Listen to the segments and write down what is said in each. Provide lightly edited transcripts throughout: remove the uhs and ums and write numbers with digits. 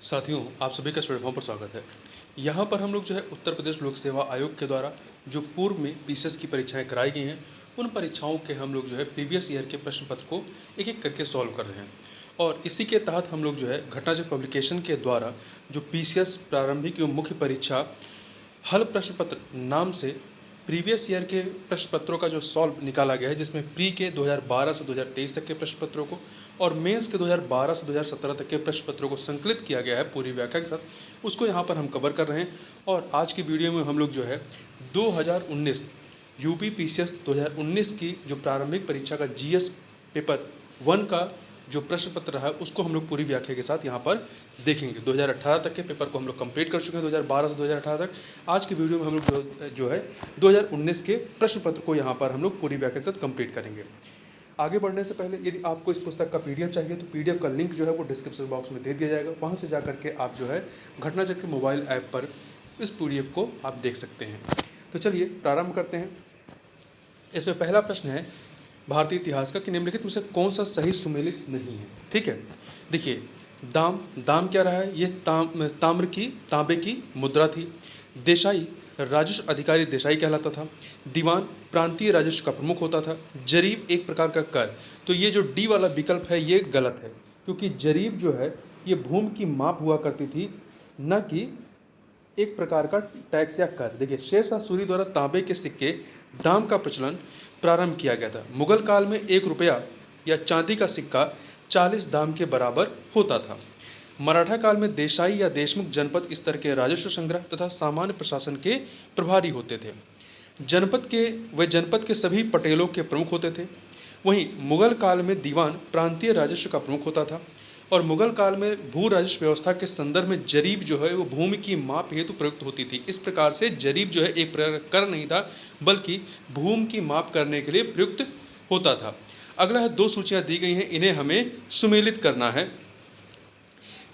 साथियों, आप सभी का इस प्लेटफॉर्म पर स्वागत है। यहाँ पर हम लोग जो है उत्तर प्रदेश लोक सेवा आयोग के द्वारा जो पूर्व में पीसीएस की परीक्षाएं कराई गई हैं, उन परीक्षाओं के हम लोग जो है प्रीवियस ईयर के प्रश्न पत्र को एक एक करके सॉल्व कर रहे हैं। और इसी के तहत हम लोग जो है घटनाचक्र पब्लिकेशन के द्वारा जो पीसीएस प्रारंभिक एवं मुख्य परीक्षा हल प्रश्न पत्र नाम से प्रीवियस ईयर के प्रश्न पत्रों का जो सॉल्व निकाला गया है, जिसमें प्री के 2012 से 2023 तक के प्रश्न पत्रों को और मेंस के 2012 से 2017 तक के प्रश्न पत्रों को संकलित किया गया है पूरी व्याख्या के साथ, उसको यहाँ पर हम कवर कर रहे हैं। और आज की वीडियो में हम लोग जो है 2019 यूपी पीसीएस 2019 की जो प्रारंभिक परीक्षा का जीएस पेपर 1 का जो प्रश्न पत्र रहा है उसको हम लोग पूरी व्याख्या के साथ यहाँ पर देखेंगे। 2018 तक के पेपर को हम लोग कंप्लीट कर चुके हैं, 2012 से 2018 तक। आज की वीडियो में हम लोग जो है 2019 के प्रश्न पत्र को यहाँ पर हम लोग पूरी व्याख्या के साथ कंप्लीट करेंगे। आगे बढ़ने से पहले यदि आपको इस पुस्तक का पीडीएफ चाहिए तो पीडीएफ का लिंक जो है वो डिस्क्रिप्शन बॉक्स में दे दिया जाएगा, वहाँ से जा करके आप जो है घटनाचक्र मोबाइल ऐप पर इस पीडीएफ को आप देख सकते हैं। तो चलिए प्रारंभ करते हैं। इसमें पहला प्रश्न है भारतीय इतिहास का कि निम्नलिखित में से कौन सा सही सुमेलित नहीं है। ठीक है, देखिए दाम क्या रहा है, ये तांबे की मुद्रा थी। देसाई राजस्व अधिकारी देसाई कहलाता था। दीवान प्रांतीय राजस्व का प्रमुख होता था। जरीब एक प्रकार का कर, तो ये जो डी वाला विकल्प है ये गलत है, क्योंकि जरीब जो है ये भूमि की माप हुआ करती थी, न कि एक प्रकार का टैक्स या कर। देखिए, शेरशाह सूरी द्वारा तांबे के सिक्के दाम का प्रचलन प्रारंभ किया गया था। मुगल काल में 1 रुपया या चांदी का सिक्का 40 दाम के बराबर होता था। मराठा काल में देसाई या देशमुख जनपद स्तर के राजस्व संग्रह तथा सामान्य प्रशासन के प्रभारी होते थे। जनपद के सभी पटेलों के प्रमुख होते थे। वहीं मुगल काल में दीवान प्रांतीय राजस्व का प्रमुख होता था। और मुगल काल में भू राजस्व व्यवस्था के संदर्भ में जरीब जो है वो भूमि की माप हेतु प्रयुक्त होती थी। इस प्रकार से जरीब जो है एक प्रकार कर नहीं था, बल्कि भूमि की माप करने के लिए प्रयुक्त होता था। अगला है, 2 सूचियां दी गई हैं, इन्हें हमें सुमेलित करना है।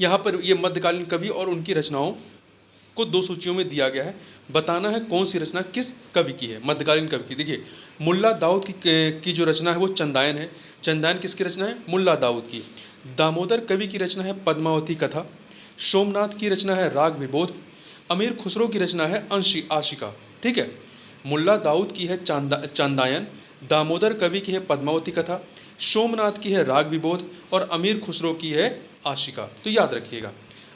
यहाँ पर ये मध्यकालीन कवि और उनकी रचनाओं को 2 सूचियों में दिया गया है। बताना है कौन सी रचना किस कवि की है, मध्यकालीन कवि की। देखिए, मुल्ला दाऊद की जो रचना है वो चंदायन है। चंदायन किसकी रचना है? मुल्ला दाऊद की। दामोदर कवि की रचना है पद्मावती कथा। सोमनाथ की रचना है राग विबोध। अमीर खुसरो की रचना है अंशी आशिका। ठीक है, मुल्ला दाऊद की है चांदायन, दामोदर कवि की है पद्मावती कथा, सोमनाथ की है राग विबोध और अमीर खुसरो की है आशिका। तो याद रखिएगा।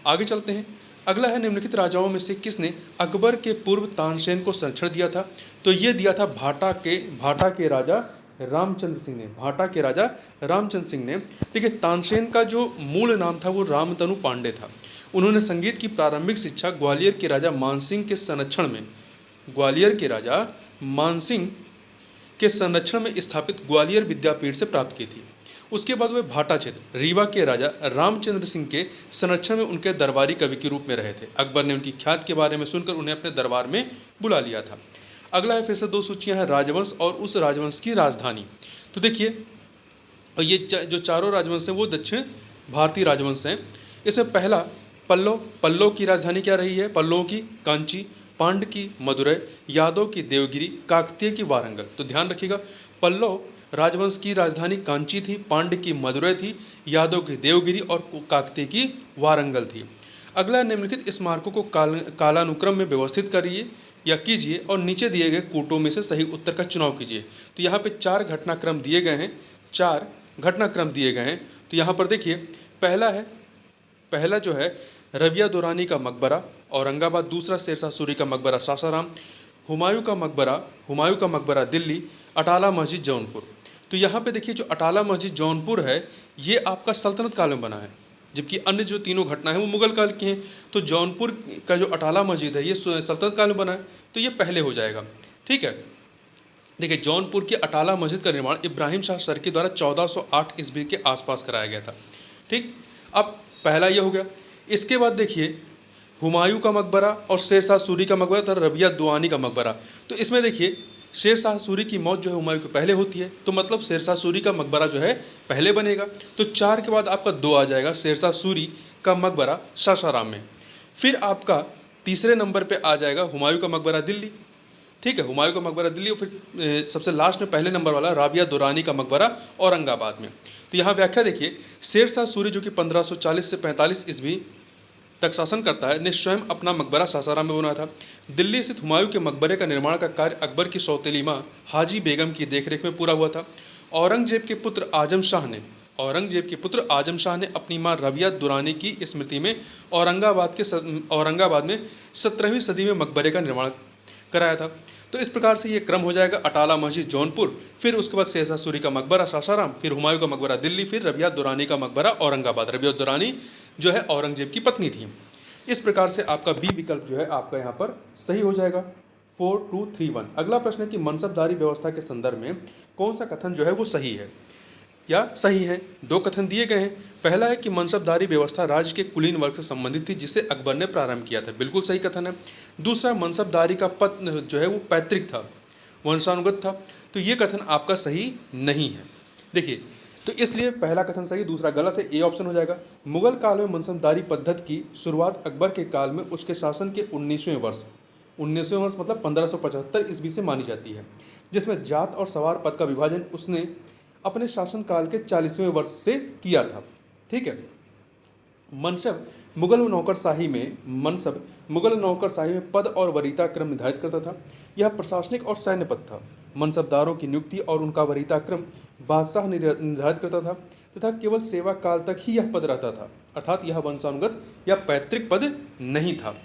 आगे चलते हैं। अगला है, निम्नलिखित राजाओं में से किसने अकबर के पूर्व तानसेन को संरक्षण दिया था? तो ये दिया था भाटा के राजा रामचंद्र सिंह ने। भाटा के राजा रामचंद्र सिंह ने। देखिए, तानसेन का जो मूल नाम था वो रामतनु पांडे था। उन्होंने संगीत की प्रारंभिक शिक्षा ग्वालियर के राजा मानसिंह के संरक्षण में स्थापित ग्वालियर विद्यापीठ से प्राप्त की थी। उसके बाद वे भाटा क्षेत्र रीवा के राजा रामचंद्र सिंह के संरक्षण में उनके दरबारी कवि के रूप में रहे थे। अकबर ने उनकी ख्याति के बारे में सुनकर उन्हें अपने दरबार में बुला लिया था। अगला है, फिर से 2 सूचियां हैं, राजवंश और उस राजवंश की राजधानी। तो देखिए, ये जो चारों राजवंश हैं वो दक्षिण भारतीय राजवंश हैं। इसमें पहला पल्लव की राजधानी क्या रही है? पल्लवों की कांची, पांड की मदुरै, यादव की देवगिरी, काकतीय की वारंगल। तो ध्यान रखिएगा, पल्लव राजवंश की राजधानी कांची थी, पांड की मदुरै थी, यादव की देवगिरी और काकतीय की वारंगल थी। अगला, निम्नलिखित स्मारकों को कालानुक्रम में व्यवस्थित करिए या कीजिए और नीचे दिए गए कूटों में से सही उत्तर का चुनाव कीजिए। तो यहाँ पे 4 घटनाक्रम दिए गए हैं। तो यहाँ पर देखिए, पहला जो है रविया दुरानी का मकबरा औरंगाबाद, दूसरा शेरशाह सूरी का मकबरा सासाराम, हुमायूं का मकबरा दिल्ली, अटाला मस्जिद जौनपुर। तो यहाँ पे देखिए, जो अटाला मस्जिद जौनपुर है ये आपका सल्तनत काल में बना है, जबकि अन्य जो तीनों घटनाएं हैं वो मुगल काल की हैं। तो जौनपुर का जो अटाला मस्जिद है ये सल्तनत काल में बना है, तो ये पहले हो जाएगा। ठीक है, देखिए, जौनपुर की अटाला मस्जिद का निर्माण इब्राहिम शाह सरकी द्वारा 1408 ईस्वी के आसपास कराया गया था। ठीक, अब पहला ये हो गया। इसके बाद देखिए, हुमायूं का मकबरा और शेरशाह सूरी का मकबरा तथा रबिया दुआनी का मकबरा। तो इसमें देखिए, शेरशाह सूरी की मौत जो है हुमायूं के पहले होती है, तो मतलब शेरशाह सूरी का मकबरा जो है पहले बनेगा। तो 4 के बाद आपका 2 आ जाएगा, शेरशाह सूरी का मकबरा सासाराम में। फिर आपका तीसरे नंबर पे आ जाएगा हुमायूं का मकबरा दिल्ली। ठीक है, हुमायूं का मकबरा दिल्ली। और फिर सबसे लास्ट में पहले नंबर वाला राबिया दुरानी का मकबरा औरंगाबाद में। तो यहाँ व्याख्या देखिए, शेरशाह सूरी जो कि 1540 से 45 ईस्वी तक शासन करता है, ने स्वयं अपना मकबरा सासाराम में बनाया था। दिल्ली स्थित हुमायूं के मकबरे का निर्माण का कार्य अकबर की सौतेली मां हाजी बेगम की देखरेख में पूरा हुआ था। औरंगजेब के पुत्र आजम शाह ने अपनी मां रबिया दुरानी की स्मृति में औरंगाबाद में 17वीं सदी में मकबरे का निर्माण कराया था। तो इस प्रकार से ये क्रम हो जाएगा: अटाला मस्जिद जौनपुर, फिर उसके बाद शेरशाह सूरी का मकबरा सासाराम, फिर हुमायूं का मकबरा दिल्ली, फिर रबिया दुरानी का मकबरा औरंगाबाद। रबिया दुरानी जो है औरंगजेब की पत्नी थी। इस प्रकार से आपका बी विकल्प जो है आपका यहाँ पर सही हो जाएगा। 4231। अगला प्रश्न है कि मनसबदारी व्यवस्था के संदर्भ में कौन सा कथन जो है वो सही है या सही है। दो कथन दिए गए हैं। पहला है कि मनसबदारी व्यवस्था राज्य के कुलीन वर्ग से संबंधित थी, जिसे अकबर ने प्रारंभ किया था। बिल्कुल सही कथन है। दूसरा, मनसबदारी का पद जो है वो पैतृक था, वंशानुगत था। तो ये कथन आपका सही नहीं है। देखिए, तो इसलिए पहला कथन सही, दूसरा गलत है। ए ऑप्शन हो जाएगा। मुगल काल में मनसबदारी पद्धति की शुरुआत अकबर के काल में उसके शासन के 19वें वर्ष मतलब 1575 ईस्वी से मानी जाती है, जिसमें जात और सवार पद का विभाजन उसने अपने शासनकाल के 40वें वर्ष से किया था। ठीक है। मनसब मुगल नौकरशाही में पद और वरीयता क्रम निर्धारित करता था। यह प्रशासनिक और सैन्य पद था। मनसबदारों की नियुक्ति और उनका वरीयता क्रम बादशाह निर्धारित करता था तथा केवल सेवा काल तक ही यह पद रहता था, अर्थात यह वंशानुगत या पैतृक पद नहीं था।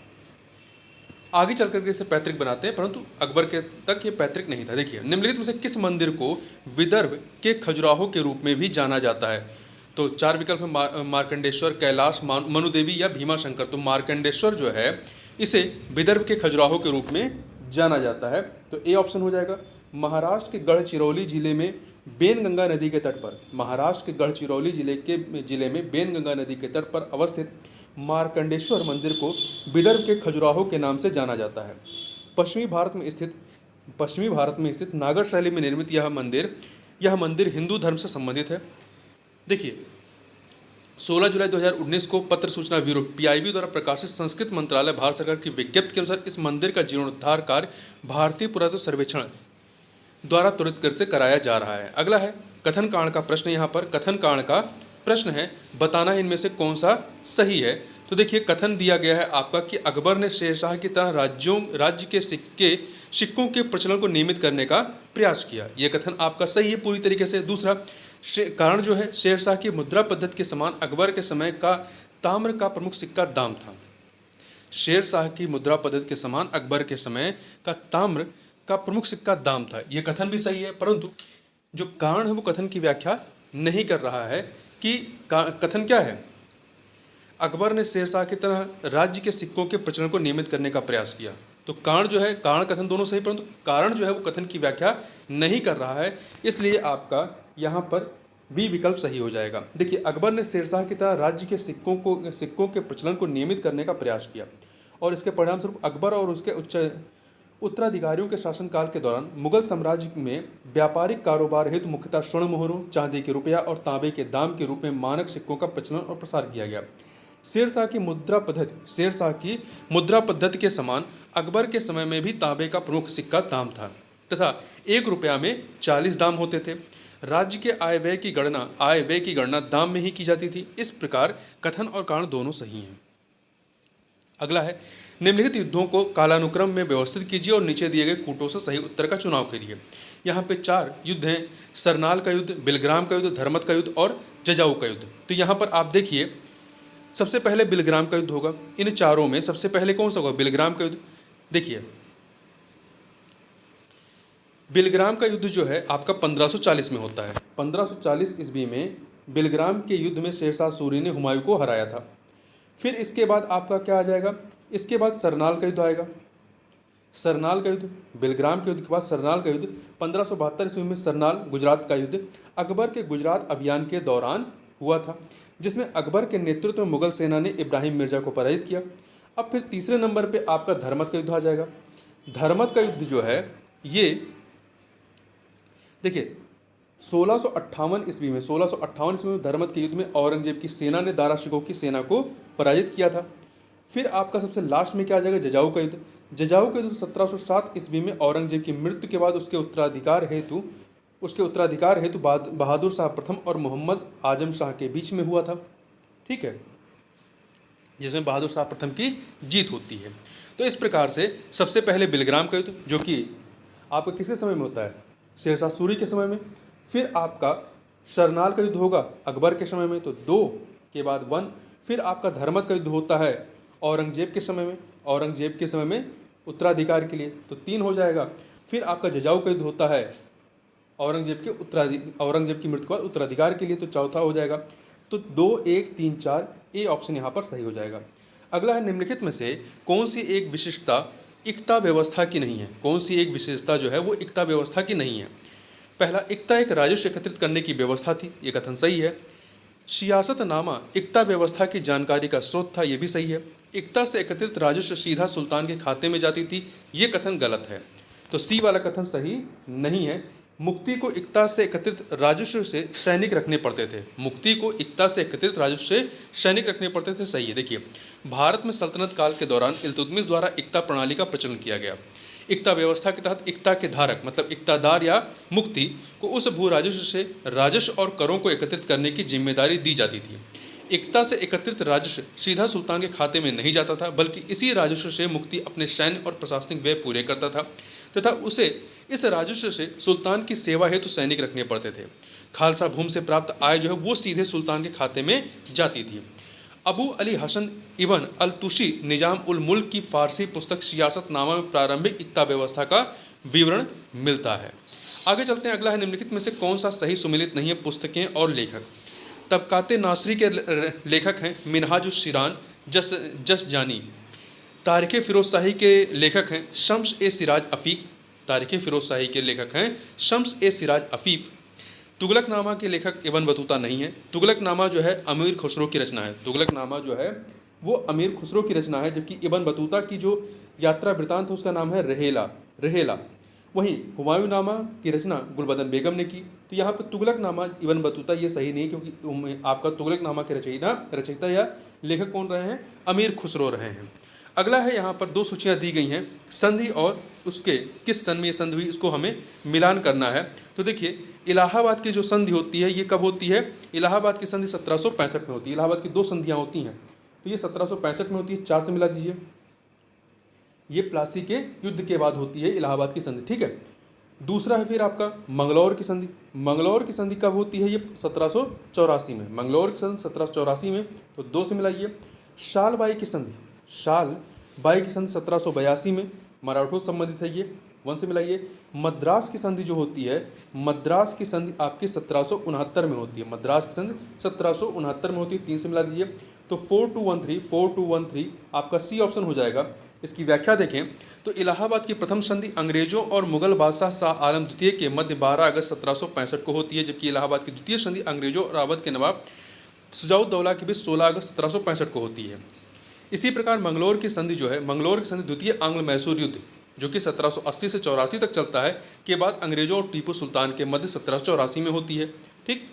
आगे चलकर के इसे पैतृक बनाते हैं, परंतु अकबर के तक ये पैतृक नहीं था। देखिए, निम्नलिखित में से किस मंदिर को विदर्भ के खजुराहो के रूप में भी जाना जाता है? तो चार विकल्प है: मार्कंडेश्वर, कैलाश, मनुदेवी या भीमा शंकर। तो मार्कंडेश्वर जो है इसे विदर्भ के खजुराहो के रूप में जाना जाता है। तो ए ऑप्शन हो जाएगा। महाराष्ट्र के गढ़चिरौली जिले में बेनगंगा नदी के तट पर अवस्थित मार्कंडेश्वर मंदिर को विदर्भ के खजुराहो के नाम से जाना जाता है। पश्चिमी भारत में स्थित नागर शैली में निर्मित यह मंदिर हिंदू धर्म से संबंधित है। देखिए, 16 जुलाई 2019 को पत्र सूचना ब्यूरो PIB द्वारा प्रकाशित संस्कृत मंत्रालय भारत सरकार की विज्ञप्ति के अनुसार इस मंदिर का जीर्णोद्धार कार्य भारतीय पुरातत्व सर्वेक्षण द्वारा त्वरित गति से कराया जा रहा है। अगला है कथन कांड का प्रश्न। यहाँ पर कथन कांड का प्रश्न है, बताना है इनमें से कौन सा सही है। तो देखिए, कथन दिया गया है आपका कि अकबर ने शेरशाह की तरह राज्य के सिक्कों के प्रचलन को नियमित करने का प्रयास किया। यह कथन आपका सही है पूरी तरीके से। दूसरा कारण जो है, शेरशाह की मुद्रा पद्धति के समान अकबर के समय का ताम्र का प्रमुख सिक्का दाम था। शेरशाह की मुद्रा पद्धति के समान अकबर के समय का ताम्र का प्रमुख सिक्का दाम था। यह कथन भी सही है, परंतु जो कारण है वो कथन की व्याख्या नहीं कर रहा है कि कथन क्या है। अकबर ने शेरशाह की तरह राज्य के सिक्कों के प्रचलन को नियमित करने का प्रयास किया। तो कारण जो है, कारण कथन दोनों सही, परंतु कारण जो है वो कथन की व्याख्या नहीं कर रहा है, इसलिए आपका यहाँ पर बी विकल्प सही हो जाएगा। देखिए, अकबर ने शेरशाह की तरह राज्य के सिक्कों के प्रचलन को नियमित करने का प्रयास किया और इसके परिणामस्वरूप अकबर और उसके उत्तराधिकारियों के शासनकाल के दौरान मुगल साम्राज्य में व्यापारिक कारोबार हेतु मुख्यतः स्वर्ण मोहरों, चांदी के रुपया और तांबे के दाम के रूप में मानक सिक्कों का प्रचलन और प्रसार किया गया। शेरशाह की मुद्रा पद्धति के समान अकबर के समय में भी तांबे का प्रमुख सिक्का दाम था तथा 1 रुपया में 40 दाम होते थे। राज्य के आय व्यय की गणना दाम में ही की जाती थी। इस प्रकार कथन और कारण दोनों सही हैं। अगला है, निम्नलिखित युद्धों को कालानुक्रम में व्यवस्थित कीजिए और नीचे दिए गए कूटों से सही उत्तर का चुनाव करिए। यहाँ पे 4 युद्ध हैं: सरनाल का युद्ध, बिलग्राम का युद्ध, धर्मत का युद्ध और जजाऊ का युद्ध। तो यहाँ पर आप देखिए, सबसे पहले बिलग्राम का युद्ध होगा। इन चारों में सबसे पहले कौन सा होगा? बिलग्राम का युद्ध। देखिए, बिलग्राम का युद्ध जो है आपका 1540 में होता है। 1540 ईस्वी में बिलग्राम के युद्ध में शेरशाह सूरी ने हुमायूं को हराया था। फिर इसके बाद आपका क्या आ जाएगा? इसके बाद सरनाल का युद्ध आएगा। सरनाल का युद्ध, बिलग्राम के युद्ध के बाद सरनाल का युद्ध 1572 ईस्वी में सरनाल गुजरात का युद्ध अकबर के गुजरात अभियान के दौरान हुआ था, जिसमें अकबर के नेतृत्व में मुगल सेना ने इब्राहिम मिर्जा को पराजित किया। अब फिर तीसरे नंबर पे आपका धर्मत का युद्ध आ जाएगा। धर्मत का युद्ध जो है ये देखिए 1658 ईस्वी में धर्मत के युद्ध में औरंगजेब की सेना ने दारा शिकोह की सेना को पराजित किया था। फिर आपका सबसे लास्ट में क्या आ जाएगा? जजाऊ का युद्ध। जजाऊ का युद्ध 1707 ईस्वी में औरंगजेब की मृत्यु के बाद उसके उत्तराधिकार हेतु बहादुर शाह प्रथम और मोहम्मद आजम शाह के बीच में हुआ था। ठीक है। जिसमें बहादुर शाह प्रथम की जीत होती है। तो इस प्रकार से सबसे पहले बिलग्राम का युद्ध, जो कि आपका किसके समय में होता है, शेरशाह सूरी के समय में। फिर आपका शरनाल का युद्ध होगा अकबर के समय में, तो 2 के बाद 1। फिर आपका धर्मत का युद्ध होता है औरंगजेब के समय में, औरंगजेब के समय में उत्तराधिकार के लिए, तो 3 हो जाएगा। फिर आपका जजाऊ का युद्ध होता है औरंगजेब की मृत्यु के बाद उत्तराधिकार के लिए, तो 4था हो जाएगा। तो 2, 1, 3, 4 ए ऑप्शन यहाँ पर सही हो जाएगा। अगला है निम्नलिखित में से कौन सी एक विशिष्टता इक्ता व्यवस्था की नहीं है। कौन सी एक विशेषता जो है वो इक्ता व्यवस्था की नहीं है। पहला, इक्ता एक राजस्व एकत्रित करने की व्यवस्था थी, ये कथन सही है। सियासतनामा इक्ता व्यवस्था की जानकारी का स्रोत था, ये भी सही है। इक्ता से एकत्रित राजस्व सीधा सुल्तान के खाते में जाती थी, ये कथन गलत है। तो सी वाला कथन सही नहीं है। मुक्ति को इक्ता से एकत्रित राजस्व से सैनिक रखने पड़ते थे। मुक्ति को इक्ता से एकत्रित राजस्व से सैनिक रखने पड़ते थे, सही है। देखिए, भारत में सल्तनत काल के दौरान इल्तुतमिश द्वारा इक्ता प्रणाली का प्रचलन किया गया। इक्ता व्यवस्था के तहत इक्ता के धारक मतलब इक्तादार या मुक्ति को उस भू राजस्व से राजस्व और करों को एकत्रित करने की जिम्मेदारी दी जाती थी। इक्ता से एकत्रित राजस्व सीधा सुल्तान के खाते में नहीं जाता था, बल्कि इसी राजस्व से मुक्ति अपने सैन्य और प्रशासनिक व्यय पूरे करता था तथा उसे इस राजस्व से सुल्तान की सेवा हेतु सैनिक रखने पड़ते थे। खालसा भूमि से प्राप्त आय जो है वो सीधे सुल्तान के खाते में जाती थी। अबू अली हसन इब्न अल तुशी निजाम उल मुल्क की फारसी पुस्तक सियासतनामा में प्रारंभिक इक्ता व्यवस्था का विवरण मिलता है। आगे चलते हैं। अगला है निम्नलिखित में से कौन सा सही सुमेलित नहीं है पुस्तकें और लेखक। तबकाते नासरी के लेखक हैं मिनहाजुश शिरान जस जानी। तारीख़ फ़िरोज़ शाही के लेखक हैं शम्स ए सिराज अफ़ीफ़। तारीख़ फ़िरोज़ शाही के लेखक हैं शम्स ए सिराज अफ़ीफ़। तुगलकनामा के लेखक इब्न बतूता नहीं है। तुगलकनामा जो है अमीर खुसरो की रचना है। तुगलकनामा जो है वो अमीर खुसरो की रचना है, जबकि इब्न बतूता की जो यात्रा वृतांत है उसका नाम है रहेला। वहीं हुमायूंनामा की रचना गुलबदन बेगम ने की। तो यहाँ पर तुगलकनामा इब्न बतूता ये सही नहीं, क्योंकि आपका तुगलकनामा के रचयिता या लेखक कौन रहे हैं, अमीर खुसरो रहे हैं। अगला है, यहाँ पर 2 सूचियाँ दी गई हैं संधि और उसके किस सन में ये संधि हुई, इसको हमें मिलान करना है। तो देखिए, इलाहाबाद की जो संधि होती है ये कब होती है, इलाहाबाद की संधि 1765 में होती है। इलाहाबाद की 2 संधियाँ होती हैं, तो ये 1765 में होती है, 4 से मिला दीजिए। ये प्लासी के युद्ध के बाद होती है इलाहाबाद की संधि, ठीक है। दूसरा है फिर आपका मंगलौर की संधि। मंगलौर की संधि कब होती है, ये 1784 में। मंगलौर की संधि 1784 में, तो 2 से मिलाइए। शालबाई की संधि 1782 में, मराठों से संबंधित है ये, 1 से मिलाइए। मद्रास की संधि जो होती है, मद्रास की संधि आपकी 1769 में होती है। मद्रास की संधि 1769 में होती है, 3 से मिला दीजिए। तो 4213 आपका सी ऑप्शन हो जाएगा। इसकी व्याख्या देखें तो इलाहाबाद की प्रथम संधि अंग्रेजों और मुगल बादशाह शाह आलम द्वितीय के मध्य 12 अगस्त 1765 को होती है, जबकि इलाहाबाद की द्वितीय संधि अंग्रेजों और अवध के नवाब शुजाउद्दौला के बीच 16 अगस्त 1765 को होती है। इसी प्रकार मंगलौर की संधि जो है, मंगलौर की संधि द्वितीय आंग्ल मैसूर युद्ध जो कि 1780 से 84 तक चलता है के बाद अंग्रेजों और टीपू सुल्तान के मध्य 1784 में होती है, ठीक।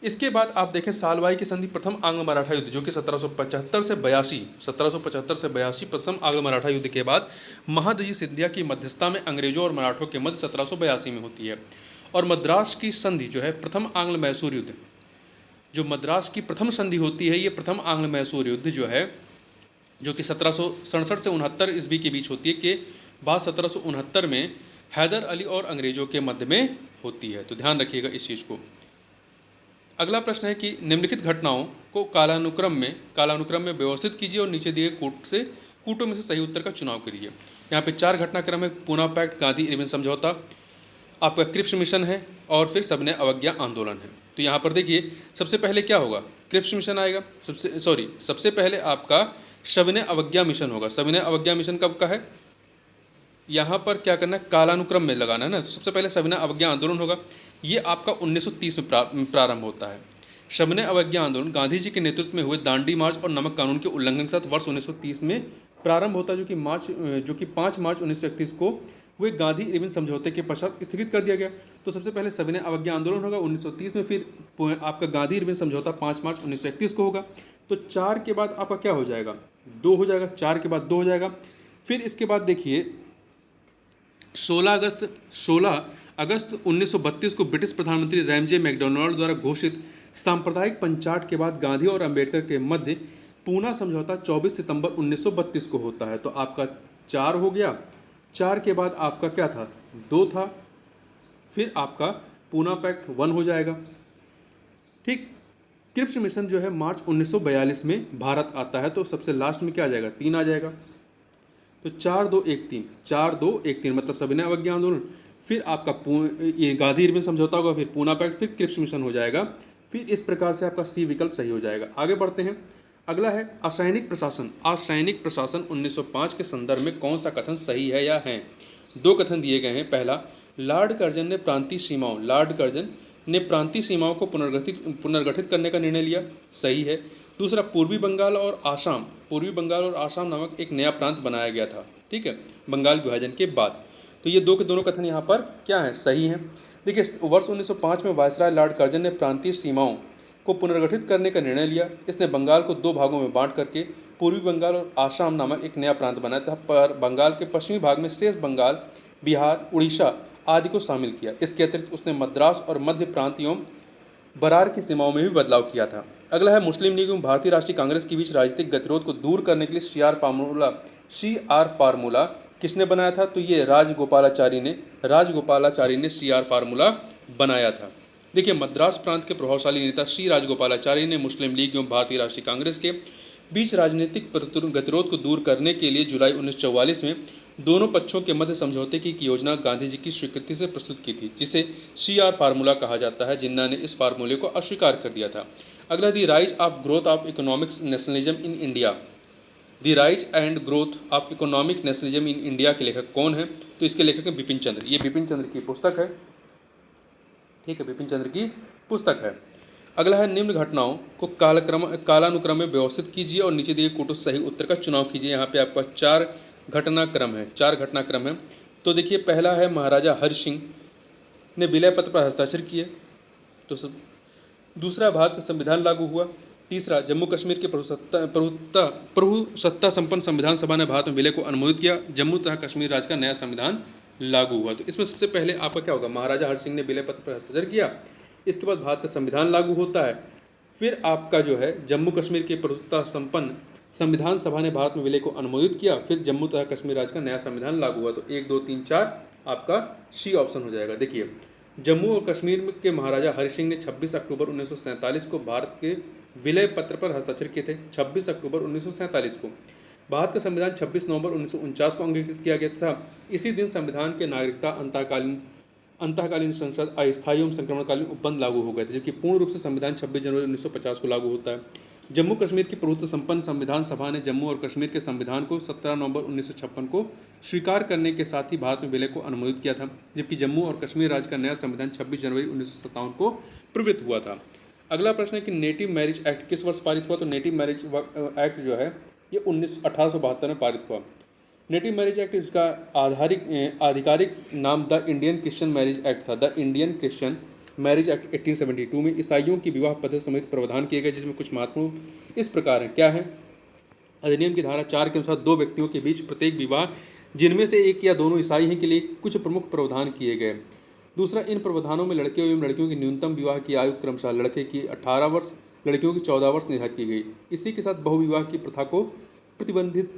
इसके बाद आप देखें सालबाई की संधि प्रथम आंग्ल मराठा युद्ध जो कि 1775 से 82 प्रथम आंग्ल मराठा युद्ध के बाद महादजी सिंधिया की मध्यस्थता में अंग्रेजों और मराठों के मध्य 1782 में होती है। और मद्रास की संधि जो है प्रथम आंग्ल मैसूर युद्ध, जो मद्रास की प्रथम संधि होती है, ये प्रथम आंग्ल मैसूर युद्ध जो है, जो कि 1767 से 69 ईस्वी के बीच होती है, के बाद 1769 में हैदर अली और अंग्रेजों के मध्य में होती है। तो ध्यान रखिएगा इस चीज़ को। अगला प्रश्न है कि निम्नलिखित घटनाओं को कालानुक्रम में व्यवस्थित कीजिए और नीचे दिए कूटों में से सही उत्तर का चुनाव करिए। यहाँ पे 4 घटनाक्रम है, पूना पैक्ट, गांधी इरविन समझौता, आपका क्रिप्स मिशन है और फिर सविनय अवज्ञा आंदोलन है। तो यहाँ पर देखिए सबसे पहले क्या होगा, क्रिप्स मिशन आएगा, सबसे पहले आपका सविनय अवज्ञा मिशन होगा। सविनय अवज्ञा मिशन कब का है, यहाँ पर क्या करना है, कालानुक्रम में लगाना है ना। तो सबसे पहले सविनय अवज्ञा आंदोलन होगा, ये आपका 1930 में प्रारंभ होता है। सविनय अवज्ञा आंदोलन गांधी जी के नेतृत्व में हुए दांडी मार्च और नमक कानून के उल्लंघन के साथ वर्ष 1930 में प्रारंभ होता है, जो कि 5 मार्च 1931 को हुए गांधी इरविन समझौते के पश्चात स्थगित कर दिया गया। तो सबसे पहले सविनय अवज्ञा आंदोलन होगा 1930 में, फिर आपका गांधी इरविन समझौता 5 मार्च 1931 को होगा। तो 4 के बाद आपका क्या हो जाएगा, 2 हो जाएगा, 4 के बाद 2 हो जाएगा। फिर इसके बाद देखिए 16 अगस्त 1932 को ब्रिटिश प्रधानमंत्री रैमजे मैकडोनाल्ड द्वारा घोषित सांप्रदायिक पंचाट के बाद गांधी और अंबेडकर के मध्य पूना समझौता 24 सितंबर 1932 को होता है। तो आपका 4 हो गया, 4 के बाद आपका क्या था, 2 था, फिर आपका पूना पैक्ट 1 हो जाएगा। ठीक, क्रिप्स मिशन जो है मार्च 1942 में भारत आता है, तो सबसे लास्ट में क्या आ जाएगा, 3 आ जाएगा। तो 4-2-1-3, 4-2-1-3 मतलब सविनय अवज्ञा आंदोलन, फिर आपका ये गांधी इरविन समझौता होगा, फिर पूना पैक्ट, फिर क्रिप्स मिशन हो जाएगा। फिर इस प्रकार से आपका सी विकल्प सही हो जाएगा। आगे बढ़ते हैं। अगला है असैनिक प्रशासन। असैनिक प्रशासन 1905 के संदर्भ में कौन सा कथन सही है या है। 2 कथन दिए गए हैं। पहला, लॉर्ड कर्जन ने प्रांतीय सीमाओं को पुनर्गठित करने का निर्णय लिया, सही है। दूसरा, पूर्वी बंगाल और आसाम नामक एक नया प्रांत बनाया गया था, ठीक है, बंगाल विभाजन के बाद। तो ये 2 के दोनों कथन यहाँ पर क्या है, सही हैं। देखिए, वर्ष 1905 में वायसराय लॉर्ड कर्जन ने प्रांतीय सीमाओं को पुनर्गठित करने का निर्णय लिया। इसने बंगाल को 2 भागों में बांट करके पूर्वी बंगाल और आसाम नामक एक नया प्रांत बनाया था, पर बंगाल के पश्चिमी भाग में शेष बंगाल, बिहार, उड़ीसा आदि को शामिल किया। इसके अतिरिक्त उसने मद्रास और मध्य प्रांत एवं बरार की सीमाओं में भी बदलाव किया था। अगला है मुस्लिम लीग एवं भारतीय राष्ट्रीय कांग्रेस के बीच राजनीतिक गतिरोध को दूर करने के लिए CR फार्मूला किसने बनाया था। तो ये राजगोपालाचारी ने CR फार्मूला बनाया था। देखिए, मद्रास प्रांत के प्रभावशाली नेता श्री राजगोपालाचारी ने मुस्लिम लीग एवं भारतीय राष्ट्रीय कांग्रेस के बीच राजनीतिक गतिरोध को दूर करने के लिए जुलाई 1944 में दोनों पक्षों के मध्य समझौते की योजना गांधी जी की स्वीकृति से प्रस्तुत की थी, जिसे CR फार्मूला कहा जाता है। जिन्ना ने इस फार्मूले को अस्वीकार कर दिया था। अगला, the rise of growth of economic nationalism in India. The rise and growth of economic nationalism in India के लेखक कौन है। तो इसके लेखक हैं बिपिन चंद्र। ये बिपिन चंद्र की पुस्तक है, ठीक है, बिपिन चंद्र की पुस्तक है। अगला है, निम्न घटनाओं को कालानुक्रम में व्यवस्थित कीजिए और नीचे दिए कुछ सही उत्तर का चुनाव कीजिए। यहाँ पे आपका 4 घटनाक्रम है। तो देखिए, पहला है महाराजा हरि सिंह ने विलय पत्र पर हस्ताक्षर किए। तो दूसरा, भारत का संविधान लागू हुआ। तीसरा, जम्मू कश्मीर के प्रभुसत्ता संपन्न संविधान सभा ने भारत में विलय को अनुमोदित किया। जम्मू तथा कश्मीर राज्य का नया संविधान लागू हुआ। तो इसमें सबसे पहले आपका क्या होगा, महाराजा हरि सिंह ने विलय पत्र पर हस्ताक्षर किया, इसके बाद भारत का संविधान लागू होता है। फिर आपका जो है जम्मू कश्मीर के प्रभुसत्ता संपन्न संविधान सभा ने भारत में विलय को अनुमोदित किया। फिर जम्मू तथा कश्मीर राज्य का नया संविधान लागू हुआ। तो 1, 2, 3, 4 आपका सी ऑप्शन हो जाएगा। देखिए, जम्मू और कश्मीर के महाराजा हरि सिंह ने 26 अक्टूबर 1947 को भारत के विलय पत्र पर हस्ताक्षर किए थे। 26 अक्टूबर 1947 को भारत का संविधान 26 नवंबर 1949 को अंगीकृत किया गया था। इसी दिन संविधान के नागरिकता, अंतःकालीन संसद, अस्थायी एवं संक्रमणकालीन उपबंध लागू हो गए थे, जबकि पूर्ण रूप से संविधान 26 जनवरी 1950 को लागू होता है। जम्मू कश्मीर की प्रभुत्व संपन्न संविधान सभा ने जम्मू और कश्मीर के संविधान को 17 नवंबर 1956 को स्वीकार करने के साथ ही भारत में विलय को अनुमोदित किया था, जबकि जम्मू और कश्मीर राज्य का नया संविधान 26 जनवरी 1957 को प्रवृत्त हुआ था। अगला प्रश्न है कि नेटिव मैरिज एक्ट किस वर्ष पारित हुआ। तो नेटिव मैरिज एक्ट जो है ये 1872 में पारित हुआ। नेटिव मैरिज एक्ट इसका आधिकारिक नाम the Indian Christian Marriage Act था। The Indian Christian Marriage Act 1872 में ईसाइयों की विवाह पद्धति समेत प्रावधान किए गए, जिसमें कुछ महत्वपूर्ण इस प्रकार हैं। क्या है, अधिनियम की धारा 4 के अनुसार 2 व्यक्तियों के बीच प्रत्येक विवाह जिनमें से एक या दोनों ईसाई हैं के लिए कुछ प्रमुख प्रावधान किए गए। दूसरा, इन प्रावधानों में लड़के एवं लड़कियों की न्यूनतम विवाह की आयु क्रमशः लड़के की 18 वर्ष, लड़कियों की 14 वर्ष निर्धारित की गई। इसी के साथ बहुविवाह की प्रथा को प्रतिबंधित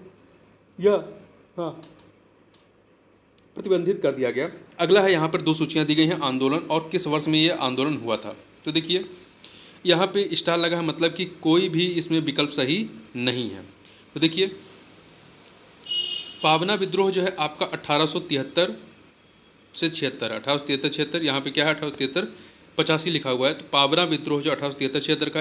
कर दिया गया। अगला है, यहाँ पर 2 सूचियाँ दी गई हैं, आंदोलन और किस वर्ष में ये आंदोलन हुआ था। तो देखिए, यहाँ पे स्टार लगा है, मतलब कि कोई भी इसमें विकल्प सही नहीं है। तो देखिए, पावना विद्रोह जो है आपका 1873 से 76, 1873-76, यहाँ पे क्या है 1873-85 लिखा हुआ है। तो पावना विद्रोह जो 1873-76 का,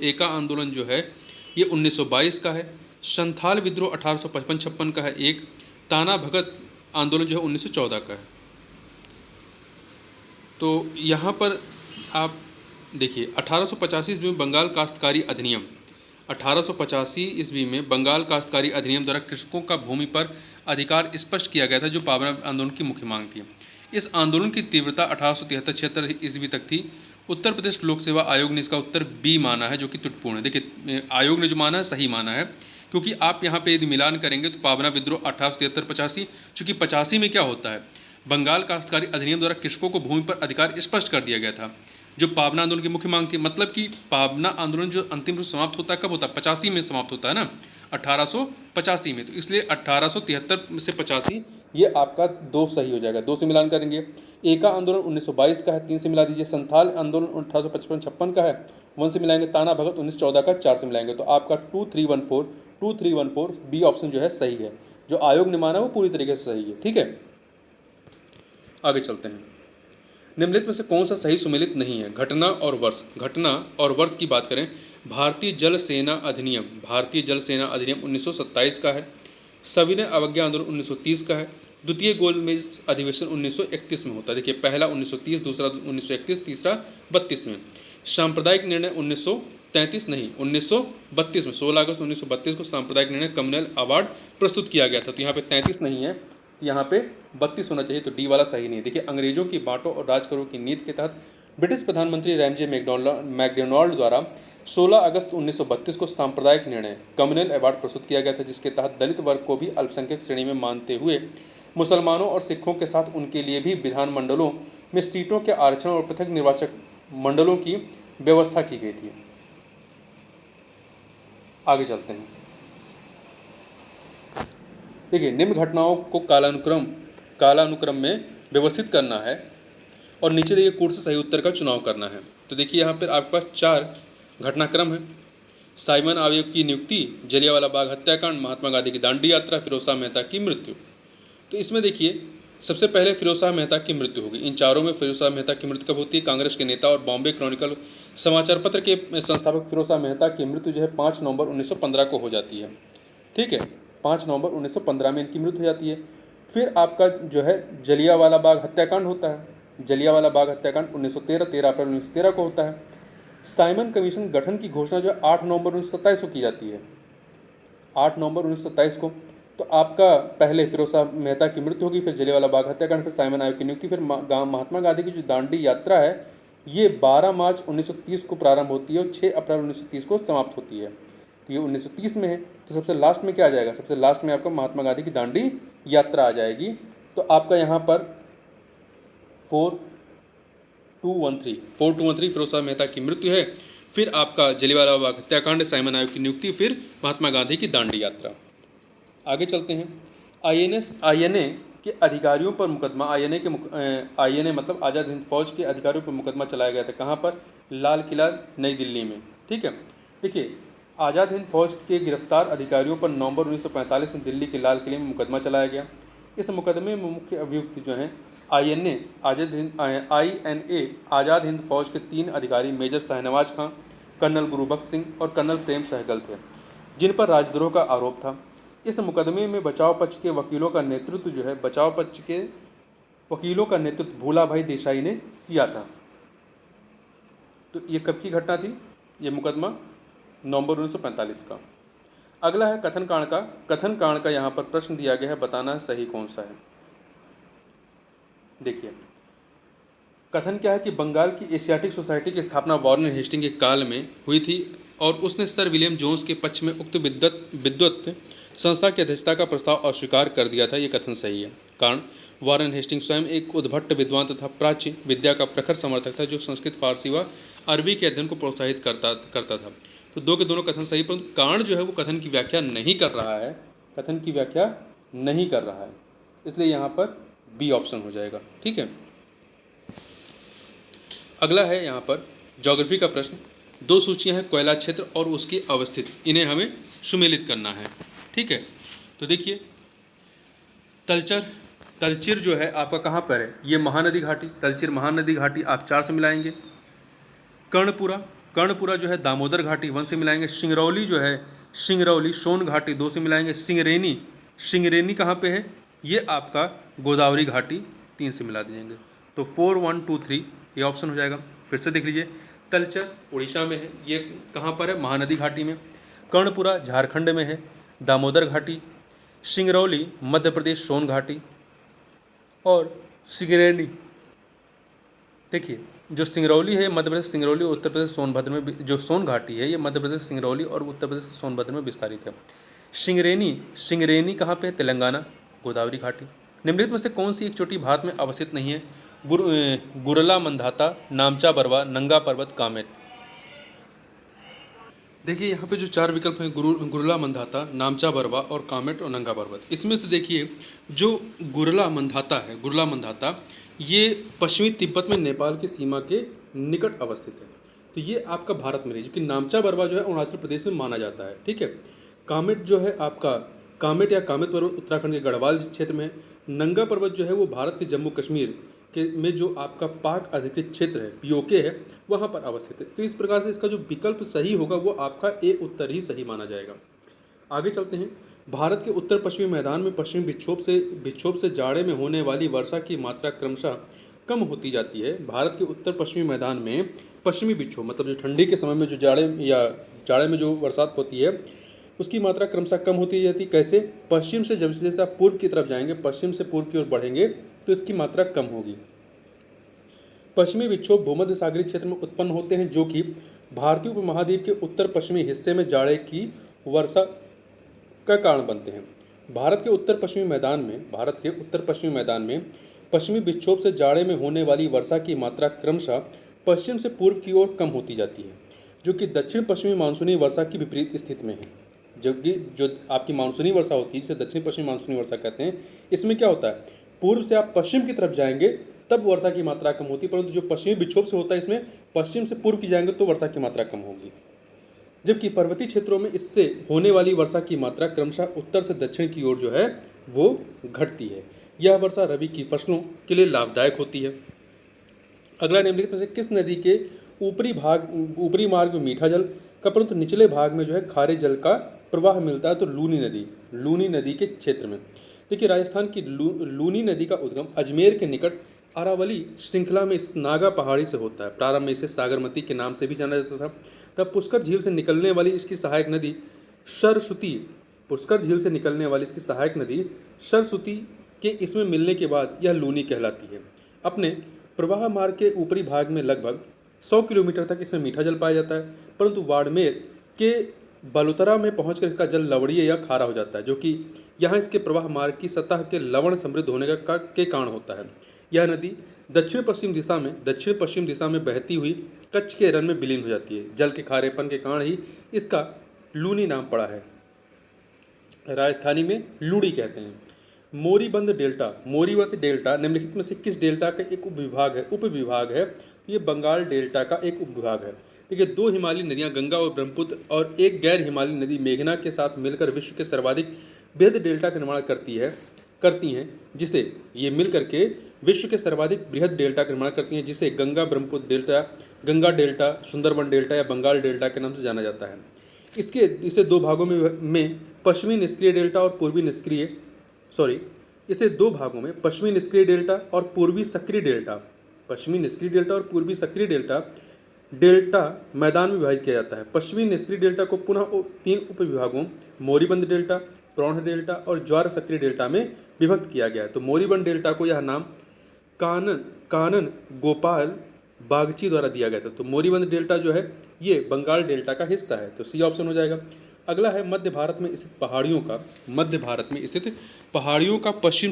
एका आंदोलन जो है ये 1922 का है। संथाल विद्रोह 1855-56 का है एक। ताना भगत आंदोलन जो है 1914 का है। तो यहाँ पर आप देखिए, 1885 ईस्वी में बंगाल काश्तकारी अधिनियम, 1885 ईस्वी में बंगाल काश्तकारी अधिनियम द्वारा कृषकों का भूमि पर अधिकार स्पष्ट किया गया था, जो पावना आंदोलन की मुख्य मांग थी। इस आंदोलन की तीव्रता 1873-76 ईस्वी तक थी। उत्तर प्रदेश लोक सेवा आयोग ने इसका उत्तर बी माना है, जो कि त्रुटिपूर्ण है। देखिए, आयोग ने जो माना है सही माना है, क्योंकि आप यहाँ पे यदि मिलान करेंगे तो पावना विद्रोह 1873-85, चूँकि 85 में क्या होता है, बंगाल काश्तकारी अधिनियम द्वारा कृषकों को भूमि पर अधिकार स्पष्ट कर दिया गया था। जो पाबना आंदोलन की मुख्य मांग थी, मतलब कि पाबना आंदोलन जो अंतिम रूप से समाप्त होता है कब होता है, 85 में समाप्त होता है ना, 1885 में। तो इसलिए 1873 से 85 ये आपका दो सही हो जाएगा, दो से मिलान करेंगे। एका आंदोलन 1922 का है, 3 से मिला दीजिए। संथाल आंदोलन 1855-56 का है, 1 से मिलाएंगे। ताना भगत 1914 का, 4 से मिलाएंगे। तो आपका 2314 बी ऑप्शन जो है सही है। जो आयोग ने माना वो पूरी तरीके से सही है। ठीक है, आगे चलते हैं। निम्नलिखित में से कौन सा सही सुमेलित नहीं है? घटना और वर्ष। घटना और वर्ष की बात करें, भारतीय जल सेना अधिनियम 1927 का है। सविनय अवज्ञा आंदोलन 1930 का है। द्वितीय गोलमेज अधिवेशन 1931 में होता है। देखिए, पहला 1930, दूसरा 1931, तीसरा 32 में। सांप्रदायिक निर्णय 1933 नहीं, 1932 में, 16 अगस्त 1932 को सांप्रदायिक निर्णय कम्युनल अवार्ड प्रस्तुत किया गया था। तो यहाँ पे 33 नहीं है, यहाँ पे 32 होना चाहिए। तो डी वाला सही नहीं है। देखिए, अंग्रेजों की बांटो और राज करो की नीति के तहत ब्रिटिश प्रधानमंत्री रैमजे मैकडोनाल्ड द्वारा 16 अगस्त 1932 को सांप्रदायिक निर्णय कम्युनल अवार्ड प्रस्तुत किया गया था, जिसके तहत दलित वर्ग को भी अल्पसंख्यक श्रेणी में मानते हुए मुसलमानों और सिखों के साथ उनके लिए भी विधानमंडलों में सीटों के आरक्षण और पृथक निर्वाचक मंडलों की व्यवस्था की गई थी। आगे चलते हैं। देखिए, निम्न घटनाओं को कालानुक्रम में व्यवस्थित करना है और नीचे देखिए कोड से सही उत्तर का चुनाव करना है। तो देखिए, यहाँ पर आपके पास 4 घटनाक्रम है। साइमन आयोग की नियुक्ति, जलियांवाला बाग हत्याकांड, महात्मा गांधी की दांडी यात्रा, फिरोज शाह मेहता की मृत्यु। तो इसमें देखिए, सबसे पहले फिरोज शाह मेहता की मृत्यु होगी। इन चारों में फिरोज शाह मेहता की मृत्यु कब होती है? कांग्रेस के नेता और बॉम्बे क्रॉनिकल समाचार पत्र के संस्थापक फिरोज शाह मेहता की मृत्यु जो है 5 नवंबर 1915 को हो जाती है। ठीक है, 5 नवंबर 1915 में इनकी मृत्यु हो जाती है। फिर आपका जो है जलियांवाला बाग हत्याकांड होता है। जलियांवाला बाग हत्याकांड 13 अप्रैल 1913 को होता है। साइमन कमीशन गठन की घोषणा जो है 8 नवंबर 1927 को की जाती है, 8 नवंबर 1927 को। तो आपका पहले फिरोज शाह मेहता की मृत्यु होगी, फिर जलियांवाला बाग हत्याकांड, फिर साइमन आयोग की नियुक्ति, फिर महात्मा गांधी की जो दांडी यात्रा है ये 12 मार्च 1930 को प्रारंभ होती है और 6 अप्रैल 1930 को समाप्त होती है। तो ये 1930 में है। तो सबसे लास्ट में क्या आ जाएगा? सबसे लास्ट में आपका महात्मा गांधी की दांडी यात्रा आ जाएगी। तो आपका यहाँ पर 4213 फिरोज शाह मेहता की मृत्यु है, फिर आपका जलियांवाला बाग हत्याकांड, साइमन आयोग की नियुक्ति, फिर महात्मा गांधी की दांडी यात्रा। आगे चलते हैं। आईएनए के अधिकारियों पर मुकदमा, आईएनए मतलब आज़ाद हिंद फौज के अधिकारियों पर मुकदमा चलाया गया था। कहाँ पर? लाल किला, नई दिल्ली में। ठीक है, देखिए, आज़ाद हिंद फौज के गिरफ्तार अधिकारियों पर नवंबर 1945 में दिल्ली के लाल किले में मुकदमा चलाया गया। इस मुकदमे में मुख्य अभियुक्त जो हैं आईएनए आज़ाद हिंद फौज के 3 अधिकारी मेजर शाहनवाज खां, कर्नल गुरुबख्श सिंह और कर्नल प्रेम सहगल थे, जिन पर राजद्रोह का आरोप था। इस मुकदमे में बचाव पक्ष के वकीलों का नेतृत्व भूलाभाई देसाई ने किया था। तो ये कब की घटना थी? ये मुकदमा नवंबर 1945 का। अगला है कथन कांड का यहाँ पर प्रश्न दिया गया है, बताना सही कौन सा है। देखिए, कथन क्या है कि बंगाल की एशियाटिक सोसाइटी की स्थापना वॉरेन हेस्टिंग के काल में हुई थी और उसने सर विलियम जोन्स के पक्ष में उक्त विद्वत संस्था की अध्यक्षता का प्रस्ताव अस्वीकार कर दिया था। ये कथन सही है। कारण, वॉरेन हेस्टिंग स्वयं एक उद्भट विद्वान तथा प्राच्य विद्या का प्रखर समर्थक था, जो संस्कृत, फारसी व अरबी के अध्ययन को प्रोत्साहित करता था। तो दो के दोनों कथन सही, परंतु कारण जो है वो कथन की व्याख्या नहीं कर रहा है, इसलिए यहाँ पर बी ऑप्शन हो जाएगा। ठीक है, अगला है यहाँ पर ज्योग्राफी का प्रश्न। 2 सूचियाँ हैं, कोयला क्षेत्र और उसकी अवस्थिति, इन्हें हमें सुमेलित करना है। ठीक है, तो देखिए, तलचिर जो है आपका कहाँ पर है? ये महानदी घाटी, तलचिर महानदी घाटी आप 4 से मिलाएंगे। कर्णपुरा जो है दामोदर घाटी, 1 से मिलाएंगे। सिंगरौली सोन घाटी, 2 से मिलाएंगे। सिंगरेनी कहाँ पे है? ये आपका गोदावरी घाटी, 3 से मिला दीजिएंगे। तो 4, 1, 2, 3 ये ऑप्शन हो जाएगा। फिर से देख लीजिए, तलचर उड़ीसा में है, ये कहाँ पर है? महानदी घाटी में। कर्णपुरा झारखंड में है, दामोदर घाटी। सिंगरौली मध्य प्रदेश सोन घाटी, और सिंगरेनी, देखिए जो सिंगरौली है मध्य प्रदेश, सिंगरौली उत्तर प्रदेश सोनभद्र में, जो सोन घाटी है ये मध्य प्रदेश सिंगरौली और उत्तर प्रदेश सोनभद्र में विस्तारित है। सिंगरेनी कहाँ पे है? तेलंगाना, गोदावरी घाटी। निम्नलिखित में से कौन सी एक चोटी भारत में अवस्थित नहीं है? गुरला मंदाता, नामचा बरवा, नंगा पर्वत, कामेट। देखिए यहाँ पे जो चार विकल्प हैं, गुरला मंदाता, नामचा बरवा और कामेट और नंगा पर्वत। इसमें से देखिए जो गुरला मंदाता है, गुरला मंदाता, ये पश्चिमी तिब्बत में नेपाल की सीमा के निकट अवस्थित है, तो ये आपका भारत में नहीं। जबकि नामचा बरवा जो है अरुणाचल प्रदेश में माना जाता है, ठीक है। कामेट जो है आपका, कामेट या कामेट पर्वत उत्तराखंड के गढ़वाल क्षेत्र में है। नंगा पर्वत जो है वो भारत के जम्मू कश्मीर के में जो आपका पाक अधिकृत क्षेत्र है, पीओके है, वहाँ पर अवस्थित है। तो इस प्रकार से इसका जो विकल्प सही होगा वो आपका ए उत्तर ही सही माना जाएगा। आगे चलते हैं। भारत के उत्तर पश्चिमी मैदान में पश्चिमी विक्षोभ से जाड़े में होने वाली वर्षा की मात्रा क्रमशः कम होती जाती है। भारत के उत्तर पश्चिमी मैदान में पश्चिमी विक्षोभ मतलब जो ठंडी के समय में जो जाड़े में जो बरसात होती है उसकी मात्रा क्रमशः कम होती जाती है। कैसे? पश्चिम से जैसे आप पूर्व की तरफ जाएंगे, पश्चिम से पूर्व की ओर बढ़ेंगे तो इसकी मात्रा कम होगी। पश्चिमी विक्षोभ भूमध्य सागरीय क्षेत्र में उत्पन्न होते हैं जो कि भारतीय उपमहाद्वीप के उत्तर पश्चिमी हिस्से में जाड़े की वर्षा का कारण बनते हैं। भारत के उत्तर पश्चिमी मैदान में पश्चिमी विक्षोभ से जाड़े में होने वाली वर्षा की मात्रा क्रमशः पश्चिम से पूर्व की ओर कम होती जाती है, जो कि दक्षिण पश्चिमी मानसूनी वर्षा की विपरीत स्थिति में है। जबकि जो आपकी मानसूनी वर्षा होती है जिसे दक्षिण पश्चिमी मानसूनी वर्षा कहते हैं, इसमें क्या होता है, पूर्व से आप पश्चिम की तरफ जाएंगे तब वर्षा की मात्रा कम होती है, परंतु जो पश्चिमी विक्षोभ से होता है इसमें पश्चिम से पूर्व की जाएंगे तो वर्षा की मात्रा कम होगी। जबकि पर्वतीय क्षेत्रों में इससे होने वाली वर्षा की मात्रा क्रमशः उत्तर से दक्षिण की ओर जो है वो घटती है। यह वर्षा रबी की फसलों के लिए लाभदायक होती है। अगला, निम्नलिखित में से किस नदी के ऊपरी मार्ग में मीठा जल का परंतु निचले भाग में जो है खारे जल का प्रवाह मिलता है? तो लूनी नदी के क्षेत्र में। देखिए राजस्थान की लूनी नदी का उद्गम अजमेर के निकट अरावली श्रृंखला में स्थित नागा पहाड़ी से होता है। प्रारंभ में इसे सागरमती के नाम से भी जाना जाता था। तब पुष्कर झील से निकलने वाली इसकी सहायक नदी सरस्वती के इसमें मिलने के बाद यह लूनी कहलाती है। अपने प्रवाह मार्ग के ऊपरी भाग में लगभग 100 किलोमीटर तक इसमें मीठा जल पाया जाता है, परंतु बाड़मेर के बलुतरा में पहुंचकर इसका जल लवणीय या खारा हो जाता है, जो कि यहाँ इसके प्रवाह मार्ग की सतह के लवण समृद्ध होने के कारण होता है। यह नदी दक्षिण पश्चिम दिशा में बहती हुई कच्छ के रण में विलीन हो जाती है। जल के खारेपन के कारण ही इसका लूनी नाम पड़ा है। राजस्थानी में लूड़ी कहते हैं। मोरीबंद डेल्टा निम्नलिखित में से किस डेल्टा का एक उपविभाग है? ये बंगाल डेल्टा का एक उपविभाग है। देखिए, दो हिमालयी नदियां गंगा और ब्रह्मपुत्र और एक गैर हिमालयी नदी मेघना के साथ मिलकर विश्व के सर्वाधिक बृहद डेल्टा का निर्माण करती हैं, जिसे ये मिल करके विश्व के सर्वाधिक बृहद डेल्टा का निर्माण करती हैं, जिसे Ganga Brahmaputra delta, Ganga delta, Sundarban delta या बंगाल डेल्टा के नाम से जाना जाता है। इसे दो भागों में पश्चिमी निष्क्रिय डेल्टा और पूर्वी निष्क्रिय डेल्टा और पूर्वी सक्रिय डेल्टा मैदान में विभाजित किया जाता है। पश्चिमी निष्क्रिय डेल्टा को पुनः 3 उपविभागों मोरीबंद डेल्टा, प्रौढ़ डेल्टा और ज्वार सक्रिय डेल्टा में विभक्त किया गया है। तो मोरीबंद डेल्टा को यह नाम कानन गोपाल बागची द्वारा दिया गया था। तो मोरीबंद डेल्टा जो है ये बंगाल डेल्टा का हिस्सा है, तो सी ऑप्शन हो जाएगा। अगला है मध्य भारत में स्थित पहाड़ियों का पश्चिम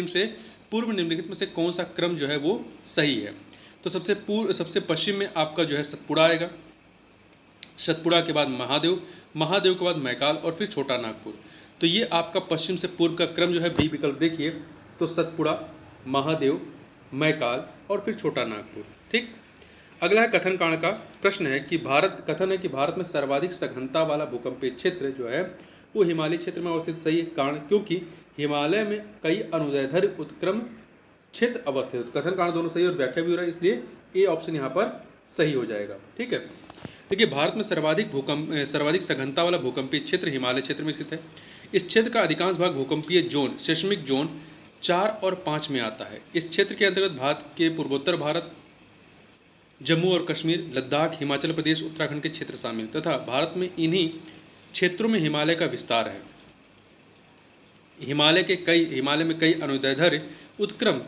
से पूर्व निम्नलिखित में से कौन सा क्रम जो है वो सही है? तो सबसे पश्चिम में आपका जो है सतपुड़ा आएगा, सतपुड़ा के बाद महादेव के बाद मैकाल और फिर छोटा नागपुर। तो ये आपका पश्चिम से पूर्व का क्रम जो है बी विकल्प देखिए, तो सतपुड़ा, महादेव, मैकाल और फिर छोटा नागपुर। ठीक। अगला है कथन कांड का प्रश्न है कि भारत में सर्वाधिक सघनता वाला भूकंपीय क्षेत्र जो है वो हिमालय क्षेत्र में अवस्थित। सही है, कारण क्योंकि हिमालय में कई अनुदैर्ध्य उत्क्रम क्षेत्र अवस्थित है। कथन कांड दोनों सही और व्याख्या भी हो रहा है, इसलिए ए ऑप्शन यहाँ पर सही हो जाएगा। ठीक है। देखिए, भारत में सर्वाधिक सघनता वाला भूकंपीय क्षेत्र हिमालय क्षेत्र में स्थित है। इस क्षेत्र का अधिकांश भाग भूकंपीय जोन सेस्मिक जोन 4 और 5 में आता है। इस क्षेत्र के अंतर्गत भारत के पूर्वोत्तर भारत, जम्मू और कश्मीर, लद्दाख, हिमाचल प्रदेश, उत्तराखंड के क्षेत्र शामिल तथा भारत में इन्हीं क्षेत्रों में हिमालय का विस्तार है। हिमालय में कई अनुदैर्ध्य उत्क्रम,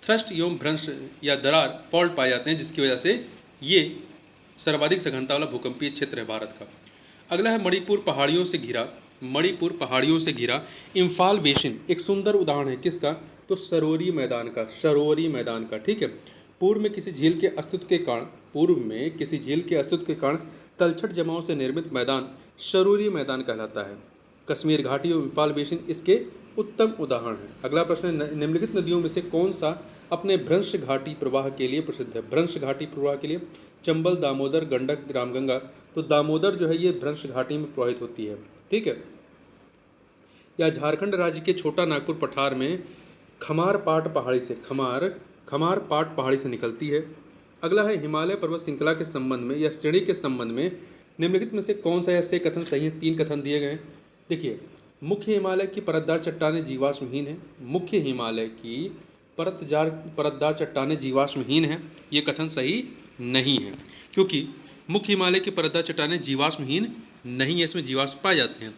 थ्रस्ट एवं भ्रंश या दरार फॉल्ट पाए जाते हैं, जिसकी वजह से ये सर्वाधिक सघनता वाला भूकंपीय क्षेत्र है भारत का। अगला है मणिपुर पहाड़ियों से घिरा मणिपुर पहाड़ियों से घिरा इम्फाल बेसिन एक सुंदर उदाहरण है किसका, तो सरोरी मैदान का, सरोरी मैदान का, ठीक है। पूर्व में किसी झील के अस्तित्व के कारण, पूर्व में किसी झील के अस्तित्व के कारण तलछट जमाव से निर्मित मैदान सरोरी मैदान कहलाता है। कश्मीर घाटी और इम्फाल बेसिन इसके उत्तम उदाहरण है। अगला प्रश्न है, निम्नलिखित नदियों में से कौन सा अपने भ्रंश घाटी प्रवाह के लिए प्रसिद्ध है। भ्रंश घाटी प्रवाह के लिए चंबल, दामोदर, गंडक, रामगंगा। तो दामोदर जो है ये भ्रंश घाटी में प्रवाहित होती है, ठीक है। या झारखंड राज्य के छोटा नागपुर पठार में खमार पाट पहाड़ी से, खमार पाट पहाड़ी से निकलती है। अगला है, हिमालय पर्वत श्रृंखला के संबंध में या श्रेणी के संबंध में निम्नलिखित में से कौन सा ऐसे कथन सही है। 3 कथन दिए गए हैं। देखिए, मुख्य हिमालय की परतदार चट्टानें जीवाश्महीन है। मुख्य हिमालय की परतदार चट्टानें जीवाश्महीन है, ये कथन सही नहीं है, क्योंकि मुख्य हिमालय की परतदार चट्टानें जीवाश्महीन नहीं है, इसमें जीवाश्म पाए जाते हैं।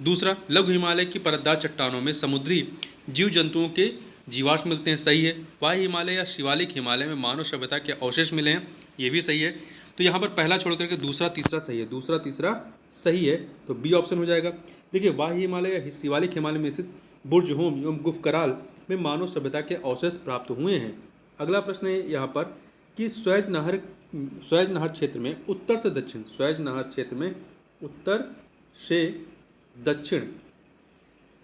दूसरा, लघु हिमालय की परतदार चट्टानों में समुद्री जीव जंतुओं के जीवाश्म मिलते हैं, सही है। वायु हिमालय या शिवालिक हिमालय में मानव सभ्यता के अवशेष मिले हैं, ये भी सही है। तो यहाँ पर पहला छोड़ करके दूसरा तीसरा सही है, दूसरा तीसरा सही है, तो बी ऑप्शन हो जाएगा। देखिए, वायु हिमालय या शिवालिक हिमालय में स्थित बुर्ज होम एवं गुफकराल में मानव सभ्यता के अवशेष प्राप्त हुए हैं। अगला प्रश्न है यहाँ पर कि स्वेज नहर क्षेत्र में उत्तर से दक्षिण, स्वेज नहर क्षेत्र में उत्तर से दक्षिण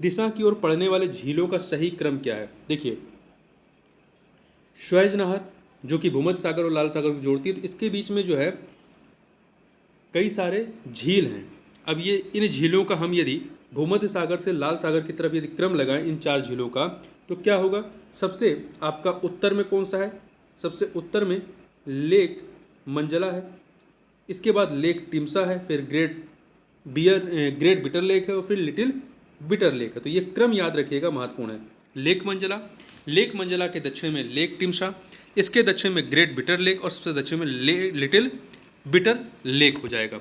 दिशा की ओर पड़ने वाले झीलों का सही क्रम क्या है। देखिए, स्वेज नहर जो कि भूमध्य सागर और लाल सागर को जोड़ती है, तो इसके बीच में जो है कई सारे झील हैं। अब ये इन झीलों का हम यदि भूमध्य सागर से लाल सागर की तरफ यदि क्रम लगाएं इन 4 झीलों का, तो क्या होगा। सबसे आपका उत्तर में कौन सा है, सबसे उत्तर में लेक मंजला है, इसके बाद लेक टिमसा है, फिर ग्रेट बिटर लेक है और फिर लिटिल बिटर लेक है। तो ये क्रम याद रखिएगा, महत्वपूर्ण है। लेक मंजला के दक्षिण में लेक टिमसा, इसके दक्षिण में ग्रेट बिटर लेक और सबसे दक्षिण में लिटिल बिटर लेक हो जाएगा।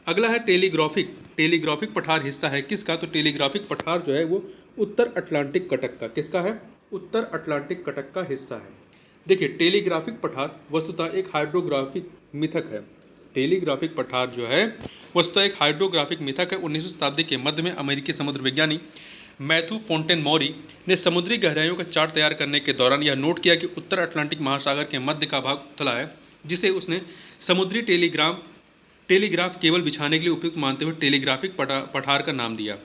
अगला है टेलीग्राफिक पठार हिस्सा है किसका, तो टेलीग्राफिक पठार जो है वो उत्तर अटलांटिक कटक का, किसका है, उत्तर अटलांटिक कटक का हिस्सा है। देखिए, टेलीग्राफिक पठार वस्तुतः एक हाइड्रोग्राफिक मिथक है। टेलीग्राफिक पठार जो है वस्तुतः एक हाइड्रोग्राफिक मिथक है। 19वीं शताब्दी के मध्य में अमेरिकी समुद्र विज्ञानी मैथ्यू फोंटेन मौरी ने समुद्री गहराइयों का चार्ट तैयार करने के दौरान यह नोट किया कि उत्तर अटलांटिक महासागर के मध्य का भाग उथला है, जिसे उसने समुद्री टेलीग्राफ केबल बिछाने के लिए उपयुक्त मानते हुए टेलीग्राफिक पठार का नाम दिया।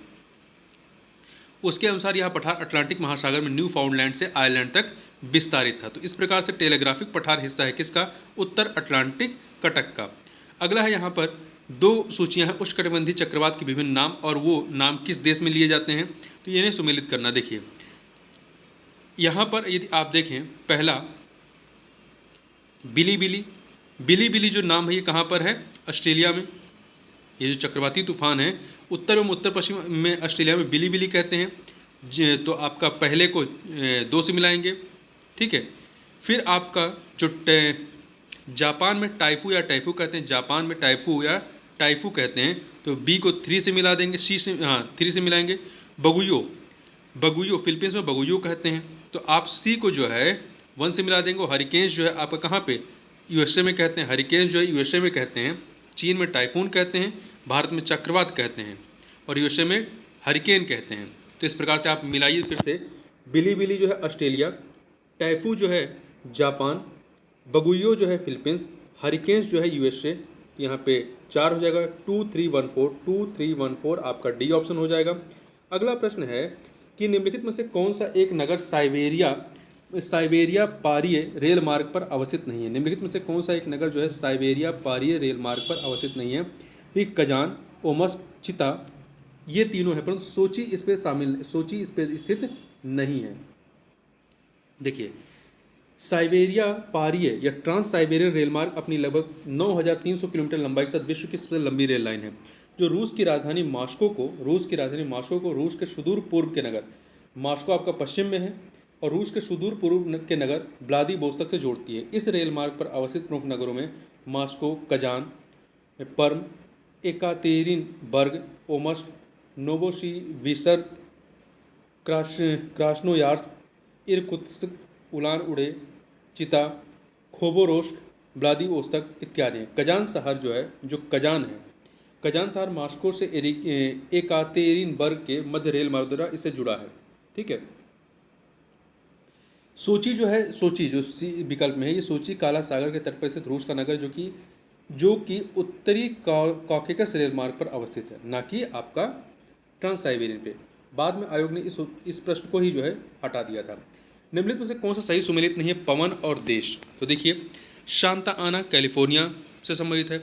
उसके अनुसार यह पठार अटलांटिक महासागर में न्यू फाउंडलैंड से आयरलैंड तक विस्तारित था। तो इस प्रकार से टेलीग्राफिक पठार हिस्सा है किसका, उत्तर अटलांटिक कटक का। अगला है, यहाँ पर 2 सूचियाँ हैं उष्णकटिबंधीय चक्रवात के विभिन्न नाम और वो नाम किस देश में लिए जाते हैं, तो इन्हें सुमेलित करना। देखिए, यहाँ पर यदि आप देखें, पहला बिली जो नाम है ये कहाँ पर है, ऑस्ट्रेलिया में। ये जो चक्रवाती तूफान है उत्तर एवं उत्तर पश्चिम में ऑस्ट्रेलिया में बिली कहते हैं। तो आपका पहले को 2 से मिलाएंगे, ठीक है। फिर आपका जो जापान में टाइफू या टाइफू कहते हैं, जापान में टाइफू या टाइफू कहते हैं, तो बी को 3 से मिला देंगे, 3 से मिलाएंगे। बगुयो फिलीपींस में बगुयो कहते हैं, तो आप सी को जो है 1 से मिला देंगे। हरिकेन्स जो है आपका कहाँ पे, यूएसए में कहते हैं, हरिकेन्स जो है यूएसए में कहते हैं। चीन में टाइफून कहते हैं, भारत में चक्रवात कहते हैं और यूएसए में हरिकेन कहते हैं। तो इस प्रकार से आप मिलाइए फिर से, बिली जो है ऑस्ट्रेलिया, टाइफू जो है जापान, बगुयो जो है फिलीपींस, हरिकेन्स जो है यूएसए। यहाँ पे 4 हो जाएगा, 2314 आपका डी ऑप्शन हो जाएगा। अगला प्रश्न है कि निम्नलिखित में से कौन सा एक नगर साइबेरिया पारिय रेल मार्ग पर अवस्थित नहीं है। निम्नलिखित में से कौन सा एक नगर जो है साइबेरिया पारिय रेल मार्ग पर अवस्थित नहीं है। ये कजान, ओमस्क, चिता, ये तीनों है, परंतु सोची इस पे स्थित नहीं है। देखिए, साइबेरिया पारिय या ट्रांस साइबेरियन रेल मार्ग अपनी लगभग 9300 किलोमीटर लंबाई के साथ विश्व की सबसे लंबी रेल लाइन है, जो रूस की राजधानी मास्को को रूस के सुदूर पूर्व के नगर, मास्को आपका पश्चिम में है, और रूस के सुदूर पूर्व के नगर व्लादिवोस्तोक से जोड़ती है। इस रेल मार्ग पर अवस्थित प्रमुख नगरों में Moscow, Kazan, Perm, Yekaterinburg, Omsk, Novosibirsk, Krasnoyarsk, Irkutsk, Ulan Ude, Chita, खोबोरोस्क, Vladivostok इत्यादि हैं। कजान शहर जो कजान है कजानसार मॉस्को से एकातेरिनबर्ग के मध्य रेल मार्ग द्वारा इससे जुड़ा है। ठीक है। सोची जो है, सोची जो सी विकल्प में है, ये सोची काला सागर के तट पर स्थित रूस का नगर जो कि उत्तरी कॉकेकस रेल मार्ग पर अवस्थित है, ना कि आपका ट्रांस साइबेरियन पे। बाद में आयोग ने इस प्रश्न को ही जो है हटा दिया था। निम्नलिखित में से कौन सा सही सुमेलित नहीं है? पवन और देश। तो देखिए, शांता आना कैलिफोर्निया से संबंधित है।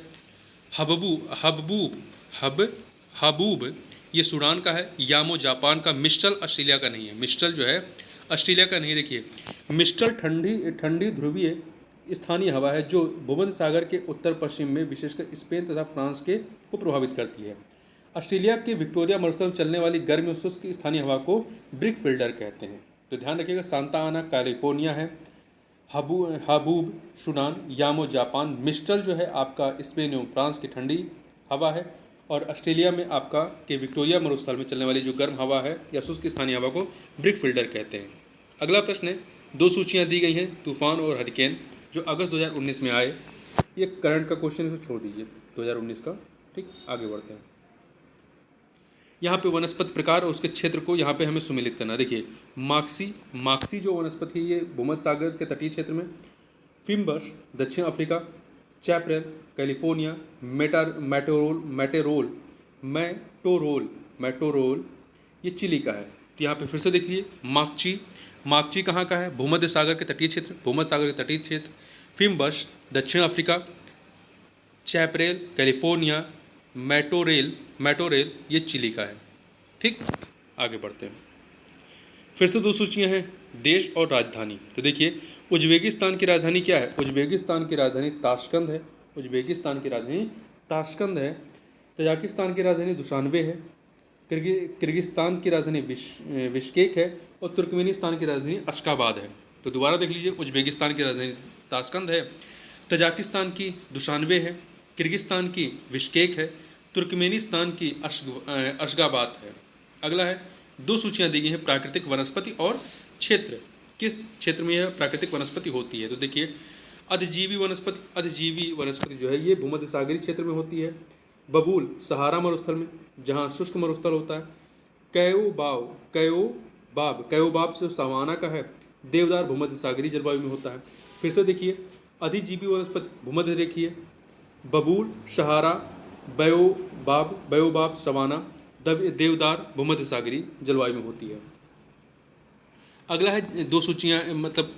हबूब ये सूडान का है। यामो जापान का। मिस्टल ऑस्ट्रेलिया का नहीं है। मिस्टल जो है ऑस्ट्रेलिया का नहीं है। देखिए, मिस्टल ठंडी ध्रुवीय स्थानीय हवा है जो भूमध्य सागर के उत्तर पश्चिम में विशेषकर स्पेन तथा फ्रांस को प्रभावित करती है। ऑस्ट्रेलिया के विक्टोरिया मरुस्थल में चलने वाली गर्म और शुष्क स्थानीय हवा को ब्रिक फिल्डर कहते हैं। तो ध्यान रखिएगा, सांता आना कैलिफोर्निया है, हबूब सूडान, यामो जापान, मिस्टल जो है आपका स्पेन एवं फ्रांस की ठंडी हवा है, और ऑस्ट्रेलिया में आपका के विक्टोरिया मरुस्थल में चलने वाली जो गर्म हवा है या शुष्क स्थानीय हवा को ब्रिक फिल्डर कहते हैं। अगला प्रश्न है, 2 सूचियाँ दी गई हैं तूफान और हरिकेन जो अगस्त 2019 में आए। ये करंट का क्वेश्चन है, तो छोड़ दीजिए 2019 का। ठीक, आगे बढ़ते हैं। यहाँ पे वनस्पति प्रकार और उसके क्षेत्र को यहाँ पे हमें सुमेलित करना। देखिए, माक्सी जो वनस्पति है ये भूमध्य सागर के तटीय क्षेत्र में, फिम्बस दक्षिण अफ्रीका, चैपरेल कैलिफोर्निया, मैटोरोल ये चिली का है। तो यहाँ पे फिर से देखिए, माक्ची कहाँ का है? भूमध्य सागर के तटीय क्षेत्र, भूमध्य सागर के तटीय क्षेत्र। फिम्बस दक्षिण अफ्रीका, चैपरेल कैलिफोर्निया, मैटोरेल ये चिली का है। ठीक, आगे बढ़ते हैं। फिर से 2 सूचियाँ हैं, देश और राजधानी। तो देखिए, उज्बेकिस्तान की राजधानी क्या है? उज्बेकिस्तान की राजधानी ताशकंद है। उज्बेकिस्तान की राजधानी ताशकंद है। तजाकिस्तान की राजधानी दुशानबे है। किर्गिस्तान की राजधानी बिश्केक है, और तुर्कमेनिस्तान की राजधानी अशकाबाद है। तो दोबारा देख लीजिए, उज्बेकिस्तान की राजधानी ताशकंद है, तजाकिस्तान की दुशानबे है, किर्गिस्तान की बिश्केक है, तुर्कमेनिस्तान की अशगाबाद है। अगला है, 2 सूचियाँ दी गई हैं प्राकृतिक वनस्पति और क्षेत्र। किस क्षेत्र में यह प्राकृतिक वनस्पति होती है? तो देखिए, अधिजीवी वनस्पति जो है ये भूमध्य सागरीय क्षेत्र में होती है। बबूल सहारा मरुस्थल में, जहाँ शुष्क मरुस्थल होता है। कयोबाब से सवाना का है। देवदार भूमध्य सागरीय जलवायु में होता है। फिर से देखिए, अधिजीवी वनस्पति भूमध्य रेखीय, बबूल सहारा, बयोबाब सवाना, देवदार भूमध्य सागरीय जलवायु में होती है। अगला है, 2 सूचियाँ मतलब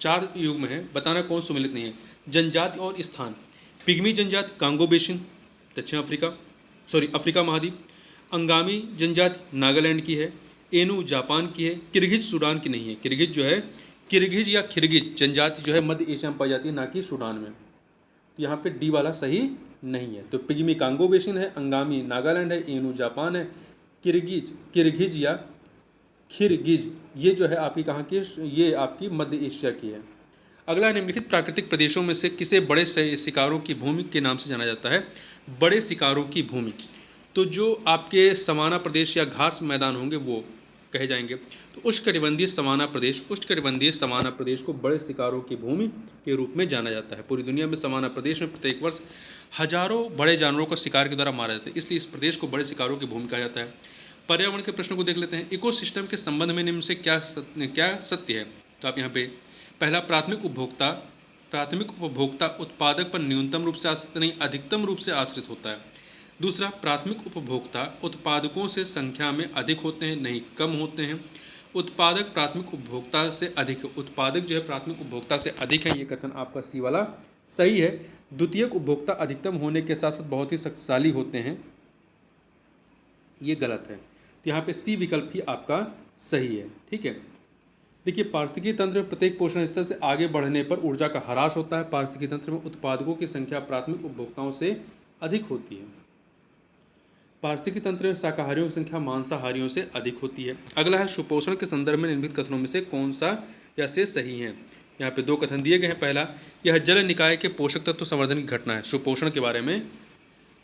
4 युग्म है, बताना कौन सुमेलित नहीं है। जनजाति और स्थान। पिग्मी जनजाति कांगो बेसिन दक्षिण अफ्रीका महाद्वीप। अंगामी जनजाति नागालैंड की है। एनु जापान की है। किर्गिज सूडान की नहीं है। किर्गिज जो है, किर्गिज या खिर्गिज जनजाति जो है मध्य एशिया में पाई जाती है, ना कि सूडान में। तो यहाँ पे डी वाला सही नहीं है। तो पिग्मी कांगो बेसिन है, अंगामी नागालैंड है, एनु जापान है, किर्गिज या खिर्गिज ये जो है आपकी कहाँ की? ये आपकी मध्य एशिया की है। अगला, निम्नलिखित प्राकृतिक प्रदेशों में से किसे बड़े शिकारों की भूमि के नाम से जाना जाता है? बड़े शिकारों की भूमि, तो जो आपके सवाना प्रदेश या घास मैदान होंगे वो कहे जाएंगे। तो उष्णकटिबंधीय सवाना प्रदेश को बड़े शिकारों की भूमि के रूप में जाना जाता है। पूरी दुनिया में सवाना प्रदेश में प्रत्येक वर्ष हजारों बड़े जानवरों को शिकार के द्वारा मारा जाता है, इसलिए इस प्रदेश को बड़े शिकारों की भूमि कहा जाता है। पर्यावरण के प्रश्न को देख लेते हैं। इकोसिस्टम के संबंध में निम्न से क्या सत्य है? तो आप यहाँ पे पहला, प्राथमिक उपभोक्ता उत्पादक पर न्यूनतम रूप से आश्रित नहीं, अधिकतम रूप से आश्रित होता है। दूसरा, प्राथमिक उपभोक्ता उत्पादकों से संख्या में अधिक होते हैं, नहीं कम होते हैं। उत्पादक प्राथमिक उपभोक्ता से अधिक, उत्पादक जो है प्राथमिक उपभोक्ता से अधिक है, ये कथन आपका सी वाला सही है। द्वितीयक उपभोक्ता अधिकतम होने के साथ साथ बहुत ही शक्तिशाली होते हैं, ये गलत है। तो यहाँ पे सी विकल्प ही आपका सही है। ठीक है। देखिए, पारिस्थितिकी तंत्र में प्रत्येक पोषण स्तर से आगे बढ़ने पर ऊर्जा का ह्रास होता है। पारिस्थितिकी तंत्र में उत्पादकों की संख्या प्राथमिक उपभोक्ताओं से अधिक होती है। पारिस्थितिकी तंत्र में शाकाहारियों की संख्या मांसाहारियों से अधिक होती है। अगला है, सुपोषण के संदर्भ में निम्नलिखित कथनों में से कौन सा या से सही है? यहाँ पे 2 कथन दिए गए हैं। पहला, यह जल निकाय के पोषक तत्व संवर्धन की घटना है। सुपोषण के बारे में,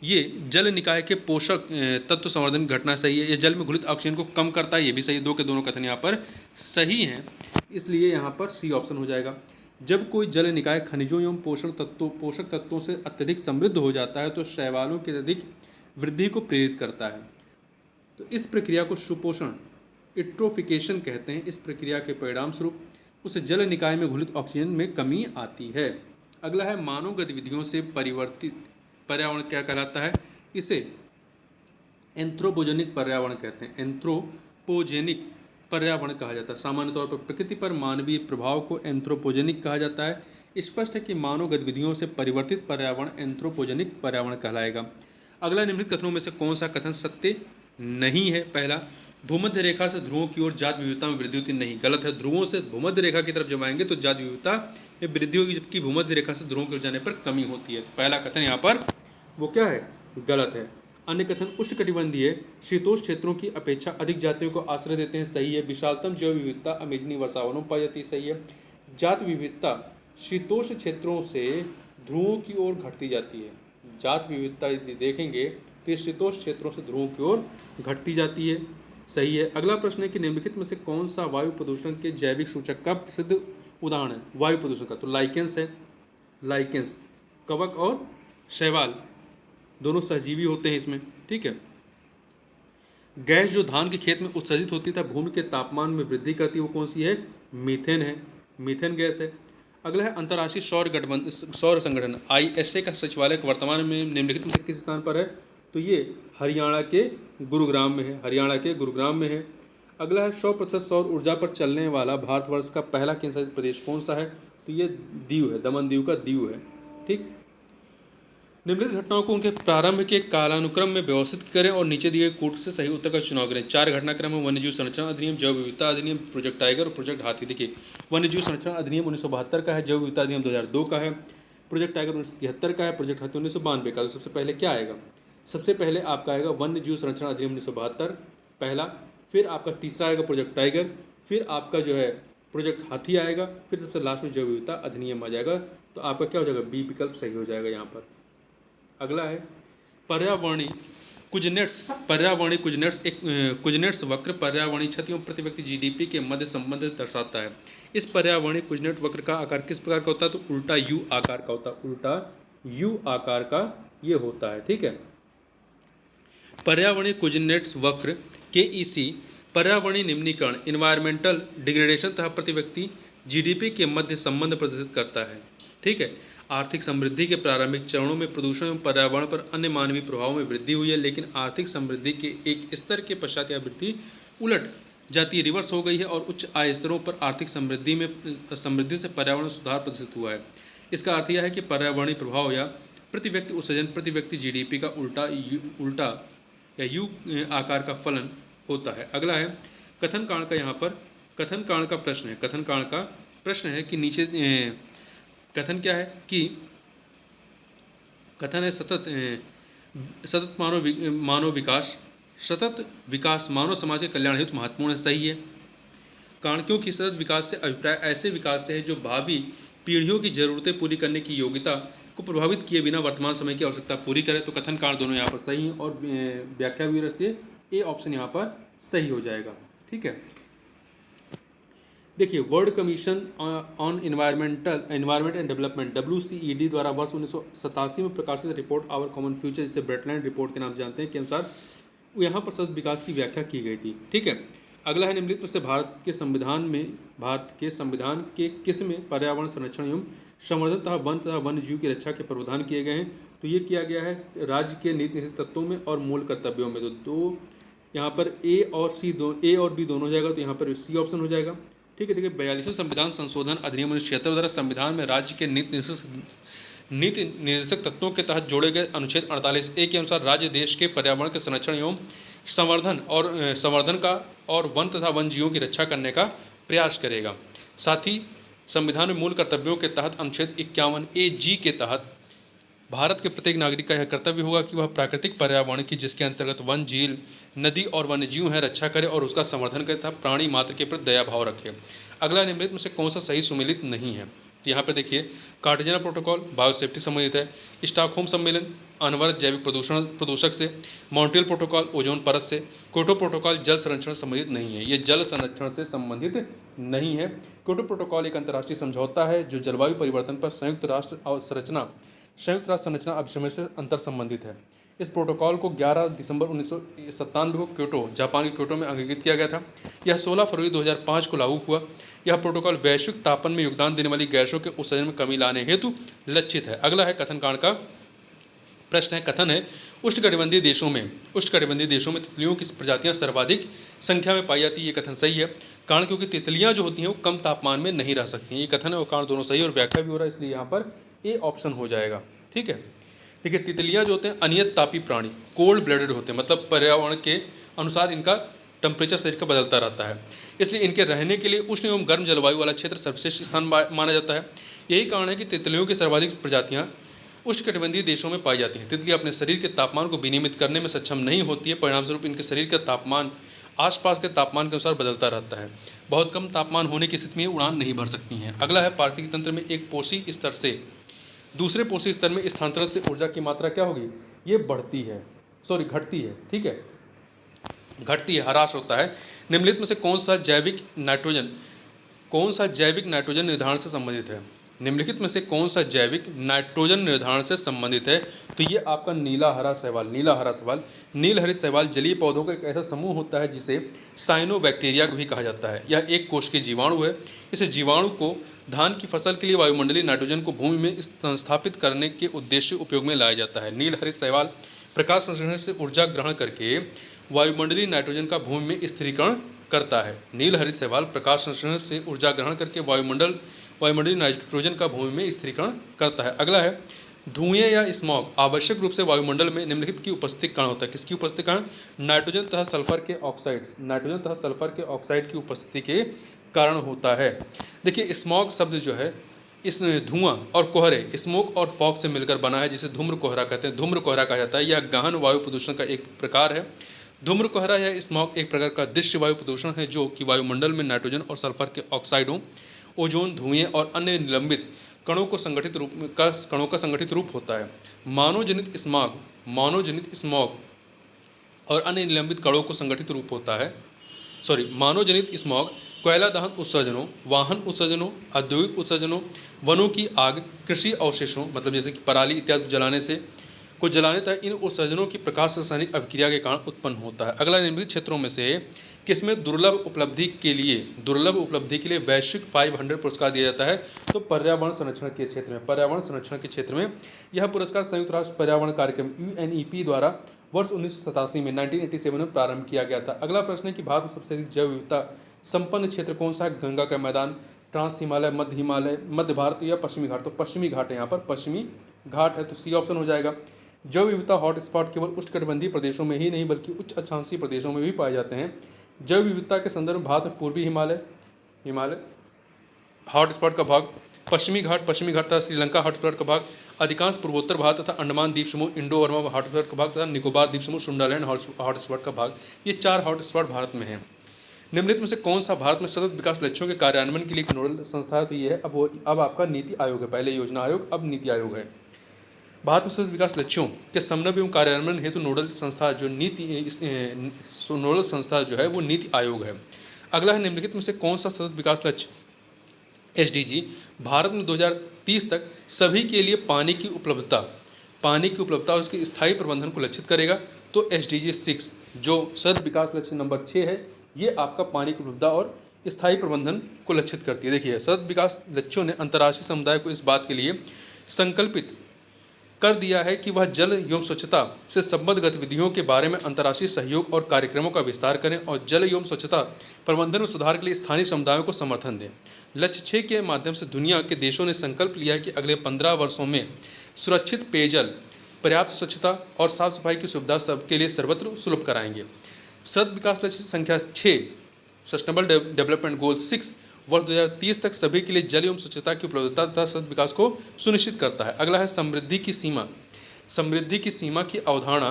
ये जल निकाय के पोषक तत्व संवर्धन की घटना सही है। ये जल में घुलित ऑक्सीजन को कम करता है, ये भी सही है। 2 के दोनों कथन यहाँ पर सही हैं, इसलिए यहाँ पर सी ऑप्शन हो जाएगा। जब कोई जल निकाय खनिजों एवं पोषक तत्वों से अत्यधिक समृद्ध हो जाता है तो शैवालों की अत्यधिक वृद्धि को प्रेरित करता है। तो इस प्रक्रिया को सुपोषण यूट्रोफिकेशन कहते हैं। इस प्रक्रिया के परिणाम स्वरूप उस जल निकाय में घुलित ऑक्सीजन में कमी आती है। अगला है मानव गतिविधियों से परिवर्तित पर्यावरण क्या कहलाता है? इसे एंथ्रोपोजेनिक पर्यावरण कहते हैं। एंथ्रोपोजेनिक पर्यावरण कहा जाता है। सामान्य तौर पर प्रकृति पर मानवीय प्रभाव को एंथ्रोपोजेनिक कहा जाता है। स्पष्ट है कि मानव गतिविधियों से परिवर्तित पर्यावरण एंथ्रोपोजेनिक पर्यावरण कहलाएगा। अगला निम्नलिखित कथनों में से कौन सा कथन सत्य नहीं है? पहला, भूमध्य रेखा से ध्रुवों की ओर जात विविधता में वृद्धि होती नहीं। गलत है। ध्रुवों से भूमध्य रेखा की तरफ जब आएंगे तो जात विविधता में वृद्धि होगी, जबकि भूमध्य रेखा से ध्रुवों की ओर जाने पर कमी होती है। तो पहला कथन यहाँ पर वो क्या है? गलत है। अन्य कथन, उष्णकटिबंधीय शीतोष्ण क्षेत्रों की अपेक्षा अधिक जातियों को आश्रय देते हैं। सही है। विशालतम जैव विविधता अमेजनी वर्षावनों में पाई जाती है। सही है। जात विविधता शीतोष्ण क्षेत्रों से ध्रुवों की ओर घटती जाती है। जात विविधता यदि देखेंगे तो ये शीतोष्ण क्षेत्रों से ध्रुवों की ओर घटती जाती है। सही है। अगला प्रश्न है कि निम्नलिखित में से कौन सा वायु प्रदूषण के जैविक सूचक का प्रसिद्ध उदाहरण है? वायु प्रदूषण का तो लाइकेंस है। लाइकेंस, कवक और शैवाल दोनों सहजीवी होते हैं इसमें। ठीक है। गैस जो धान के खेत में उत्सर्जित होती है भूमि के तापमान में वृद्धि करती है, वो कौन सी है? मीथेन है। मीथेन गैस है। अगला है अंतर्राष्ट्रीय सौर संगठन ISA का सचिवालय वर्तमान में निम्नलिखित में से किस स्थान पर है? तो ये हरियाणा के गुरुग्राम में है। हरियाणा के गुरुग्राम में है। अगला है 100% सौर ऊर्जा पर चलने वाला भारतवर्ष का पहला केंद्र शासित प्रदेश कौन सा है? तो ये दीव है। दमन दीव का दीव है। ठीक। निम्नलिखित घटनाओं को उनके प्रारंभ के कालानुक्रम में व्यवस्थित करें और नीचे दिए गए कूट से सही उत्तर का चुनाव करें। 4 घटनाक्रम है। वन्यजीव संरक्षण अधिनियम, जैव विविधता अधिनियम, प्रोजेक्ट टाइगर और प्रोजेक्ट हाथी। देखिए, वन्यजीव संरक्षण अधिनियम 1972 का है। जैव विविधता अधिनियम 2002 का है। प्रोजेक्ट टाइगर 1973 का है। प्रोजेक्ट हाथी 1992 का। तो सबसे पहले क्या आएगा? सबसे पहले आपका आएगा वन्यजीव संरक्षण अधिनियम 1972 पहला, फिर आपका तीसरा आएगा प्रोजेक्ट टाइगर, फिर आपका जो है प्रोजेक्ट हाथी आएगा, फिर सबसे लास्ट में जैव विविधता अधिनियम आ जाएगा। तो आपका क्या हो जाएगा? बी विकल्प सही हो जाएगा यहाँ पर। अगला है पर्यावरणीय कुजनेट्स वक्र पर्यावरणीय क्षति एवं प्रति व्यक्ति GDP के मध्य संबंध दर्शाता है। इस पर्यावरणीय कुजनेट वक्र का आकार किस प्रकार का होता है? तो उल्टा U आकार का होता है। उल्टा U आकार का ये होता है। ठीक है। पर्यावरणीय कुजनेट्स वक्र KEC पर्यावरणीय निम्नीकरण इन्वायरमेंटल डिग्रेडेशन तथा प्रति व्यक्ति GDP के मध्य संबंध प्रदर्शित करता है। ठीक है। आर्थिक समृद्धि के प्रारंभिक चरणों में प्रदूषण एवं पर्यावरण पर अन्य मानवीय प्रभावों में वृद्धि हुई है, लेकिन आर्थिक समृद्धि के एक स्तर के पश्चात यह वृद्धि उलट जाती है, रिवर्स हो गई है और उच्च आय स्तरों पर आर्थिक समृद्धि से पर्यावरण सुधार प्रदर्शित हुआ है। इसका अर्थ यह है कि पर्यावरणीय प्रभाव या प्रति व्यक्ति उत्सर्जन प्रति व्यक्ति GDP का उल्टा या U आकार का फलन होता है। अगला है कथन कांड का। यहाँ पर कथन कांड का प्रश्न है। कथन कांड का प्रश्न है कि नीचे कथन क्या है कि कथन है सतत विकास मानव समाज के कल्याण हेतु महत्वपूर्ण है। सही है। कारण क्योंकि सतत विकास से अभिप्राय ऐसे विकास से है जो भावी पीढ़ियों की जरूरतें पूरी करने की योग्यता को प्रभावित किए बिना वर्तमान समय की आवश्यकता पूरी करे। तो कथन कांड दोनों यहाँ पर सही हैं और व्याख्या भी रचते ए ऑप्शन यहाँ पर सही हो जाएगा। ठीक है। देखिए, world commission on environment and development WCED द्वारा वर्ष 1987 में प्रकाशित रिपोर्ट आवर कॉमन फ्यूचर, जिसे ब्रेटलैंड रिपोर्ट के नाम जानते हैं, के अनुसार यहाँ पर सतत विकास की व्याख्या की गई थी। ठीक है। अगला है निम्नलिखित में से भारत के संविधान के किस में पर्यावरण संरक्षण एवं संवर्धन तथा वन्य जीव की रक्षा के प्रावधान किए गए हैं? तो ये किया गया है राज्य के नीति निर्देशित तत्वों में और मूल कर्तव्यों में। तो दो यहाँ पर ए और बी दोनों हो जाएगा, तो यहाँ पर सी ऑप्शन हो जाएगा। ठीक है। देखिए, 42वें संविधान संशोधन अधिनियम 1976 द्वारा संविधान में राज्य के नीति निर्देशक तत्वों के तहत जोड़े गए अनुच्छेद 48A के अनुसार राज्य देश के पर्यावरण के संरक्षण एवं संवर्धन का और वन तथा वन जीवों की रक्षा करने का प्रयास करेगा। साथ ही संविधान में मूल कर्तव्यों के तहत अनुच्छेद 51AG के तहत भारत के प्रत्येक नागरिक का यह कर्तव्य होगा कि वह प्राकृतिक पर्यावरण की, जिसके अंतर्गत वन, झील, नदी और वन्य जीव है, रक्षा करे और उसका संवर्धन करे तथा प्राणी मात्र के प्रति दया भाव रखे। अगला निम्नलिखित में से कौन सा सही सुमेलित नहीं है? तो यहाँ पर देखिए, कार्टेजना प्रोटोकॉल बायोसेफ्टी संबंधित है, स्टॉकहोम सम्मेलन अनवरत जैविक प्रदूषक से, मॉन्ट्रियल प्रोटोकॉल ओजोन परत से, क्योटो प्रोटोकॉल जल संरक्षण संबंधित नहीं है। ये जल संरक्षण से संबंधित नहीं है। क्योटो प्रोटोकॉल एक अंतर्राष्ट्रीय समझौता है जो जलवायु परिवर्तन पर संयुक्त राष्ट्र संरचना अभिसमय से अंतर संबंधित है। इस प्रोटोकॉल को 11 दिसंबर 1997 को क्योटो, जापान के क्योटो में अंगीकृत किया गया था। यह 16 फरवरी 2005 को लागू हुआ। यह प्रोटोकॉल वैश्विक तापमान में योगदान देने वाली गैसों के उत्सर्जन में कमी लाने हेतु लक्षित है। अगला है कथन कांड का प्रश्न है। कथन है, उष्णकटिबंधीय देशों में तितलियों की प्रजातियां सर्वाधिक संख्या में पाई जाती है। ये कथन सही है। कारण क्योंकि तितलियां जो होती हैं वो कम तापमान में नहीं रह सकती हैं। ये कथन है और कारण दोनों सही है और व्याख्या भी हो रहा है, इसलिए यहाँ पर ए ऑप्शन हो जाएगा। ठीक है। देखिए, तितलियां जो होते हैं अनियत तापी प्राणी, कोल्ड ब्लडेड होते हैं, मतलब पर्यावरण के अनुसार इनका टेम्परेचर शरीर का बदलता रहता है, इसलिए इनके रहने के लिए उष्ण एवं गर्म जलवायु वाला क्षेत्र सर्वश्रेष्ठ स्थान माना जाता है। यही कारण है कि तितलियों की सर्वाधिक प्रजातियां उष्णकटिबंधीय देशों में पाई जाती हैं। तितली अपने शरीर के तापमान को विनियमित करने में सक्षम नहीं होती है, परिणामस्वरूप इनके शरीर का तापमान आसपास के तापमान के अनुसार बदलता रहता है। बहुत कम तापमान होने की स्थिति में उड़ान नहीं भर सकती हैं। अगला है, पारिस्थितिक तंत्र में एक पोषी स्तर से दूसरे पोषी स्तर में स्थानांतरण से ऊर्जा की मात्रा क्या होगी? ये बढ़ती है, घटती है। ठीक है, घटती है, ह्रास होता है। निम्नलिखित में से कौन सा जैविक नाइट्रोजन निर्धारण से संबंधित है? निम्नलिखित में से कौन सा जैविक नाइट्रोजन निर्धारण से संबंधित है? तो ये आपका नीला हरा शैवाल। नील हरित शैवाल जलीय पौधों का एक ऐसा समूह होता है जिसे साइनोबैक्टीरिया भी कहा जाता है। यह एक कोश के जीवाणु है। इस जीवाणु को धान की फसल के लिए वायुमंडलीय नाइट्रोजन को भूमि में संस्थापित करने के उद्देश्य उपयोग में लाया जाता है। नील हरित शैवाल प्रकाश संश्लेषण से ऊर्जा ग्रहण करके वायुमंडलीय नाइट्रोजन का भूमि में स्थिरीकरण करता है। नील हरित शैवाल प्रकाश संश्लेषण से ऊर्जा ग्रहण करके वायुमंडलीय नाइट्रोजन का भूमि में स्थिरीकरण करता है। अगला है, धुएं या स्मॉग आवश्यक रूप से वायुमंडल में निम्नलिखित की उपस्थिति कारण होता है। किसकी उपस्थिति कारण? नाइट्रोजन तथा सल्फर के ऑक्साइड की उपस्थिति के कारण होता है। देखिए, स्मॉग शब्द जो है इस धुआं और कोहरे, स्मोक और फॉग से मिलकर बना है, जिसे धूम्र कोहरा कहते हैं। धूम्र कोहरा कहा जाता है। यह गहन वायु प्रदूषण का एक प्रकार है। धूम्र कोहरा या स्मॉग एक प्रकार का दृश्य वायु प्रदूषण है जो कि वायुमंडल में नाइट्रोजन और सल्फर के ऑक्साइडों, ओजोन, धुएं और अन्य निलंबित कणों का संगठित रूप होता है। मानवजनित स्मॉग और अन्य निलंबित कणों को संगठित रूप होता है। मानवजनित स्मॉग कोयला दहन उत्सर्जनों, वाहन उत्सर्जनों, औद्योगिक उत्सर्जनों, वनों की आग, कृषि अवशेषों, मतलब जैसे कि पराली इत्यादि जलाने तक इन उत्सर्जनों की प्रकाश रासायनिक अभिक्रिया के कारण उत्पन्न होता है। अगला, निम्नलिखित क्षेत्रों में से किसमें दुर्लभ उपलब्धि के लिए वैश्विक 500 पुरस्कार दिया जाता है? तो पर्यावरण संरक्षण के क्षेत्र में यह पुरस्कार संयुक्त राष्ट्र पर्यावरण कार्यक्रम UNEP द्वारा वर्ष 1987 में प्रारंभ किया गया था। अगला प्रश्न है कि भारत में सबसे अधिक जैव विविधता संपन्न क्षेत्र कौन सा है? गंगा का मैदान, ट्रांस हिमालय, मध्य भारत या पश्चिमी घाट? तो पश्चिमी घाट है, यहाँ पर पश्चिमी घाट है, तो सी ऑप्शन हो जाएगा। जैव विविधता हॉटस्पॉट केवल उष्णकटिबंधीय प्रदेशों में ही नहीं बल्कि उच्च अक्षांशीय प्रदेशों में भी पाए जाते हैं। जैव विविधता के संदर्भ में भारत में पूर्वी हिमालय हॉटस्पॉट का भाग, पश्चिमी घाट तथा श्रीलंका हॉटस्पॉट का भाग, अधिकांश पूर्वोत्तर भारत तथा अंडमान द्वीप समूह, इंडो बर्मा हॉटस्पॉट का भाग तथा निकोबार द्वीप समूह, सुंडरलैंड हॉटस्पॉट का भाग। ये 4 हॉटस्पॉट भारत में हैं। निम्नलिखित में से कौन सा भारत में सतत विकास लक्ष्यों के कार्यान्वयन के लिए एक नोडल संस्था है? तो ये है अब आपका नीति आयोग है। पहले योजना आयोग, अब नीति आयोग है। भारत में सतत विकास लक्ष्यों के समन्वय एवं कार्यान्वयन हेतु नोडल संस्था जो है वो नीति आयोग है। अगला है, निम्नलिखित में से कौन सा सतत विकास लक्ष्य SDG भारत में 2030 तक सभी के लिए पानी की उपलब्धता और उसके स्थायी प्रबंधन को लक्षित करेगा? तो SDG 6 जो सतत विकास लक्ष्य नंबर 6 है, ये आपका पानी की उपलब्धता और स्थायी प्रबंधन को लक्षित करती है। देखिए, सतत विकास लक्ष्यों ने अंतर्राष्ट्रीय समुदाय को इस बात के लिए संकल्पित कर दिया है कि वह जल एवं स्वच्छता से संबद्ध गतिविधियों के बारे में अंतर्राष्ट्रीय सहयोग और कार्यक्रमों का विस्तार करें और जल एवं स्वच्छता प्रबंधन में सुधार के लिए स्थानीय समुदायों को समर्थन दें। लक्ष्य 6 के माध्यम से दुनिया के देशों ने संकल्प लिया है कि अगले 15 वर्षों में सुरक्षित पेयजल, पर्याप्त स्वच्छता और साफ सफाई की सुविधा सबके लिए सर्वत्र सुलभ कराएंगे। सतत विकास लक्ष्य संख्या 6 सस्टेनेबल डेवलपमेंट गोल 6 वर्ष 2030 तक सभी के लिए जल एवं स्वच्छता की उपलब्धता तथा सतत विकास को सुनिश्चित करता है। अगला है, समृद्धि की सीमा की अवधारणा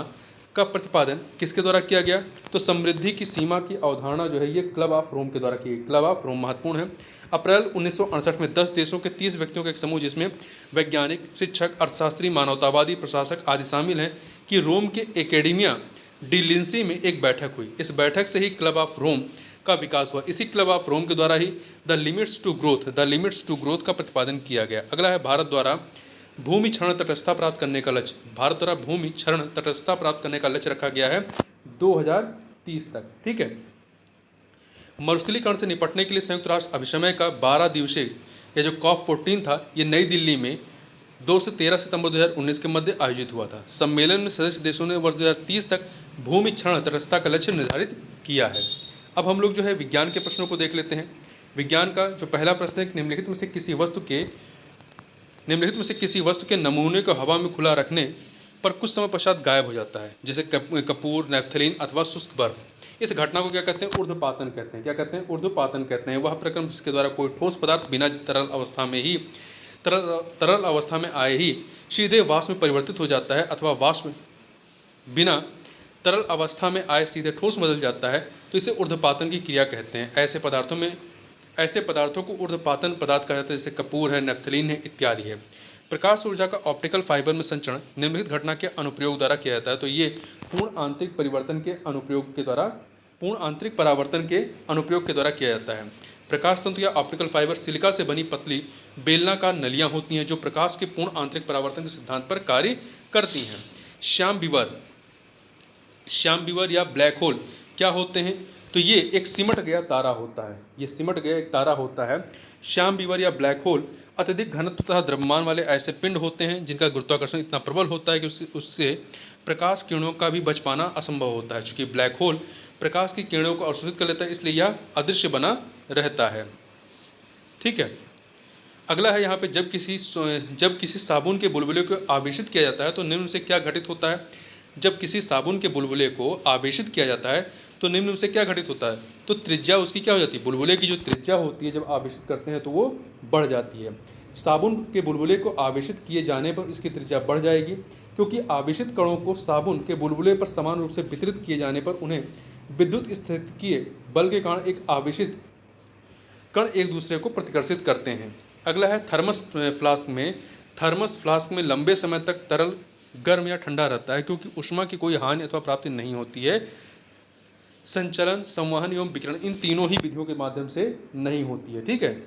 का प्रतिपादन किसके द्वारा किया गया? तो समृद्धि की सीमा की अवधारणा जो है ये क्लब ऑफ रोम के द्वारा की गई। क्लब ऑफ रोम महत्वपूर्ण है। अप्रैल 1968 में 10 देशों के 30 व्यक्तियों का एक समूह, जिसमें वैज्ञानिक, शिक्षक, अर्थशास्त्री, मानवतावादी, प्रशासक आदि शामिल हैं, कि रोम के एकेडेमिया डी लिंसी में एक बैठक हुई। इस बैठक से ही क्लब ऑफ रोम का विकास हुआ। इसी क्लब ऑफ रोम के द्वारा ही द लिमिट्स टू ग्रोथ का प्रतिपादन किया गया। अगला है, भारत द्वारा भूमि क्षरण तटस्थता प्राप्त करने का लक्ष्य, भारत द्वारा भूमि क्षरण तटस्थता प्राप्त करने का लक्ष्य रखा गया है 2030 तक। ठीक है। मरुस्थलीकरण से निपटने के लिए संयुक्त राष्ट्र अभिसमय का 12 दिवसीय ये जो COP14 था, ये नई दिल्ली में 2 से 13 सितंबर 2019 के मध्य आयोजित हुआ था। सम्मेलन में सदस्य देशों ने वर्ष 2030 तक भूमि क्षरण तटस्थता का लक्ष्य निर्धारित किया है। अब हम लोग जो है विज्ञान के प्रश्नों को देख लेते हैं। विज्ञान का जो पहला प्रश्न है, निम्नलिखित में से किसी वस्तु के नमूने को हवा में खुला रखने पर कुछ समय पश्चात गायब हो जाता है, जैसे कपूर, नैफ्थलीन अथवा शुष्क बर्फ। इस घटना को क्या कहते हैं? ऊर्ध्वपातन कहते हैं। क्या कहते हैं? ऊर्ध्वपातन कहते हैं। वह प्रक्रम जिसके द्वारा कोई ठोस पदार्थ बिना तरल अवस्था में आए ही सीधे वाष्प में परिवर्तित हो जाता है, अथवा वाष्प बिना तरल अवस्था में आए सीधे ठोस बदल जाता है, तो इसे ऊर्ध्वपातन की क्रिया कहते हैं। ऐसे पदार्थों को ऊर्ध्वपातन पदार्थ कहा जाता है, जैसे कपूर है, नैफ्थलीन है इत्यादि है। प्रकाश ऊर्जा का ऑप्टिकल फाइबर में संचरण निम्नलिखित घटना के अनुप्रयोग द्वारा किया जाता है, तो ये पूर्ण आंतरिक परावर्तन के अनुप्रयोग के द्वारा किया जाता है। प्रकाश तंतु या ऑप्टिकल फाइबर सिलिका से बनी पतली बेलनाकार नलियां होती हैं, जो प्रकाश के पूर्ण आंतरिक परावर्तन के सिद्धांत पर कार्य करती हैं। श्याम बीवर या ब्लैक होल क्या होते हैं? तो ये एक सिमट गया तारा होता है। ये सिमट गया एक तारा होता है। श्याम बीवर या ब्लैक होल अत्यधिक घनत्व तथा द्रव्यमान वाले ऐसे पिंड होते हैं जिनका गुरुत्वाकर्षण इतना प्रबल होता है कि उससे प्रकाश किरणों का भी बच पाना असंभव होता है। चूँकि ब्लैक होल प्रकाश की किरणों को अवशोषित कर लेता है, इसलिए यह अदृश्य बना रहता है। ठीक है। अगला है यहाँ पे, जब किसी साबुन के बुलबुले को आवेशित किया जाता है तो निम्न से क्या घटित होता है? जब किसी साबुन के बुलबुले को आवेशित किया जाता है तो निम्न से क्या घटित होता है? तो त्रिज्या उसकी क्या हो जाती है? बुलबुले की जो त्रिज्या होती है जब आवेशित करते हैं तो वो बढ़ जाती है। साबुन के बुलबुले को आवेशित किए जाने पर इसकी त्रिज्या बढ़ जाएगी, क्योंकि आवेशित कणों को साबुन के बुलबुले पर समान रूप से वितरित किए जाने पर उन्हें विद्युत स्थैतिकीय बल के कारण एक आवेशित कण एक दूसरे को प्रतिकर्षित करते हैं। अगला है थर्मस फ्लास्क में लंबे समय तक तरल गर्म या ठंडा रहता है, क्योंकि ऊष्मा की कोई हानि अथवा प्राप्ति नहीं होती है। संचलन, संवहन एवं विकिरण इन तीनों ही विधियों के माध्यम से नहीं होती है। ठीक है।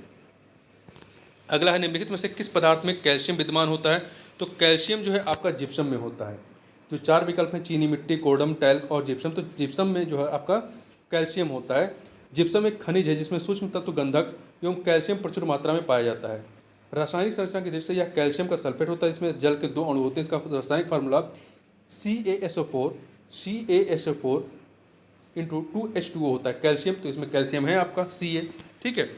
अगला है, निम्नलिखित में से किस पदार्थ में कैल्शियम विद्यमान होता है? तो कैल्शियम जो है आपका जिप्सम में होता है। जो 4 विकल्प हैं, चीनी मिट्टी, कोर्डम, टैल्क और जिप्सम, तो जिप्सम में जो है आपका कैल्शियम होता है। जिप्सम एक खनिज है जिसमें सूक्ष्म तत्व गंधक एवं कैल्शियम प्रचुर मात्रा में पाया जाता है। रासायनिक संरचना की दृष्टि से यह कैल्शियम का सल्फेट होता है, इसमें जल के 2 अणु होते हैं। इसका रासायनिक फार्मूला CaSO4 इंटू 2H2O होता है कैल्शियम, तो इसमें कैल्शियम है आपका Ca। ठीक है।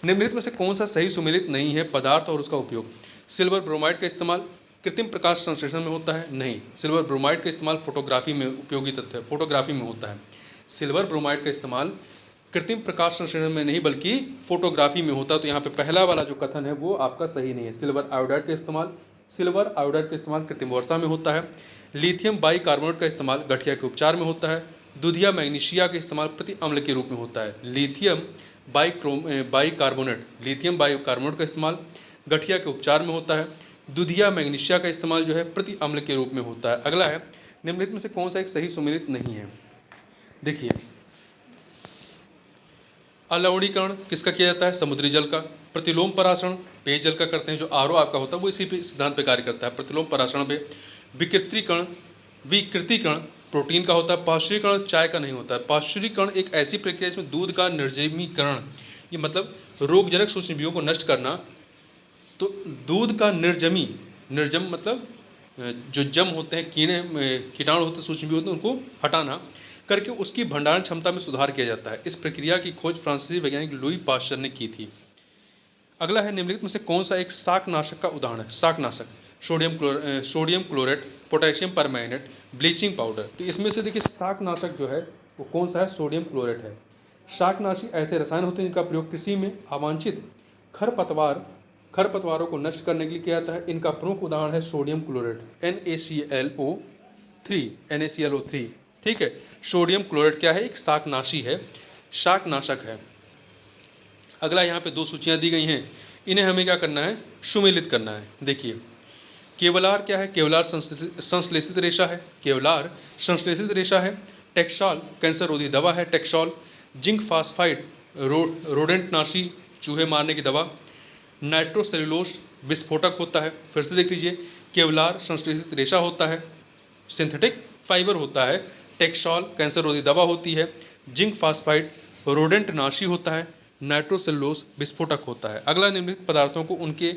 निम्नलिखित में से कौन सा सही सुमेलित नहीं है पदार्थ और उसका उपयोग? सिल्वर ब्रोमाइड का इस्तेमाल कृत्रिम प्रकाश संश्लेषण में होता है? नहीं। सिल्वर ब्रोमाइड का इस्तेमाल फोटोग्राफी में उपयोगी तत्व है, फोटोग्राफी में होता है। सिल्वर ब्रोमाइड का इस्तेमाल कृत्रिम प्रकाश संश्लेषण में नहीं बल्कि फोटोग्राफी में होता है, तो यहाँ पे पहला वाला जो कथन है वो आपका सही नहीं है। सिल्वर आयोडाइड का इस्तेमाल कृत्रिम वर्षा में होता है। लिथियम बाइकार्बोनेट का इस्तेमाल गठिया के उपचार में होता है। दूधिया मैग्नीशिया का इस्तेमाल प्रति अम्ल के रूप में होता है। लिथियम बाइकार्बोनेट का इस्तेमाल गठिया के उपचार में होता है। दूधिया मैग्नीशिया का इस्तेमाल जो है प्रति अम्ल के रूप में होता है। अगला है, निम्नलिखित में से कौन सा एक सही सुमेलित नहीं है? देखिए, अलवणीकरण किसका किया जाता है? समुद्री जल का। प्रतिलोम परासरण पेयजल का करते हैं, जो आरओ आपका होता है वो इसी पे सिद्धांत पे कार्य करता है, प्रतिलोम परासरण पे। विकृतीकरण प्रोटीन का होता है। पाश्चुरीकरण चाय का नहीं होता है। पाश्चुरीकरण एक ऐसी प्रक्रिया जिसमें दूध का निर्जमीकरण, ये मतलब रोगजनक सूक्ष्मजीवों को नष्ट करना। तो दूध का निर्जम मतलब जो जम होते हैं, कीटाणु होते हैं, सूक्ष्मजीव होते हैं, उनको हटाना करके उसकी भंडारण क्षमता में सुधार किया जाता है। इस प्रक्रिया की खोज फ्रांसीसी वैज्ञानिक लुई पाश्चर ने की थी। अगला है, निम्नलिखित में से कौन सा एक शाकनाशक का उदाहरण है? शाकनाशक sodium chlorate, potassium permanganate, bleaching powder. तो इसमें से देखिए शाकनाशक जो है वो कौन सा है? सोडियम क्लोरेट है। शाकनाशी ऐसे रसायन होते हैं जिनका प्रयोग कृषि में अवांछित खरपतवारों को नष्ट करने के लिए किया जाता है। इनका प्रमुख उदाहरण है सोडियम क्लोरेट, NaClO3। ठीक है। सोडियम क्लोराइड क्या है? एक शाकनाशक है। अगला यहाँ पे 2 सूचियाँ दी गई हैं, इन्हें हमें क्या करना है? सुमेलित करना है। देखिए, केवलार क्या है? केवलार संश्लेषित रेशा है। टेक्सॉल कैंसर रोधी दवा है। टेक्सॉल जिंक फास्फाइड रोडेंटनाशी, चूहे मारने की दवा। नाइट्रोसेलुलोस विस्फोटक होता है। फिर से देख लीजिए, केवलार संश्लेषित रेशा होता है। सिंथेटिक फाइबर होता है। टेक्सॉल कैंसर रोधी दवा होती है। जिंक फास्फाइड रोडेंट नाशी होता है। नाइट्रोसेलुलोज विस्फोटक होता है। अगला, निम्नलिखित पदार्थों को उनके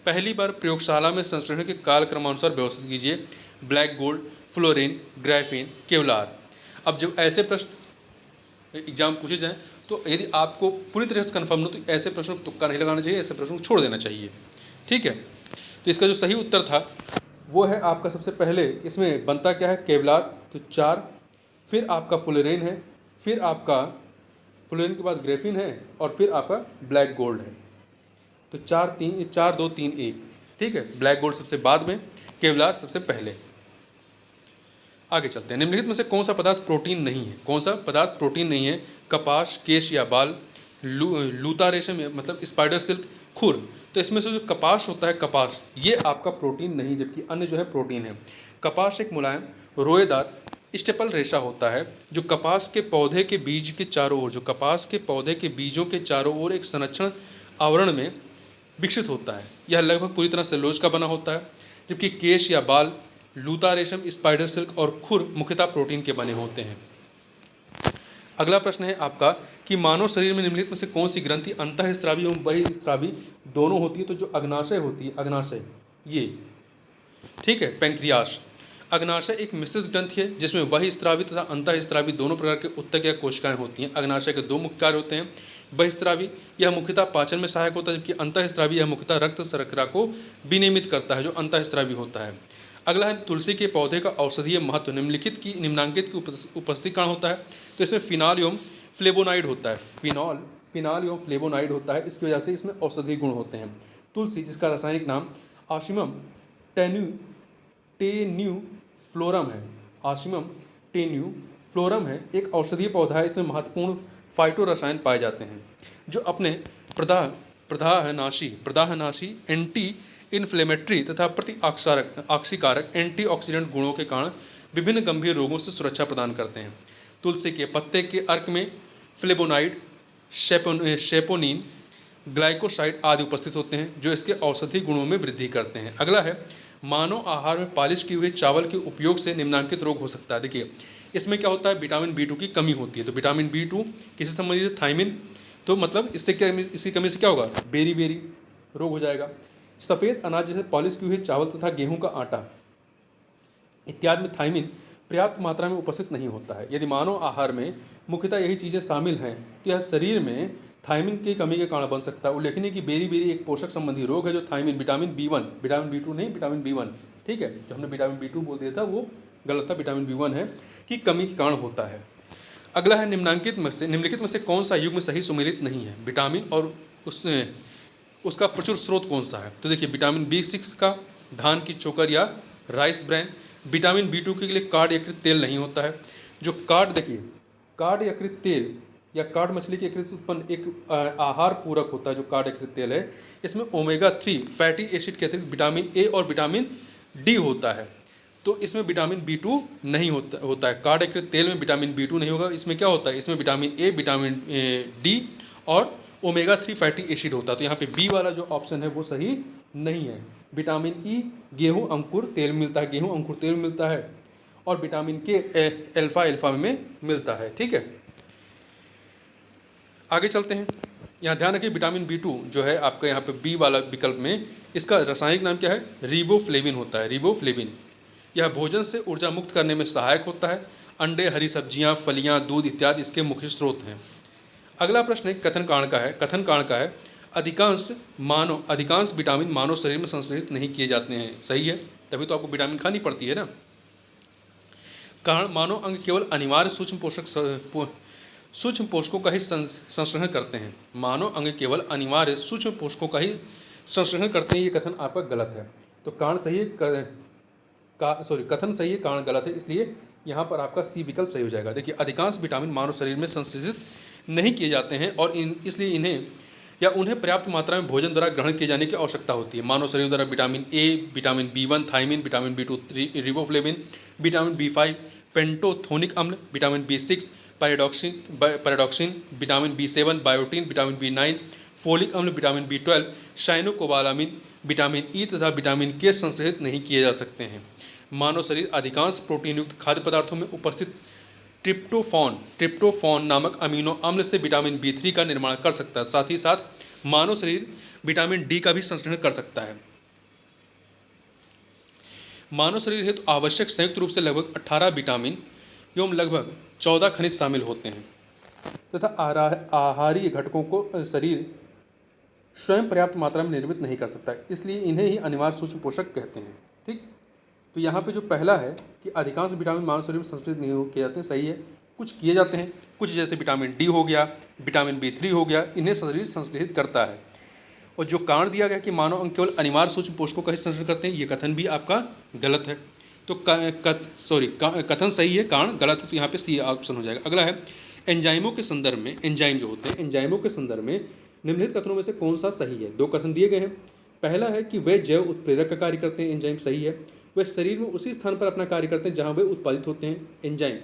पहली बार प्रयोगशाला में संश्लेषण के कालक्रमानुसार व्यवस्थित कीजिए। Black gold, fluorine, graphene, Kevlar. अब जब ऐसे प्रश्न एग्जाम पूछे जाएं तो यदि आपको पूरी तरह से कन्फर्म हो तो ऐसे प्रश्नों को तुक्का नहीं लगाना चाहिए, ऐसे प्रश्नों को छोड़ देना चाहिए। ठीक है, तो इसका जो सही उत्तर था वो है आपका, सबसे पहले इसमें बनता क्या है, केवलार, तो 4, फिर आपका फ्लोरीन है, फिर आपका फ्लोरीन के बाद ग्राफीन है, और फिर आपका ब्लैक गोल्ड है। तो 4 2 3 1। ठीक है, ब्लैक गोल्ड सबसे बाद में, केवलार सबसे पहले। आगे चलते हैं। निम्नलिखित में से कौन सा पदार्थ प्रोटीन नहीं है? कौन सा पदार्थ प्रोटीन नहीं है? कपास, केश या बाल, लूता रेशम मतलब स्पाइडर सिल्क, खुर। तो इसमें से जो कपास होता है, कपास ये आपका प्रोटीन नहीं, जबकि अन्य जो है प्रोटीन है। कपास एक मुलायम रोएदार स्टेपल रेशा होता है जो कपास के पौधे के बीज के चारों ओर, जो कपास के पौधे के बीजों के चारों ओर एक संरक्षण आवरण में विकसित होता है। यह लगभग पूरी तरह सेलुलोज का बना होता है, जबकि केश या बाल, लूता रेशम, स्पाइडर सिल्क और खुर मुख्यतः प्रोटीन के बने होते हैं। अगला प्रश्न है आपका कि मानव शरीर में निम्नलिखित में से कौन सी ग्रंथि अंतःस्रावी एवं बहिःस्रावी दोनों होती है? तो जो अग्नाशय होती है, अग्नाशय ये, ठीक है, पैंक्रियास। अग्नाशय एक मिश्रित ग्रंथि है जिसमें बहिःस्रावी तथा अंतःस्रावी दोनों प्रकार के उत्तक या कोशिकाएं होती हैं। अग्नाशय के 2 मुख्य कार्य होते हैं। बहिःस्रावी यह मुख्यतः पाचन में सहायक होता है, जबकि अंतःस्रावी यह मुख्यतः रक्त शर्करा को विनियमित करता है, जो अंतःस्रावी होता है। अगला है तुलसी के पौधे का औषधीय महत्व निम्नलिखित की उपस्थिति कारण होता है। तो इसमें फिनॉल एवं फ्लेवोनाइड होता है। फिनॉल एवं फ्लेवोनाइड होता है, इसकी वजह से इसमें औषधीय गुण होते हैं। तुलसी, जिसका रासायनिक नाम आशिमम टेन्यूफ्लोरम है, आशिमम टेन्यूफ्लोरम है, एक औषधीय पौधा है। इसमें महत्वपूर्ण फाइटो रसायन पाए जाते हैं जो अपने प्रदाहनाशी, एंटी इन्फ्लेमेटरी तथा प्रति ऑक्सीकारक एंटीऑक्सीडेंट गुणों के कारण विभिन्न गंभीर रोगों से सुरक्षा प्रदान करते हैं। तुलसी के पत्ते के अर्क में फ्लेवोनाइड, शेपोनिन, ग्लाइकोसाइड आदि उपस्थित होते हैं जो इसके औषधि गुणों में वृद्धि करते हैं। अगला है मानव आहार में पालिश किए हुए चावल के उपयोग से निम्नलिखित रोग हो सकता है। देखिए इसमें क्या होता है, विटामिन B2 की कमी होती है। तो विटामिन B2 किसी संबंधित थायमिन, तो मतलब इससे क्या, इसकी कमी से क्या होगा, बेरी रोग हो जाएगा। सफ़ेद अनाज जैसे पॉलिश किए हुए चावल तथा गेहूं का आटा इत्यादि में थायमिन पर्याप्त मात्रा में उपस्थित नहीं होता है। यदि मानव आहार में मुख्यतः यही चीज़ें शामिल हैं तो यह शरीर में थायमिन की कमी के कारण बन सकता है। उल्लेखनीय कि बेरी एक पोषक संबंधी रोग है जो थायमिन, विटामिन B2 नहीं, विटामिन B1, ठीक है, जो हमने विटामिन B2 बोल दिया था वो गलत था, विटामिन B1 है की कमी के कारण होता है। अगला है निम्नलिखित में से कौन सा युग्म सही सुमेलित नहीं है? विटामिन और उसका प्रचुर स्रोत कौन सा है? तो देखिए विटामिन B6 का धान की चोकर या राइस ब्रैन। विटामिन B2 के लिए कार्ड यकृत तेल नहीं होता है। जो कार्ड, देखिए कार्ड यकृत तेल या कार्ड मछली के यकृत से उत्पन्न एक आहार पूरक होता है जो कार्ड यकृत तेल है। इसमें ओमेगा 3 फैटी एसिड के अतिरिक्त विटामिन A और विटामिन D होता है। तो इसमें विटामिन B2 नहीं होता है। कार्ड यकृत तेल में विटामिन B2 नहीं होगा। इसमें क्या होता है, इसमें विटामिन A, विटामिन D और ओमेगा 3 फैटी एसिड होता है। तो यहाँ पे बी वाला जो ऑप्शन है वो सही नहीं है। विटामिन ई गेहूं अंकुर तेल मिलता है, गेहूं अंकुर तेल मिलता है, और विटामिन के अल्फा में मिलता है। ठीक है, आगे चलते हैं। यहाँ ध्यान रखिए विटामिन B2 जो है आपका यहाँ पे बी वाला विकल्प में, इसका रासायनिक नाम क्या है, रिबोफ्लेविन होता है, रिबोफ्लेविन। यह भोजन से ऊर्जा मुक्त करने में सहायक होता है। अंडे, हरी सब्जियाँ, फलियाँ, दूध इत्यादि इसके मुख्य स्रोत हैं। अगला प्रश्न एक कथन कारण का है अधिकांश विटामिन मानव शरीर में संश्लेषित नहीं किए जाते हैं। सही है, तभी तो आपको विटामिन खानी पड़ती है ना। कारण मानव अंग केवल अनिवार्य सूक्ष्म पोषकों का ही संश्लेषण करते हैं। मानव अंग केवल अनिवार्य सूक्ष्म पोषकों का ही संश्लेषण करते हैं, ये कथन आपका गलत है। तो कारण सही है, कथन सही है, कारण गलत है, इसलिए यहाँ पर आपका सी विकल्प सही हो जाएगा। देखिए अधिकांश विटामिन मानव शरीर में संश्लेषित नहीं किए जाते हैं और इसलिए इन्हें या उन्हें पर्याप्त मात्रा में भोजन द्वारा ग्रहण किए जाने की आवश्यकता होती है। मानव शरीर द्वारा vitamin A, vitamin B1 thiamine, vitamin बी2 riboflavin, vitamin B5 पेंटोथोनिक अम्ल, vitamin B6 pyridoxine, vitamin बी7 biotin, vitamin बी9 folic अम्ल, vitamin B12 cyanocobalamin, vitamin E तथा विटामिन के संश्लेषित नहीं किए जा सकते हैं। मानव शरीर अधिकांश प्रोटीन युक्त खाद्य पदार्थों में उपस्थित ट्रिप्टोफॉन नामक अमीनो अम्ल से विटामिन बी3 का निर्माण कर सकता है। साथ ही साथ मानव शरीर विटामिन डी का भी संश्लेषण कर सकता है। मानव शरीर हेतु आवश्यक संयुक्त रूप से लगभग 18 विटामिन एवं लगभग 14 खनिज शामिल होते हैं तथा आहारीय घटकों को शरीर स्वयं पर्याप्त मात्रा में निर्मित नहीं कर सकता, इसलिए इन्हें ही अनिवार्य सूक्ष्म पोषक कहते हैं। ठीक, तो यहाँ पे जो पहला है कि अधिकांश विटामिन मानव शरीर में संश्लेषित नहीं किए जाते हैं, सही है। कुछ किए जाते हैं, कुछ जैसे विटामिन डी हो गया, विटामिन बी3 हो गया, इन्हें शरीर संश्लेषित करता है। और जो कारण दिया गया कि मानव अंग केवल अनिवार्य सूक्ष्म पोषकों का ही संश्लेषण करते हैं, ये कथन भी आपका गलत है। तो कथन सही है, कारण गलत है, तो यहाँ पे सी ऑप्शन हो जाएगा। अगला है एंजाइमों के संदर्भ में, एंजाइम जो होते हैं, एंजाइमों के संदर्भ में निम्नलिखित कथनों में से कौन सा सही है। 2 कथन दिए गए हैं। पहला है कि वे जैव उत्प्रेरक का कार्य करते हैं, एंजाइम सही है। वे शरीर में उसी स्थान पर अपना कार्य करते हैं जहाँ वे उत्पादित होते हैं, एंजाइम।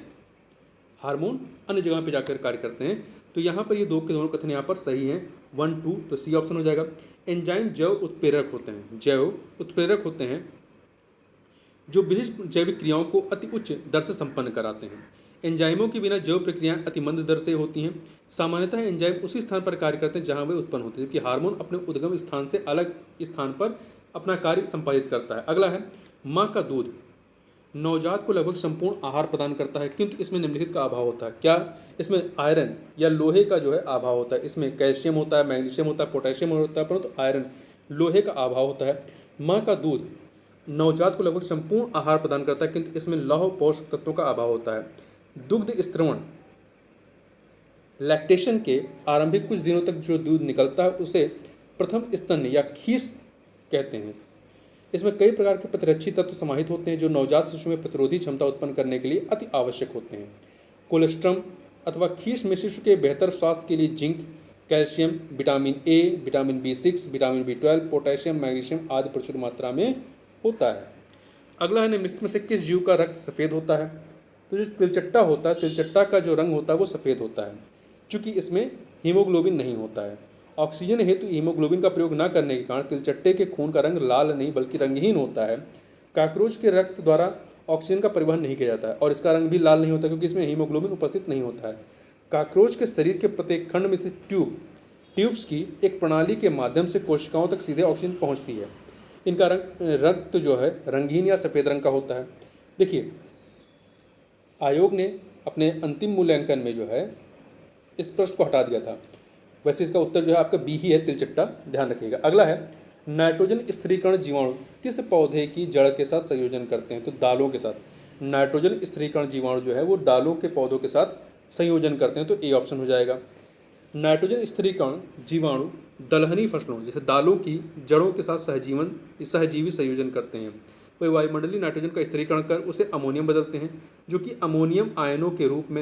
हार्मोन अन्य जगह पर जाकर कार्य करते हैं, तो यहाँ पर ये दोनों कथन यहाँ पर सही हैं, 1, 2, तो सी ऑप्शन हो जाएगा। एंजाइम जैव उत्प्रेरक होते हैं, जैव उत्प्रेरक होते हैं जो विशिष्ट जैविक क्रियाओं को अति उच्च दर से संपन्न कराते हैं। एंजाइमों के बिना जैव प्रक्रियाएं अति मंद दर से होती हैं। सामान्यतः एंजाइम उसी स्थान पर कार्य करते हैं जहां वे उत्पन्न होते हैं, जबकि हार्मोन अपने उद्गम स्थान से अलग स्थान पर अपना कार्य संपादित करता है। अगला है माँ का दूध नवजात को लगभग संपूर्ण आहार प्रदान करता है, किंतु इसमें निम्नलिखित का अभाव होता है। क्या? इसमें आयरन या लोहे का जो है अभाव होता है। इसमें कैल्शियम होता है, मैग्नीशियम होता है, पोटेशियम होता है, परंतु आयरन लोहे का अभाव होता है। माँ का दूध नवजात को लगभग संपूर्ण आहार प्रदान करता है, किंतु इसमें लौह पोषक तत्वों का अभाव होता है। दुग्ध स्त्रवण लैक्टेशन के आरंभिक कुछ दिनों तक जो दूध निकलता है उसे प्रथम स्तन या खीस कहते हैं। इसमें कई प्रकार के प्रतिरक्षी तत्व समाहित होते हैं जो नवजात शिशु में प्रतिरोधी क्षमता उत्पन्न करने के लिए अति आवश्यक होते हैं। कोलेस्ट्रम अथवा खीस में शिशु के बेहतर स्वास्थ्य के लिए zinc, calcium, vitamin A, vitamin B6, vitamin B12, potassium, magnesium आदि प्रचुर मात्रा में होता है। अगला है निम्नलिखित में से किस जीव का रक्त सफ़ेद होता है। तो जो तिलचट्टा होता है, तिलचट्टा का जो रंग होता है वो सफ़ेद होता है, क्योंकि इसमें हीमोग्लोबिन नहीं होता है। ऑक्सीजन हेतु हीमोग्लोबिन का प्रयोग न करने के कारण तिलचट्टे के खून का रंग लाल नहीं बल्कि रंगहीन होता है। काकरोच के रक्त द्वारा ऑक्सीजन का परिवहन नहीं किया जाता है और इसका रंग भी लाल नहीं होता क्योंकि इसमें हीमोग्लोबिन उपस्थित नहीं होता है। काकरोच के शरीर के प्रत्येक खंड में से ट्यूब्स की एक प्रणाली के माध्यम से कोशिकाओं तक सीधे ऑक्सीजन पहुँचती है। इनका रक्त जो है रंगीन या सफ़ेद रंग का होता है। देखिए, आयोग ने अपने अंतिम मूल्यांकन में जो है इस प्रश्न को हटा दिया था। वैसे इसका उत्तर जो है आपका बी ही है, तिलचट्टा, ध्यान रखिएगा। अगला है नाइट्रोजन स्थिरीकरण जीवाणु किस पौधे की जड़ के साथ संयोजन करते हैं। तो दालों के साथ। नाइट्रोजन स्थिरीकरण जीवाणु जो है वो दालों के पौधों के साथ संयोजन करते हैं, तो ए ऑप्शन हो जाएगा। नाइट्रोजन स्थिरीकरण जीवाणु दलहनी फसलों जैसे दालों की जड़ों के साथ सहजीवी संयोजन करते हैं। वे वायुमंडलीय नाइट्रोजन का स्थिरीकरण कर उसे अमोनियम बदलते हैं, जो कि अमोनियम आयनों के रूप में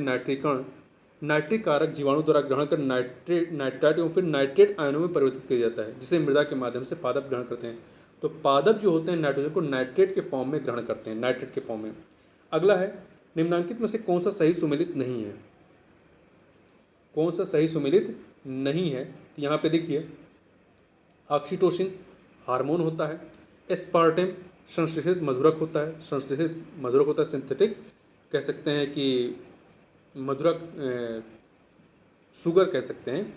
नाइट्रिक कारक जीवाणु द्वारा ग्रहण कर नाइट्राइट एवं फिर नाइट्रेट आयनों में परिवर्तित किया जाता है, जिसे मृदा के माध्यम से पादप ग्रहण करते हैं। तो पादप जो होते हैं नाइट्रोजन को नाइट्रेट के फॉर्म में ग्रहण करते हैं, नाइट्रेट के फॉर्म में। अगला है निम्नांकित में से कौन सा सही सुमेलित नहीं है। कौन सा सही सुमेलित नहीं है? यहाँ पे देखिए, ऑक्सीटोसिन हार्मोन होता है, एस्पार्टेम संश्लेषित मधुरक होता है, संश्लेषित मधुरक होता है, सिंथेटिक कह सकते हैं कि मधुरक शुगर कह सकते हैं।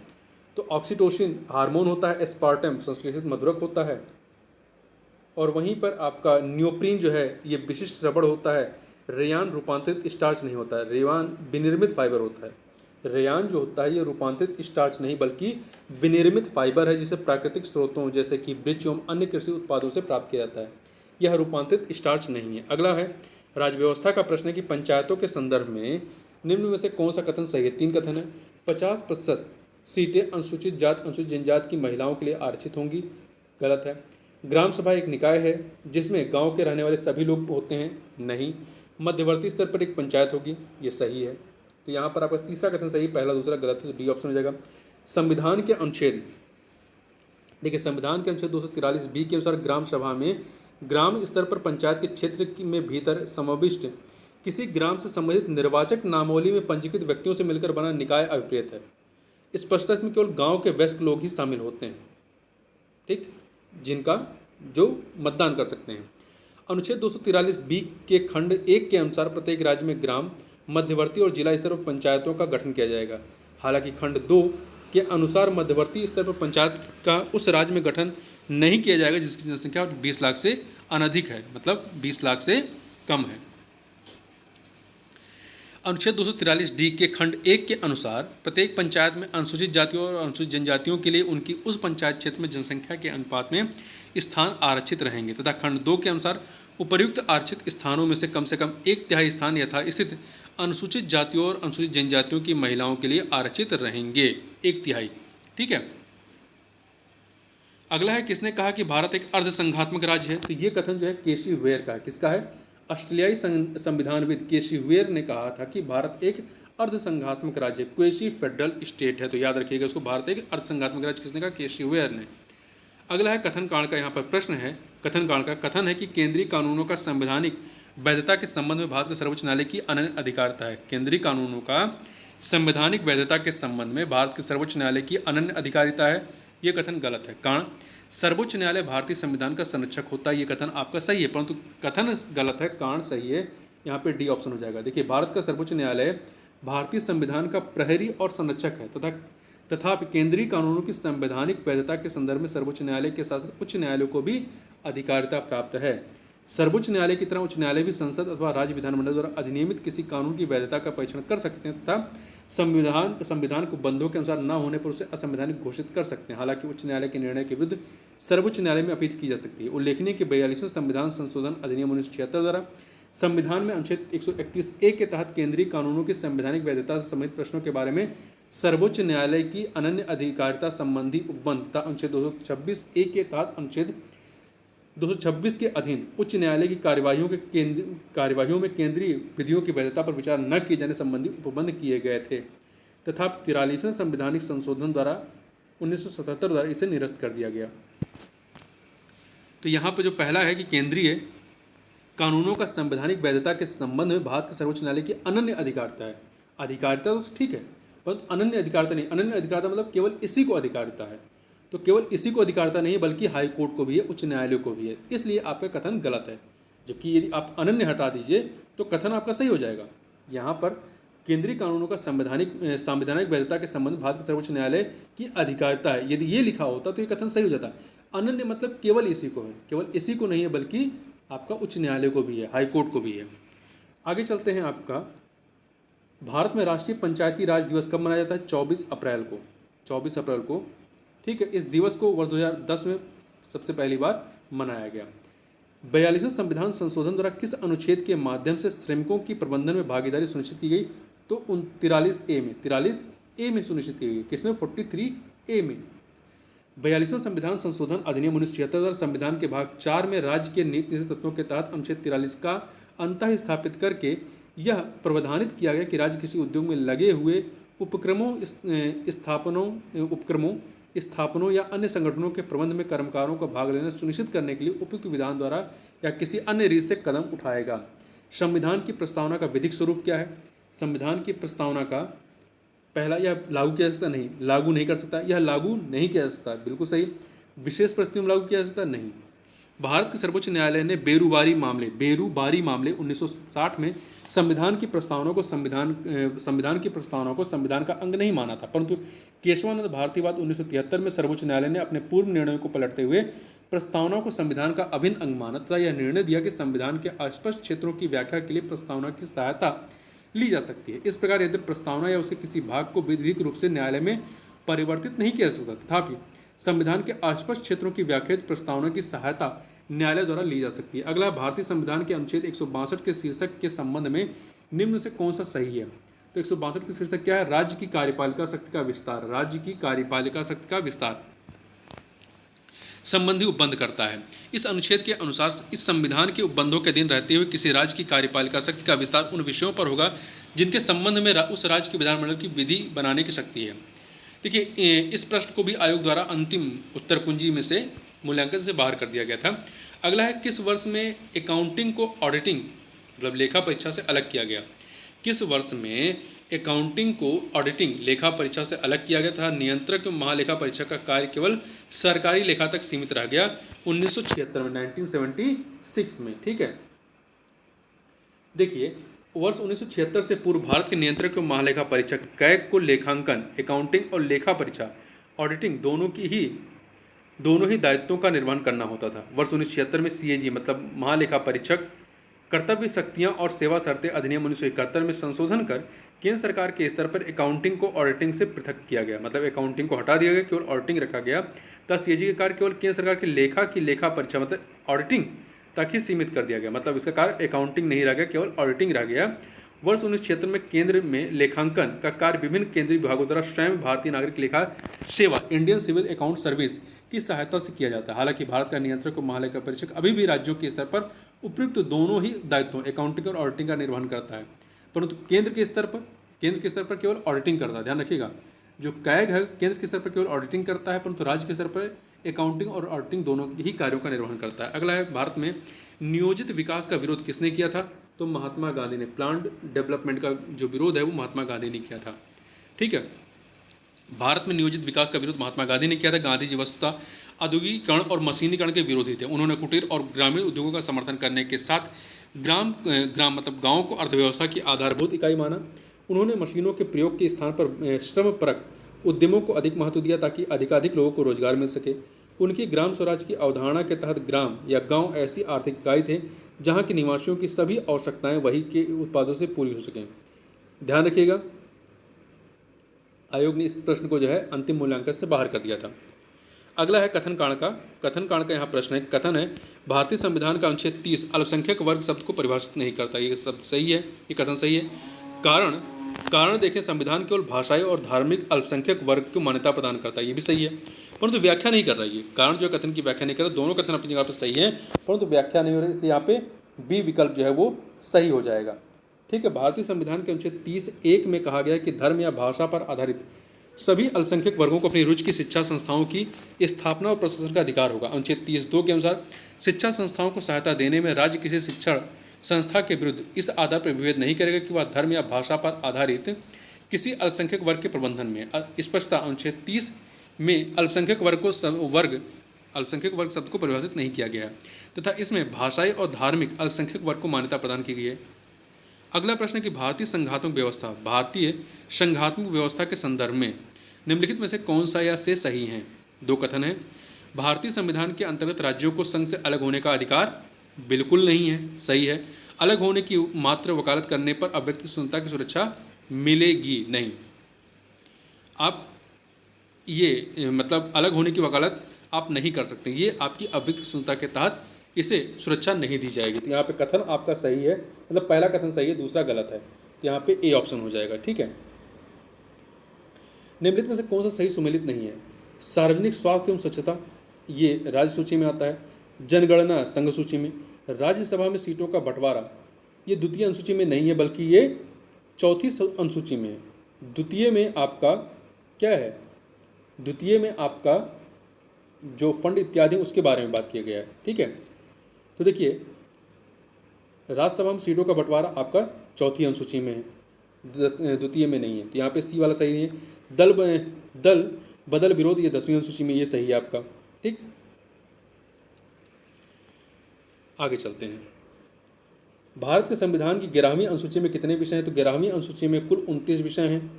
तो ऑक्सीटोसिन हार्मोन होता है, एस्पार्टेम संश्लेषित मधुरक होता है, और वहीं पर आपका न्योप्रीन जो है ये विशिष्ट रबड़ होता है। रेयान रूपांतरित स्टार्च नहीं होता है, रेयान विनिर्मित फाइबर होता है। रेयान जो होता है ये रूपांतरित स्टार्च नहीं बल्कि विनिर्मित फाइबर है, जिसे प्राकृतिक स्रोतों जैसे कि वृक्ष एवं अन्य कृषि उत्पादों से प्राप्त किया जाता है। यह रूपांतरित स्टार्च नहीं है। अगला है राज्यव्यवस्था का प्रश्न है कि पंचायतों के संदर्भ में निम्न में से कौन सा कथन सही है। 3 कथन है। 50% सीटें अनुसूचित जात अनुसूचित जनजाति की महिलाओं के लिए आरक्षित होंगी, गलत है। ग्राम सभा एक निकाय है जिसमें गांव के रहने वाले सभी लोग होते हैं, नहीं। मध्यवर्ती स्तर पर एक पंचायत होगी, ये सही है। तो यहाँ पर आपका तीसरा कथन सही, पहला दूसरा गलत है, तो डी ऑप्शन हो जाएगा। संविधान के अनुच्छेद देखिए, संविधान के अनुच्छेद 243 बी के अनुसार ग्राम सभा में ग्राम स्तर पर पंचायत के क्षेत्र में भीतर समाविष्ट किसी ग्राम से संबंधित निर्वाचक नामावली में पंजीकृत व्यक्तियों से मिलकर बना निकाय अभिप्रेत है। स्पष्टता इसमें केवल गांव के वयस्क लोग ही शामिल होते हैं, ठीक, जिनका जो मतदान कर सकते हैं। अनुच्छेद 243 बी के खंड 1 के अनुसार प्रत्येक राज्य में ग्राम, मध्यवर्ती और जिला स्तर पर पंचायतों का गठन किया जाएगा। हालांकि खंड 2 के अनुसार मध्यवर्ती स्तर पर पंचायत का उस राज्य में गठन नहीं किया जाएगा जिसकी जनसंख्या 20 लाख से अनधिक है, मतलब 20 लाख से कम है। अनुच्छेद 243 डी के खंड 1 के अनुसार प्रत्येक पंचायत में अनुसूचित जातियों और अनुसूचित जनजातियों के लिए उनकी उस पंचायत क्षेत्र में जनसंख्या के अनुपात में स्थान आरक्षित रहेंगे तथा खंड 2 के अनुसार उपर्युक्त आरक्षित स्थानों में से कम 1/3 स्थान यथास्थित अनुसूचित जातियों और अनुसूचित जनजातियों की महिलाओं के लिए आरक्षित रहेंगे, 1/3, ठीक है। अगला है, किसने कहा कि भारत एक अर्धसंघात्मक राज्य है? तो ये कथन जो है केसी वेयर का है। किसका है? ऑस्ट्रेलियाई संविधानविद केसी वेयर ने कहा था कि भारत एक अर्धसंघात्मक राज्य है, क्वेसी फेडरल स्टेट है। तो याद रखिएगा उसको, भारत एक अर्धसंघात्मक राज्य किसने कहा? केसी वेयर ने। अगला है कथन कांड का, यहाँ पर प्रश्न है कथन कांड का। कथन है कि केंद्रीय कानूनों का संवैधानिक वैधता के संबंध में भारत के सर्वोच्च न्यायालय की अनन्य अधिकारिता है। केंद्रीय कानूनों का संवैधानिक वैधता के संबंध में भारत के सर्वोच्च न्यायालय की अनन्य अधिकारिता है, ये कथन गलत है। कारण, सर्वोच्च न्यायालय भारतीय संविधान का संरक्षक होता है, ये कथन आपका सही है, परंतु कथन गलत है, कारण सही है। यहाँ पे डी ऑप्शन हो जाएगा। देखिए, भारत का सर्वोच्च न्यायालय भारतीय संविधान का प्रहरी और संरक्षक है तथा केंद्रीय कानूनों की संवैधानिक वैधता के संदर्भ में सर्वोच्च न्यायालय के साथ साथ उच्च न्यायालयों को भी अधिकारिता प्राप्त है। सर्वोच्च न्यायालय की तरह उच्च न्यायालय भी संसद अथवा राज्य विधानमंडल द्वारा अधिनियमित किसी कानून की वैधता का परीक्षण कर सकते हैं तथा संविधान को बंधों के अनुसार न होने पर उसे असंवैधानिक घोषित कर सकते हैं। हालांकि उच्च न्यायालय के निर्णय के विरुद्ध सर्वोच्च न्यायालय में अपील की जा सकती है। उल्लेखनीय कि 42वें संविधान संशोधन अधिनियम 1976 द्वारा संविधान में अनुच्छेद 131A के तहत केंद्रीय कानूनों की संवैधानिक वैधता से संबंधित प्रश्नों के बारे में सर्वोच्च न्यायालय की अनन्य अधिकारिता संबंधी उपबंध तथा अनुच्छेद 226A के तहत अनुच्छेद 226 के अधीन उच्च न्यायालय की कार्यवाहियों में केंद्रीय विधियों की वैधता पर विचार न किए जाने संबंधी उपबंध किए गए थे तथा 43वें संवैधानिक संशोधन द्वारा 1977 द्वारा इसे निरस्त कर दिया गया। तो यहाँ पर जो पहला है कि केंद्रीय कानूनों का संवैधानिक वैधता के संबंध में भारत के सर्वोच्च न्यायालय की अनन्य अधिकारिता है। अधिकारिता तो ठीक है, परंतु अनन्य अधिकारिता नहीं। अनन्य अधिकारिता मतलब केवल इसी को अधिकारिता है, तो केवल इसी को अधिकारिता नहीं बल्कि हाई कोर्ट को भी है, उच्च न्यायालय को भी है, इसलिए आपका कथन गलत है। जबकि यदि आप अनन्य हटा दीजिए तो कथन आपका सही हो जाएगा। यहाँ पर केंद्रीय कानूनों का संवैधानिक वैधता के संबंध भारत के सर्वोच्च न्यायालय की अधिकारिता है, यदि ये लिखा होता तो ये कथन सही हो जाता। अनन्य मतलब केवल इसी को है, केवल इसी को नहीं है बल्कि आपका उच्च न्यायालय को भी है, हाई कोर्ट को भी है। आगे चलते हैं। आपका भारत में राष्ट्रीय पंचायती राज दिवस कब मनाया जाता है? 24 अप्रैल को। 24 अप्रैल को, ठीक है। इस दिवस को वर्ष 2010 में सबसे पहली बार मनाया गया। 42वें संविधान संशोधन द्वारा किस अनुच्छेद के माध्यम से श्रमिकों की प्रबंधन में भागीदारी सुनिश्चित की गई? तो 43A में सुनिश्चित की गई। किसमें? 43A में। 42वें संविधान संशोधन अधिनियम 1976 द्वारा संविधान के भाग 4 में राज्य के नीति निषेध तत्वों के तहत अनुच्छेद 43 का अंतः स्थापित करके यह प्रावधानित किया गया कि राज्य किसी उद्योग में लगे हुए स्थापनों या अन्य संगठनों के प्रबंध में कर्मकारों का भाग लेना सुनिश्चित करने के लिए उपयुक्त विधान द्वारा या किसी अन्य रीत से कदम उठाएगा। संविधान की प्रस्तावना का विधिक स्वरूप क्या है? संविधान की प्रस्तावना का पहला, यह लागू किया जा सकता नहीं, लागू नहीं कर सकता, यह लागू नहीं किया जा सकता, बिल्कुल सही। विशेष परिस्थितियों में लागू किया जा सकता नहीं। भारत के सर्वोच्च न्यायालय ने बेरूबारी मामले 1960 में संविधान की प्रस्तावना को संविधान का अंग नहीं माना था, परंतु केशवानंद भारतीवाद 1973 में सर्वोच्च न्यायालय ने अपने पूर्व निर्णयों को पलटते हुए प्रस्तावना को संविधान का अभिन्न अंग माना तथा यह निर्णय दिया कि संविधान के अस्पष्ट क्षेत्रों की व्याख्या के लिए प्रस्तावना की सहायता ली जा सकती है। इस प्रकार यदि प्रस्तावना या उसके किसी भाग को विधिक रूप से न्यायालय में परिवर्तित नहीं किया जा सकता, तथापि संविधान के अस्पष्ट क्षेत्रों की व्याख्या प्रस्तावना की सहायता न्यायालय द्वारा ली जा सकती है। अगला, भारतीय संविधान के अनुच्छेद 162 के शीर्षक के संबंध में निम्न से कौन सा सही है? तो 162 के शीर्षक क्या है? राज्य की कार्यपालिका शक्ति का विस्तार। राज्य की कार्यपालिका शक्ति का विस्तार संबंधी उपबंध करता है। इस अनुच्छेद के अनुसार इस संविधान के उपबंधों के अधीन रहते हुए किसी राज्य की कार्यपालिका शक्ति का विस्तार उन विषयों पर होगा जिनके संबंध में उस राज्य के विधानमंडल की विधि बनाने की शक्ति है। देखिए इस प्रश्न को भी आयोग द्वारा अंतिम उत्तर कुंजी में से मूल्यांकन से बाहर कर दिया गया था। अगला है, किस वर्ष में अकाउंटिंग को ऑडिटिंग मतलब लेखा परीक्षा से अलग किया गया? किस वर्ष में अकाउंटिंग को ऑडिटिंग लेखा परीक्षा से अलग किया गया था? नियंत्रक महालेखा परीक्षा का कार्य केवल सरकारी लेखा तक सीमित रह गया 1976 में, 1976 में। ठीक है, देखिए वर्ष 1976 से पूर्व भारत के नियंत्रक महालेखा परीक्षक कैग को लेखांकन, अकाउंटिंग और लेखा परीक्षा ऑडिटिंग दोनों ही दायित्वों का निर्वहन करना होता था। वर्ष 1976 में सीएजी मतलब महालेखा परीक्षक कर्तव्य शक्तियां और सेवा शर्तें अधिनियम 1971 में संशोधन कर केंद्र सरकार के स्तर पर अकाउंटिंग को ऑडिटिंग से पृथक किया गया। मतलब अकाउंटिंग को हटा दिया गया, केवल ऑडिटिंग रखा गया। तथा सीएजी का कार्य केवल केंद्र सरकार की लेखा परीक्षा मतलब ऑडिटिंग तक ही सीमित कर दिया गया। मतलब इसका कार्य अकाउंटिंग नहीं रह गया, केवल ऑडिटिंग रह गया। वर्ष 1976 में केंद्र में लेखांकन का कार्य विभिन्न केंद्रीय विभागों द्वारा स्वयं भारतीय नागरिक लेखा सेवा इंडियन सिविल अकाउंट सर्विस की सहायता से किया जाता है। हालांकि भारत का नियंत्रक और महालेखा परीक्षक अभी भी राज्यों के स्तर पर उपयुक्त दोनों ही दायित्वों अकाउंटिंग और ऑडिटिंग का निर्वहन करता है, परंतु केंद्र के स्तर पर केवल ऑडिटिंग करता है। ध्यान रखिएगा, जो कैग है केंद्र के स्तर पर केवल ऑडिटिंग करता है, परंतु राज्य के स्तर पर अकाउंटिंग और ऑडिटिंग दोनों ही कार्यों का निर्वहन करता है। अगला है, भारत में नियोजित विकास का विरोध किसने किया था? तो महात्मा गांधी ने। प्लान्ड डेवलपमेंट का जो विरोध है वो महात्मा गांधी ने किया था। ठीक है, भारत में नियोजित विकास का विरोध महात्मा गांधी ने किया था। गांधी जी वस्तुतः औद्योगिकीकरण और मशीनीकरण के विरोधी थे। उन्होंने कुटीर और ग्रामीण उद्योगों का समर्थन करने के साथ ग्राम मतलब गाँव को अर्थव्यवस्था की आधारभूत इकाई माना। उन्होंने मशीनों के प्रयोग के स्थान पर श्रमपरक उद्यमों को अधिक महत्व दिया ताकि अधिकाधिक लोगों को रोजगार मिल सके। उनकी ग्राम स्वराज की अवधारणा के तहत ग्राम या गांव ऐसी आर्थिक इकाई थे जहां के निवासियों की सभी आवश्यकताएं वही के उत्पादों से पूरी हो सकें। ध्यान रखिएगा, आयोग ने इस प्रश्न को जो है अंतिम मूल्यांकन से बाहर कर दिया था। अगला है कथन कांड का यहाँ प्रश्न है। कथन है, भारतीय संविधान का अनुच्छेद 30 अल्पसंख्यक वर्ग शब्द को परिभाषित नहीं करता। ये शब्द सही है, ये कथन सही है। कारण देखें, संविधान केवल भाषाई और धार्मिक अल्पसंख्यक वर्ग को मान्यता प्रदान करता है, ये भी सही है, परंतु व्याख्या नहीं कर रहा है। ये कारण जो कथन की व्याख्या नहीं कर रहा, दोनों कथन अपनी जगह पर सही है, परंतु व्याख्या नहीं हो रही, इसलिए यहाँ पे बी विकल्प जो है वो सही हो जाएगा। ठीक है, भारतीय संविधान के अनुच्छेद 30(1) में कहा गया कि धर्म या भाषा पर आधारित सभी अल्पसंख्यक वर्गों को अपनी रुचि की शिक्षा संस्थाओं की स्थापना और प्रशासन का अधिकार होगा। अनुच्छेद 30(2) के अनुसार शिक्षा संस्थाओं को सहायता देने में राज्य किसी शिक्षण संस्था के विरुद्ध इस आधार पर विभेद नहीं करेगा कि वह धर्म या भाषा पर आधारित किसी अल्पसंख्यक वर्ग के प्रबंधन में स्पष्टता अनुच्छेद 30 में अल्पसंख्यक वर्ग शब्द को परिभाषित नहीं किया गया है तथा इसमें भाषाई और धार्मिक अल्पसंख्यक वर्ग को मान्यता प्रदान की गई है। अगला प्रश्न है कि भारतीय संघात्मक व्यवस्था के संदर्भ में निम्नलिखित में से कौन सा या से सही है? दो कथन है, भारतीय संविधान के अंतर्गत राज्यों को संघ से अलग होने का अधिकार बिल्कुल नहीं है, सही है। अलग होने की मात्र वकालत करने पर अव्यक्त स्वतंत्रता की सुरक्षा मिलेगी नहीं। आप ये मतलब अलग होने की वकालत आप नहीं कर सकते, ये आपकी अव्यक्त स्वतंत्रता के तहत इसे सुरक्षा नहीं दी जाएगी। तो यहाँ पे कथन आपका सही है, मतलब पहला कथन सही है, दूसरा गलत है, तो यहाँ पे ए ऑप्शन हो जाएगा। ठीक है, निम्नलिखित में से कौन सा सही सुमेलित नहीं है? सार्वजनिक स्वास्थ्य एवं स्वच्छता ये राज्य सूची में आता है, जनगणना संघ सूची में, राज्यसभा में सीटों का बंटवारा ये द्वितीय अनुसूची में नहीं है बल्कि ये चौथी अनुसूची में है। द्वितीय में आपका क्या है? द्वितीय में आपका जो फंड इत्यादि उसके बारे में बात किया गया है। ठीक है, तो देखिए राज्यसभा में सीटों का बंटवारा आपका चौथी अनुसूची में है, द्वितीय में नहीं है, तो यहाँ पे सी वाला सही नहीं है। दल बदल विरोध ये 10वीं अनुसूची में, ये सही है आपका। ठीक, आगे चलते हैं। भारत के संविधान की 11वीं अनुसूची में कितने विषय हैं? तो 11वीं अनुसूची में कुल 29 विषय हैं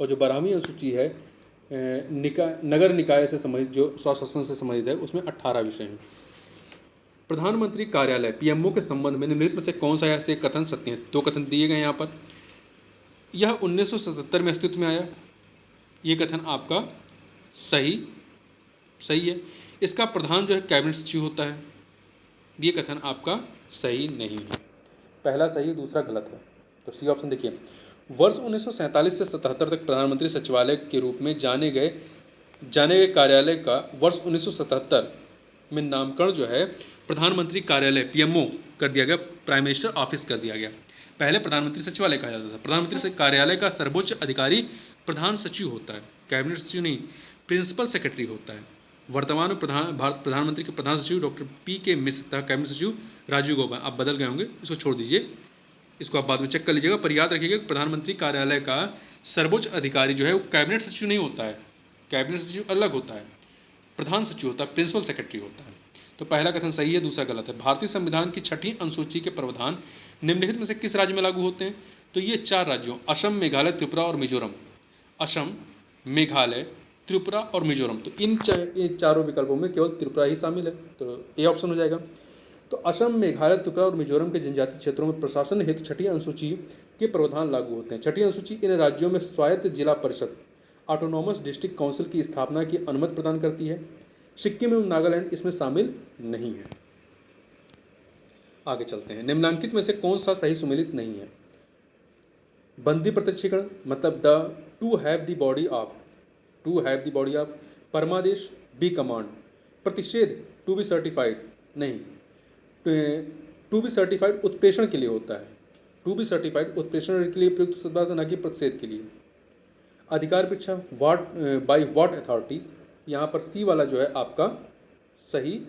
और जो 12वीं अनुसूची है नगर निकाय से संबंधित, जो स्वशासन से संबंधित है, उसमें 18 विषय हैं। प्रधानमंत्री कार्यालय पीएमओ के संबंध में निम्नलिखित में से कौन सा ऐसे कथन सत्य है? दो कथन दिए गए यहाँ पर। यह 1977 में अस्तित्व में आया, ये कथन आपका सही है। इसका प्रधान जो है कैबिनेट सचिव होता है, ये कथन आपका सही नहीं है। पहला सही है, दूसरा गलत है, तो सी ऑप्शन देखिए। वर्ष 1947 से 77 तक प्रधानमंत्री सचिवालय के रूप में जाने गए कार्यालय का वर्ष 1977 में नामकरण जो है प्रधानमंत्री कार्यालय पीएमओ कर दिया गया, प्राइम मिनिस्टर ऑफिस कर दिया गया। पहले प्रधानमंत्री सचिवालय कहा जाता था। प्रधानमंत्री कार्यालय का सर्वोच्च अधिकारी प्रधान सचिव होता है, कैबिनेट सचिव नहीं, प्रिंसिपल सेक्रेटरी होता है। वर्तमान में प्रधानमंत्री के प्रधान सचिव डॉक्टर पी.के. मिश्र तथा कैबिनेट सचिव राजीव गौबा। आप बदल गए होंगे, इसको छोड़ दीजिए, इसको आप बाद में चेक कर लीजिएगा। पर याद रखिएगा कि प्रधानमंत्री कार्यालय का सर्वोच्च अधिकारी जो है वो कैबिनेट सचिव नहीं होता है, कैबिनेट सचिव अलग होता है, प्रधान सचिव होता है, प्रिंसिपल सेक्रेटरी होता है। तो पहला कथन सही है, दूसरा गलत है। भारतीय संविधान की 6ठी अनुसूची के प्रावधान निम्नलिखित में से किस राज्य में लागू होते हैं? तो ये 4 राज्यों असम, मेघालय, त्रिपुरा और मिजोरम। असम, मेघालय, त्रिपुरा और मिजोरम। तो इन चारों विकल्पों में केवल त्रिपुरा ही शामिल है, तो ए ऑप्शन हो जाएगा। तो असम, मेघालय, त्रिपुरा और मिजोरम के जनजातीय क्षेत्रों में प्रशासन हेतु 6ठी अनुसूची के प्रावधान लागू होते हैं। 6ठी अनुसूची इन राज्यों में स्वायत्त जिला परिषद ऑटोनॉमस डिस्ट्रिक्ट काउंसिल की स्थापना की अनुमति प्रदान करती है। सिक्किम एवं नागालैंड इसमें शामिल नहीं है। आगे चलते हैं। निम्नलिखित में से कौन सा सही सुमेलित नहीं है? बंदी प्रत्यक्षीकरण मतलब to have the body of, परमादेश, बी कमांड, प्रतिषेध, टू बी सर्टिफाइड नहीं, टू बी सर्टिफाइड उत्प्रेषण के लिए होता है, टू बी सर्टिफाइड उत्प्रेषण के लिए प्रयुक्त शब्द है, न कि प्रतिषेध के लिए। अधिकार परीक्षा बाय व्हाट अथॉरिटी, यहाँ पर सी वाला जो है आपका सही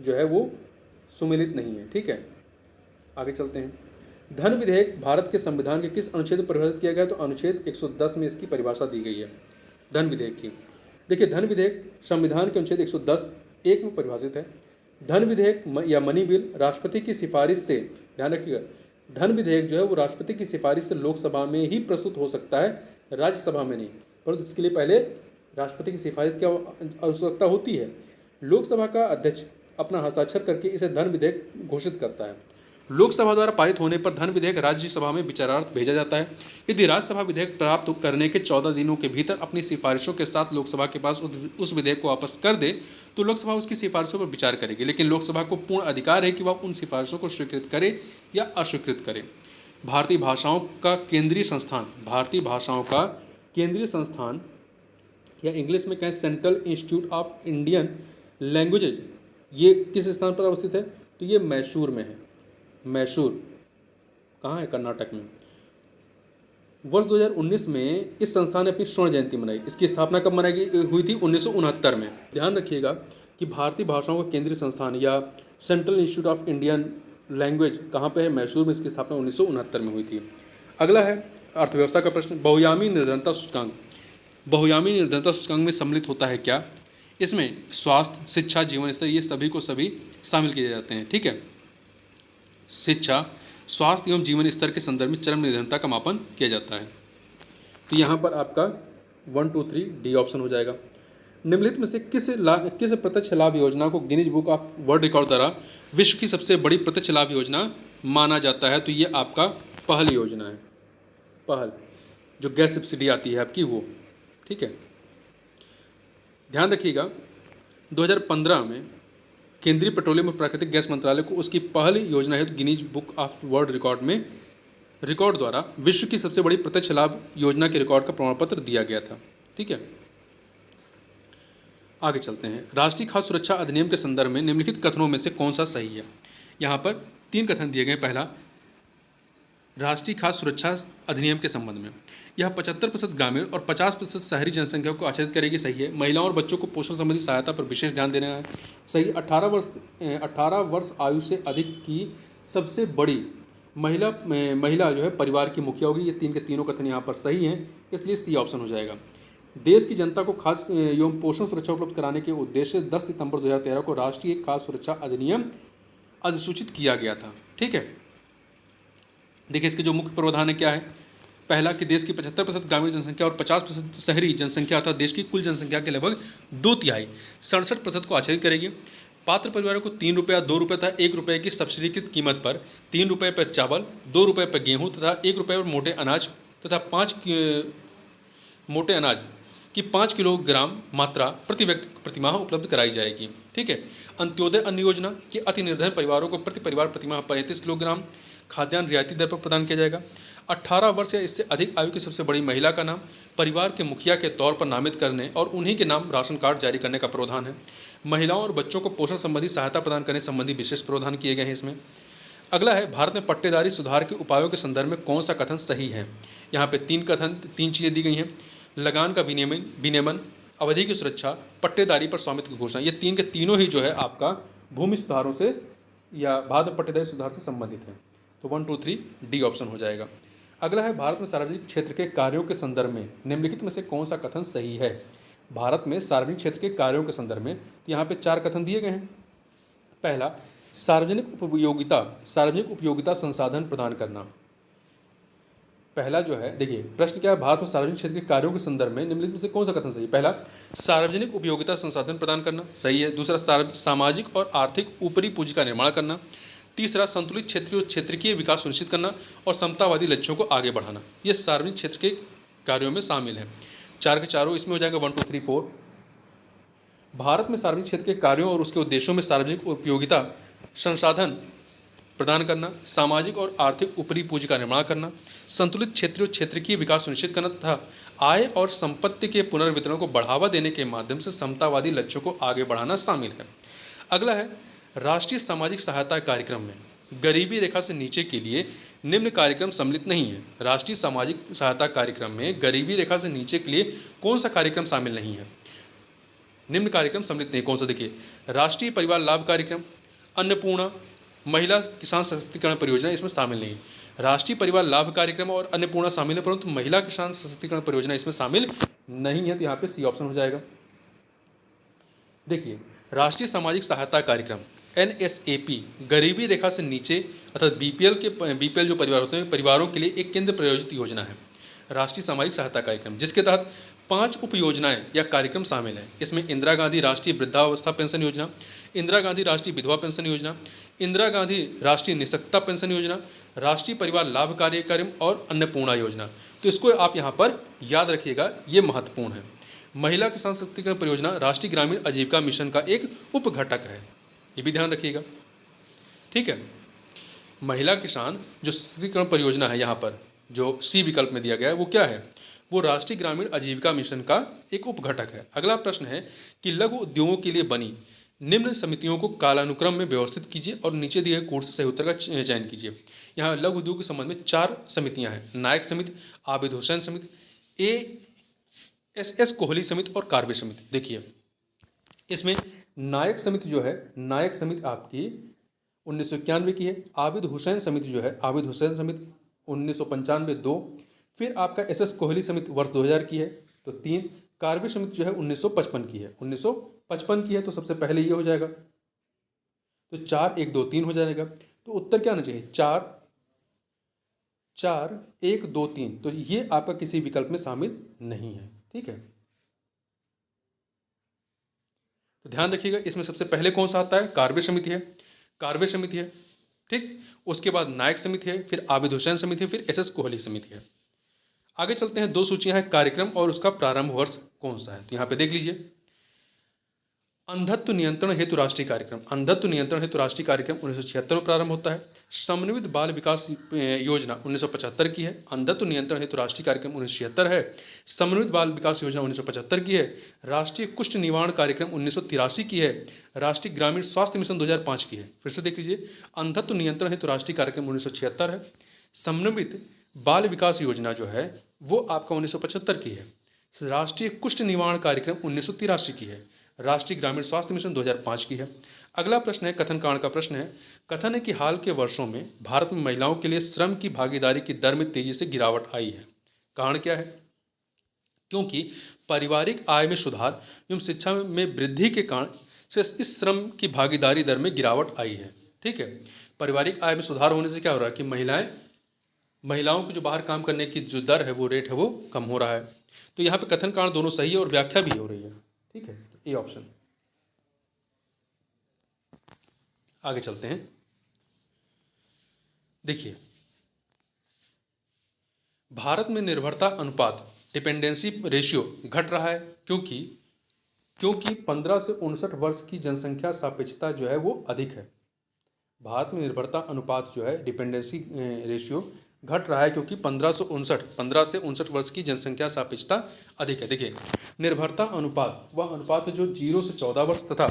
जो है वो सुमेलित नहीं है। ठीक है, आगे चलते हैं। धन विधेयक भारत के संविधान के किस अनुच्छेद में परिभाषित किया गया? तो अनुच्छेद 110 में इसकी परिभाषा दी गई है धन विधेयक की। देखिए, धन विधेयक संविधान के अनुच्छेद 110(1) में परिभाषित है। धन विधेयक या मनी बिल राष्ट्रपति की सिफारिश से, ध्यान रखिएगा, धन विधेयक जो है वो राष्ट्रपति की सिफारिश से लोकसभा में ही प्रस्तुत हो सकता है, राज्यसभा में नहीं। परंतु इसके लिए पहले राष्ट्रपति की सिफारिश की आवश्यकता होती है। लोकसभा का अध्यक्ष अपना हस्ताक्षर करके इसे धन विधेयक घोषित करता है। लोकसभा द्वारा पारित होने पर धन विधेयक राज्यसभा में विचारार्थ भेजा जाता है। यदि राज्यसभा विधेयक प्राप्त करने के 14 दिनों के भीतर अपनी सिफारिशों के साथ लोकसभा के पास उस विधेयक को वापस कर दे तो लोकसभा उसकी सिफारिशों पर विचार करेगी, लेकिन लोकसभा को पूर्ण अधिकार है कि वह उन सिफारिशों को स्वीकृत करे या अस्वीकृत करे। भारतीय भाषाओं का केंद्रीय संस्थान या इंग्लिश में कहें central institute of Indian languages, ये किस स्थान पर अवस्थित है? तो ये मैसूर में है। मैसूर कहाँ है? कर्नाटक में। वर्ष 2019 में इस संस्थान ने अपनी स्वर्ण जयंती मनाई। इसकी स्थापना कब मनाई हुई थी? 1969 में। ध्यान रखिएगा कि भारतीय भाषाओं का केंद्रीय संस्थान या central institute of Indian language कहाँ पे है? मैसूर में। इसकी स्थापना 1969 में हुई थी। अगला है अर्थव्यवस्था का प्रश्न। बहुआयामी निर्धनता सूचकांक। बहुआयामी निर्धनता सूचकांक में सम्मिलित होता है क्या? इसमें स्वास्थ्य, शिक्षा, जीवन स्तर, ये सभी को सभी शामिल किए जाते हैं। ठीक है, शिक्षा, स्वास्थ्य एवं जीवन स्तर के संदर्भ में चरम निर्धनता का मापन किया जाता है। तो यहाँ पर आपका 1, 2, 3 डी ऑप्शन हो जाएगा। निम्नलिखित में से किस प्रत्यक्ष लाभ योजना को Guinness book of world record द्वारा विश्व की सबसे बड़ी प्रत्यक्ष लाभ योजना माना जाता है? तो ये आपका पहल योजना है। पहल जो गैस सब्सिडी आती है आपकी वो। ठीक है, ध्यान रखिएगा 2015 में केंद्रीय पेट्रोलियम और प्राकृतिक गैस मंत्रालय को उसकी पहल योजना हेतु Guinness book of world record द्वारा विश्व की सबसे बड़ी प्रत्यक्ष लाभ योजना के रिकॉर्ड का प्रमाण पत्र दिया गया था। ठीक है, आगे चलते हैं। राष्ट्रीय खाद्य सुरक्षा अधिनियम के संदर्भ में निम्नलिखित कथनों में से कौन सा सही है? यहाँ पर 3 कथन दिए गए। पहला, राष्ट्रीय खाद्य सुरक्षा अधिनियम के संबंध में यह 75% ग्रामीण और 50% शहरी जनसंख्या को आच्छादित करेगी। सही है। महिलाओं और बच्चों को पोषण संबंधी सहायता पर विशेष ध्यान देना है। सही। 18 वर्ष आयु से अधिक की सबसे बड़ी महिला जो है परिवार की मुखिया होगी। ये 3 के तीनों कथन यहाँ पर सही हैं, इसलिए सी ऑप्शन हो जाएगा। देश की जनता को खाद्य एवं पोषण सुरक्षा उपलब्ध कराने के उद्देश्य से 10 सितंबर 2013 को राष्ट्रीय खाद्य सुरक्षा अधिनियम अधिसूचित किया गया था। ठीक है, देखिए इसके जो मुख्य प्रावधान है क्या है? पहला कि देश की 75% ग्रामीण जनसंख्या और 50% शहरी जनसंख्या अर्थात देश की कुल जनसंख्या के लगभग 2/3 67% को आच्छादित करेगी। पात्र परिवारों को 3 रुपया, 2 रुपये तथा 1 रुपये की सब्सिडीकृत कीमत पर 3 रुपये पर चावल, 2 रुपये पर गेहूँ तथा 1 रुपये पर मोटे अनाज तथा 5 किलोग्राम मात्रा प्रति व्यक्ति प्रतिमाह उपलब्ध कराई जाएगी। ठीक है। अंत्योदय अन्न योजना की अति निर्धन परिवारों को प्रति परिवार प्रतिमाह 35 किलोग्राम खाद्यान्न रियायती दर पर प्रदान किया जाएगा। 18 वर्ष या इससे अधिक आयु की सबसे बड़ी महिला का नाम परिवार के मुखिया के तौर पर नामित करने और उन्हीं के नाम राशन कार्ड जारी करने का प्रावधान है। महिलाओं और बच्चों को पोषण संबंधी सहायता प्रदान करने संबंधी विशेष प्रावधान किए गए हैं इसमें। अगला है, भारत में पट्टेदारी सुधार के उपायों के संदर्भ में कौन सा कथन सही है। यहाँ पे तीन चीज़ें दी गई हैं। लगान का विनियमन, अवधि की सुरक्षा, पट्टेदारी पर स्वामित्व की घोषणा। ये तीन के तीनों ही जो है आपका भूमि सुधारों से या भारत में पट्टेदारी सुधार से संबंधित है। तो 1, 2, 3 डी ऑप्शन हो जाएगा। अगला है, भारत में सार्वजनिक क्षेत्र के कार्यों के संदर्भ में निम्नलिखित में से कौन सा कथन सही है। भारत में सार्वजनिक क्षेत्र के कार्यों के संदर्भ में तो यहाँ पे 4 कथन दिए गए हैं। पहला, सार्वजनिक उपयोगिता संसाधन प्रदान करना। पहला जो है, देखिए प्रश्न क्या है, भारत में सार्वजनिक क्षेत्र के कार्यों के संदर्भ में निम्नलिखित में से कौन सा कथन सही है। पहला, सार्वजनिक उपयोगिता संसाधन प्रदान करना, सही है। दूसरा, सामाजिक और आर्थिक ऊपरी पूंजी का निर्माण करना। तीसरा, संतुलित क्षेत्रीय और क्षेत्रीय विकास सुनिश्चित करना। और समतावादी लक्ष्यों को आगे बढ़ाना। ये सार्वजनिक क्षेत्र के कार्यों में शामिल है। 4 के चारों इसमें हो जाएगा 1, 2, 3, 4। भारत में सार्वजनिक क्षेत्र के कार्यों और उसके उद्देश्यों में सार्वजनिक उपयोगिता संसाधन प्रदान करना, सामाजिक और आर्थिक ऊपरी पूंजी का निर्माण करना, संतुलित क्षेत्रीय और क्षेत्रीय विकास सुनिश्चित करना तथा आय और संपत्ति के पुनर्वितरण को बढ़ावा देने के माध्यम से समतावादी लक्ष्यों को आगे बढ़ाना शामिल है। अगला है, राष्ट्रीय सामाजिक सहायता कार्यक्रम में गरीबी रेखा से नीचे के लिए निम्न कार्यक्रम सम्मिलित नहीं है। राष्ट्रीय सामाजिक सहायता कार्यक्रम में गरीबी रेखा से नीचे के लिए कौन सा कार्यक्रम शामिल नहीं है। निम्न कार्यक्रम सम्मिलित नहीं, कौन सा, देखिए राष्ट्रीय परिवार लाभ कार्यक्रम, अन्नपूर्णा, महिला किसान सशक्तिकरण परियोजना इसमें शामिल नहीं है। राष्ट्रीय परिवार लाभ कार्यक्रम और अन्नपूर्णा शामिल है, परंतु महिला किसान सशक्तिकरण परियोजना इसमें शामिल नहीं है। तो यहाँ पे सी ऑप्शन हो जाएगा। देखिए, राष्ट्रीय सामाजिक सहायता कार्यक्रम NSAP गरीबी रेखा से नीचे अर्थात बीपीएल जो परिवार होते हैं, परिवारों के लिए एक केंद्र प्रायोजित योजना है राष्ट्रीय सामाजिक सहायता कार्यक्रम, जिसके तहत 5 उप योजनाएं या कार्यक्रम शामिल हैं। इसमें इंदिरा गांधी राष्ट्रीय वृद्धावस्था पेंशन योजना, इंदिरा गांधी राष्ट्रीय विधवा पेंशन योजना, इंदिरा गांधी राष्ट्रीय निःशक्तता पेंशन योजना, राष्ट्रीय परिवार लाभ कार्यक्रम और अन्नपूर्णा योजना। तो इसको आप यहाँ पर याद रखिएगा, ये महत्वपूर्ण है। महिला किसान सशक्तिकरण परियोजना राष्ट्रीय ग्रामीण आजीविका मिशन का एक उप घटक है, ये भी ध्यान रखिएगा, ठीक है। महिला किसान जो सशक्तिकरण परियोजना है, यहाँ पर जो सी विकल्प में दिया गया है वो क्या है, वो राष्ट्रीय ग्रामीण आजीविका मिशन का एक उपघटक है। अगला प्रश्न है कि लघु उद्योगों के लिए बनी निम्न समितियों को कालानुक्रम में व्यवस्थित कीजिए और नीचे दिए गए कोर्स से सही उत्तर का चयन कीजिए। यहाँ लघु उद्योग के संबंध में 4 समितियाँ हैं, नायक समिति, आबिद हुसैन समिति, ASS कोहली समिति और कार्वे समिति। देखिए इसमें नायक समिति जो है, नायक समिति आपकी 1991 की है। आबिद हुसैन समिति जो है, आबिद हुसैन समिति 1995 2। फिर आपका SS कोहली समिति वर्ष 2000 की है, तो 3। कार्वे समिति जो है 1955 की है, 1955 की है, तो सबसे पहले ये हो जाएगा। तो 4, 1, 2, 3 हो जाएगा। तो उत्तर क्या आना चाहिए, 4, 1, 2, 3। तो ये आपका किसी विकल्प में शामिल नहीं है, ठीक है। तो ध्यान रखिएगा, इसमें सबसे पहले कौन सा आता है, कार्वे समिति है, कार्वे समिति है, ठीक। उसके बाद नायक समिति है, फिर आबिद हुसैन समिति है, फिर SS कोहली समिति है। आगे चलते हैं, 2 सूचियां हैं, कार्यक्रम और उसका प्रारंभ वर्ष कौन सा है। तो यहाँ पे देख लीजिए, अंधत्व नियंत्रण हेतु राष्ट्रीय कार्यक्रम, अंधत्व नियंत्रण हेतु राष्ट्रीय कार्यक्रम 1976 में प्रारंभ होता है। समन्वित बाल विकास योजना 1975 की है। अंधत्व नियंत्रण हेतु राष्ट्रीय कार्यक्रम 1976 है, समन्वित बाल विकास योजना 1975 की है। राष्ट्रीय कुष्ठ निवारण कार्यक्रम 1983 की है। राष्ट्रीय ग्रामीण स्वास्थ्य मिशन 2005 की है। फिर से देख लीजिए, अंधत्व नियंत्रण हेतु राष्ट्रीय कार्यक्रम 1976 है, समन्वित बाल विकास योजना जो है वो आपका 1975 की है। राष्ट्रीय कुष्ठ निवारण कार्यक्रम 1983 की है। राष्ट्रीय ग्रामीण स्वास्थ्य मिशन 2005 की है। अगला प्रश्न है, कथन कांड का प्रश्न है। कथन है कि हाल के वर्षों में भारत में महिलाओं के लिए श्रम की भागीदारी की दर में तेजी से गिरावट आई है। कारण क्या है, क्योंकि पारिवारिक आय में सुधार एवं शिक्षा में वृद्धि के कारण से इस श्रम की भागीदारी दर में गिरावट आई है, ठीक है। पारिवारिक आय में सुधार होने से क्या हो रहा है कि महिलाओं को जो बाहर काम करने की जो दर है, वो रेट है, वो कम हो रहा है। तो यहाँ पे कथन कांड दोनों सही है और व्याख्या भी हो रही है, ठीक है। तो ए ऑप्शन। आगे चलते हैं, देखिए भारत में निर्भरता अनुपात डिपेंडेंसी रेशियो घट रहा है, क्योंकि 15 से 59 वर्ष की जनसंख्या सापेक्षता जो है वो अधिक है। भारत में निर्भरता अनुपात जो है डिपेंडेंसी रेशियो घट रहा है क्योंकि 15 से 59 वर्ष की जनसंख्या सापेक्षता अधिक है। देखिए, निर्भरता अनुपात वह अनुपात है जो 0 से 14 वर्ष तथा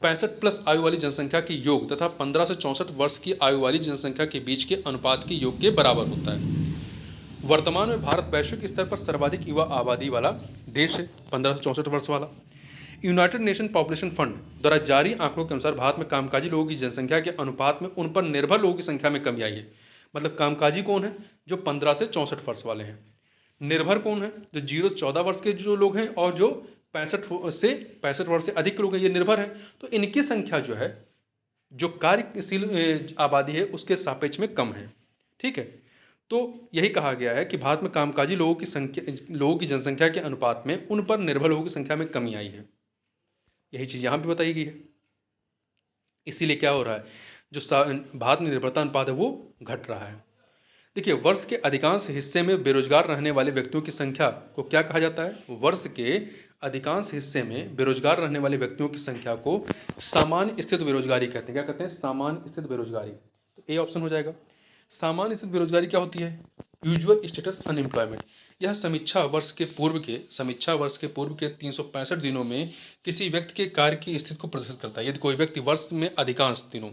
65 प्लस आयु वाली जनसंख्या के योग तथा 15 से 64 वर्ष की आयु वाली जनसंख्या के बीच के अनुपात के योग के बराबर होता है। वर्तमान में भारत वैश्विक स्तर पर सर्वाधिक युवा आबादी वाला देश है, 15 से 64 वर्ष वाला। यूनाइटेड नेशन पॉपुलेशन फंड द्वारा जारी आंकड़ों के अनुसार भारत में कामकाजी लोगों की जनसंख्या के अनुपात में उन पर निर्भर लोगों की संख्या में कमी आई है। मतलब कामकाजी कौन है? जो 15 से 64 वर्ष वाले हैं। निर्भर कौन है? जो 0 से 14 वर्ष के जो लोग हैं और जो 65 वर्ष से अधिक के लोग हैं, ये निर्भर हैं। तो इनकी संख्या जो है, जो कार्यशील आबादी है उसके सापेक्ष में कम है। ठीक है, तो यही कहा गया है कि भारत में कामकाजी लोगों की जनसंख्या के अनुपात में उन पर निर्भर लोगों की संख्या में कमी आई है। यही चीज़ यहाँ भी बताई गई है। इसीलिए क्या हो रहा है, जो भारत में निर्भरता अनुपात है वो घट रहा है। देखिए, वर्ष के अधिकांश हिस्से में बेरोजगार रहने वाले व्यक्तियों की संख्या को क्या कहा जाता है? वर्ष के अधिकांश हिस्से में बेरोजगार रहने वाले व्यक्तियों की संख्या को सामान्य स्थित बेरोजगारी कहते हैं। क्या कहते हैं? सामान्य स्थित बेरोजगारी। तो ए ऑप्शन हो जाएगा। सामान्य स्थित बेरोजगारी क्या होती है? Usual status unemployment. यह समीक्षा वर्ष के पूर्व के 365 दिनों में किसी व्यक्ति के कार्य की स्थिति को प्रदर्शित करता है। यदि कोई व्यक्ति वर्ष में अधिकांश दिनों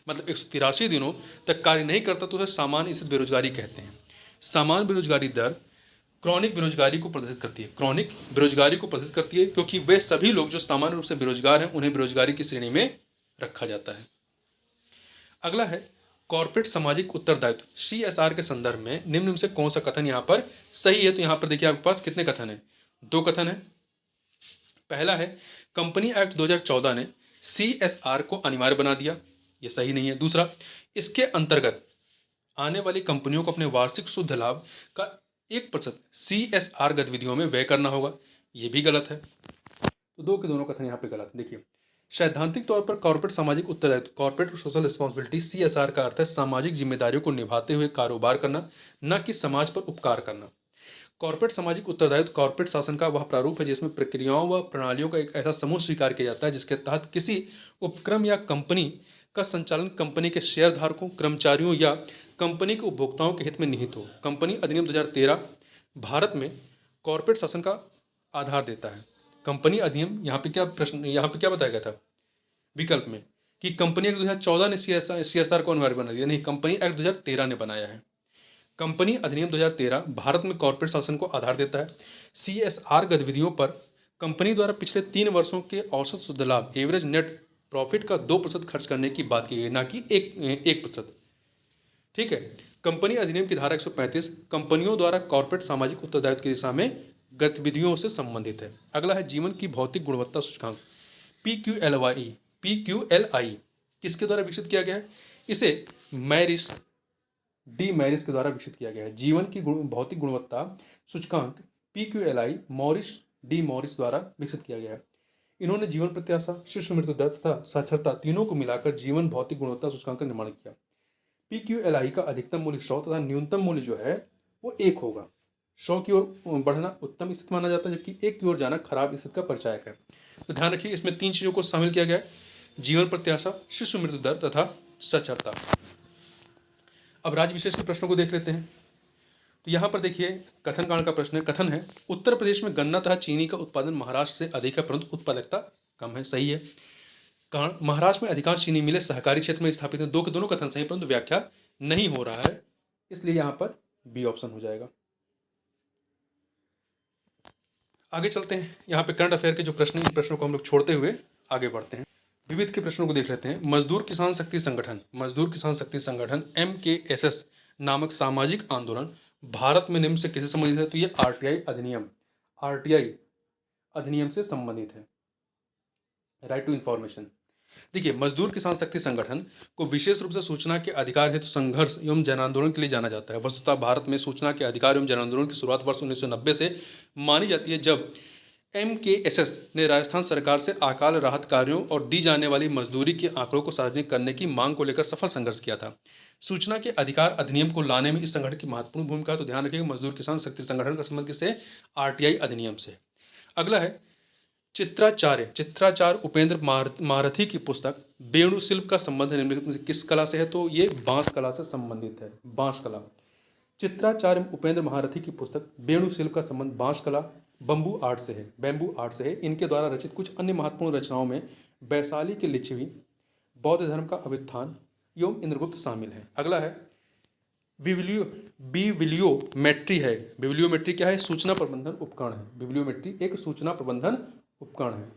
मतलब 183 दिनों तक कार्य नहीं करता तो उसे सामान्य स्थित बेरोजगारी कहते हैं। सामान्य बेरोजगारी दर क्रॉनिक बेरोजगारी को प्रदर्शित करती है। क्रॉनिक बेरोजगारी को प्रदर्शित करती है क्योंकि वे सभी लोग जो सामान्य रूप से बेरोजगार हैं उन्हें बेरोजगारी की श्रेणी में रखा जाता है। अगला है कॉर्पोरेट सामाजिक उत्तरदायित्व, CSR के संदर्भ में निम्न में से कौन सा कथन यहाँ पर सही है? तो यहाँ पर देखिए, आपके पास कितने कथन है? 2 कथन है। पहला है कंपनी एक्ट 2014 ने CSR को अनिवार्य बना दिया, ये सही नहीं है। दूसरा, इसके अंतर्गत आने वाली कंपनियों को अपने वार्षिक शुद्ध लाभ का 1% CSR गतिविधियों में व्यय करना होगा, ये भी गलत है। तो 2 के दोनों कथन यहाँ पे गलत। देखिए, सैद्धांतिक तौर पर कॉर्पोरेट सामाजिक उत्तरदायित्व, कॉर्पोरेट सोशल रिस्पॉन्सिबिलिटी, CSR का अर्थ है सामाजिक जिम्मेदारियों को निभाते हुए कारोबार करना, न कि समाज पर उपकार करना। कॉर्पोरेट सामाजिक उत्तरदायित्व कॉर्पोरेट शासन का वह प्रारूप है जिसमें प्रक्रियाओं व प्रणालियों का एक ऐसा समूह स्वीकार किया जाता है जिसके तहत किसी उपक्रम या कंपनी का संचालन कंपनी के शेयरधारकों, कर्मचारियों या कंपनी के उपभोक्ताओं के हित में निहित हो। कंपनी अधिनियम 2013 भारत में कॉर्पोरेट शासन का आधार देता है। कंपनी अधिनियम, यहाँ पे क्या बताया गया था विकल्प में कि कंपनी एक्ट 2014 ने CSR को अनिवार्य बना दिया? नहीं, कंपनी एक्ट 2013 ने बनाया है। कंपनी अधिनियम 2013 भारत में कॉर्पोरेट शासन को आधार देता है। CSR गतिविधियों पर कंपनी द्वारा पिछले 3 वर्षों के औसत शुद्ध लाभ, एवरेज नेट प्रॉफिट का 2% खर्च करने की बात की गई, ना कि 1%। ठीक है, कंपनी अधिनियम की धारा 135 कंपनियों द्वारा कॉर्पोरेट सामाजिक उत्तरदायित्व की दिशा में गतिविधियों से संबंधित है। अगला है जीवन की भौतिक गुणवत्ता सूचकांक, PQLI किसके द्वारा विकसित किया गया है? इसे मैरिस के द्वारा विकसित किया गया है। जीवन की भौतिक गुणवत्ता सूचकांक PQLI मॉरिस द्वारा विकसित किया गया है। इन्होंने जीवन प्रत्याशा, शिशु मृत्यु दर तथा साक्षरता तीनों को मिलाकर जीवन भौतिक गुणवत्ता सूचकांक का निर्माण किया। PQLI का अधिकतम मूल्य 100 तथा न्यूनतम मूल्य जो है वो 1 होगा। 100 की ओर बढ़ना उत्तम स्थिति माना जाता है, जबकि 1 की ओर जाना खराब स्थिति का परिचायक है। तो ध्यान रखिए, इसमें 3 चीज़ों को शामिल किया गया है: जीवन प्रत्याशा, शिशु मृत्यु दर तथा साक्षरता। अब राज्य विशेष के प्रश्नों को देख लेते हैं। तो यहाँ पर देखिए, कथन कांड का प्रश्न है। कथन है उत्तर प्रदेश में गन्ना तथा चीनी का उत्पादन महाराष्ट्र से अधिक है परंतु उत्पादकता कम है, सही है। कारण महाराष्ट्र में अधिकांश चीनी मिलें सहकारी क्षेत्र में स्थापित हैं। 2 के दोनों कथन सही, परंतु व्याख्या नहीं हो रहा है, इसलिए यहाँ पर बी ऑप्शन हो जाएगा। आगे चलते हैं। यहाँ पे करंट अफेयर के जो प्रश्न, इन प्रश्नों को हम लोग छोड़ते हुए आगे बढ़ते हैं। विविध के प्रश्नों को देख लेते हैं। मजदूर किसान शक्ति संगठन MKSS नामक सामाजिक आंदोलन भारत में निम्न से किससे संबंधित है? तो ये RTI अधिनियम से संबंधित है, राइट टू इंफॉर्मेशन। देखिए, मजदूर किसान शक्ति संगठन को विशेष रूप से सूचना के अधिकार हेतु संघर्ष एवं जन आंदोलन के लिए जाना जाता है। वस्तुतः भारत में सूचना के अधिकार एवं जन आंदोलन की शुरुआत वर्ष 1990 से मानी जाती है, जब MKSS ने राजस्थान सरकार से अकाल राहत कार्यों और दी जाने वाली मजदूरी के आंकड़ों को सार्वजनिक करने की मांग को लेकर सफल संघर्ष किया था। सूचना के अधिकार अधिनियम को लाने में इस संगठन की महत्वपूर्ण भूमिका है। तो ध्यान रखिएगा, मजदूर किसान शक्ति संगठन का संबंध किससे? RTI अधिनियम से। अगला है चित्राचार्य उपेंद्र महारथी की पुस्तक वेणु शिल्प का संबंध निम्नलिखित में से किस कला से है? तो ये बांस कला से संबंधित है, बांस कला। चित्राचार्य उपेंद्र महारथी की पुस्तक वेणु शिल्प का संबंध बांस कला बम्बू आर्ट से है, बैम्बू आर्ट से है। इनके द्वारा रचित कुछ अन्य महत्वपूर्ण रचनाओं में वैशाली की लिच्छवी, बौद्ध धर्म का अभ्युत्थान एवं इंद्रगुप्त शामिल है। अगला है बिब्लियोमेट्री है। बिब्लियोमेट्री क्या है? सूचना प्रबंधन उपकरण है। बिब्लियोमेट्री एक सूचना प्रबंधन उपकरण है।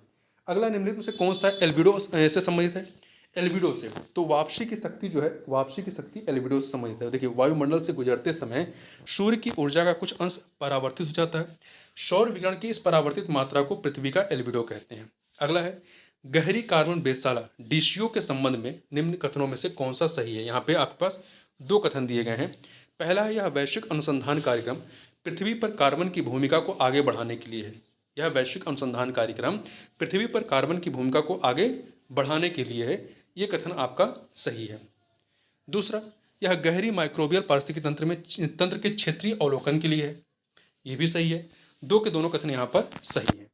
अगला निम्नलिखित में से कौन सा एल्बिडो से संबंधित है? एल्बिडो से। तो वापसी की शक्ति जो है, वापसी की शक्ति एल्बिडो से संबंधित है। देखिए, वायुमंडल से गुजरते समय सूर्य की ऊर्जा का कुछ अंश परावर्तित हो जाता है। सौर विकिरण की इस परावर्तित मात्रा को पृथ्वी का एल्बिडो कहते हैं। अगला है गहरी कार्बन वेधशाला डीसीओ के संबंध में निम्न कथनों में से कौन सा सही है? यहाँ पे आपके पास दो कथन दिए गए हैं। पहला है, यह वैश्विक अनुसंधान कार्यक्रम पृथ्वी पर कार्बन की भूमिका को आगे बढ़ाने के लिए है। यह वैश्विक अनुसंधान कार्यक्रम पृथ्वी पर कार्बन की भूमिका को आगे बढ़ाने के लिए है। ये कथन आपका सही है। दूसरा, यह गहरी माइक्रोबियल पारिस्थितिकी तंत्र के क्षेत्रीय अवलोकन के लिए है। ये भी सही है। दो के दोनों कथन यहाँ पर सही है।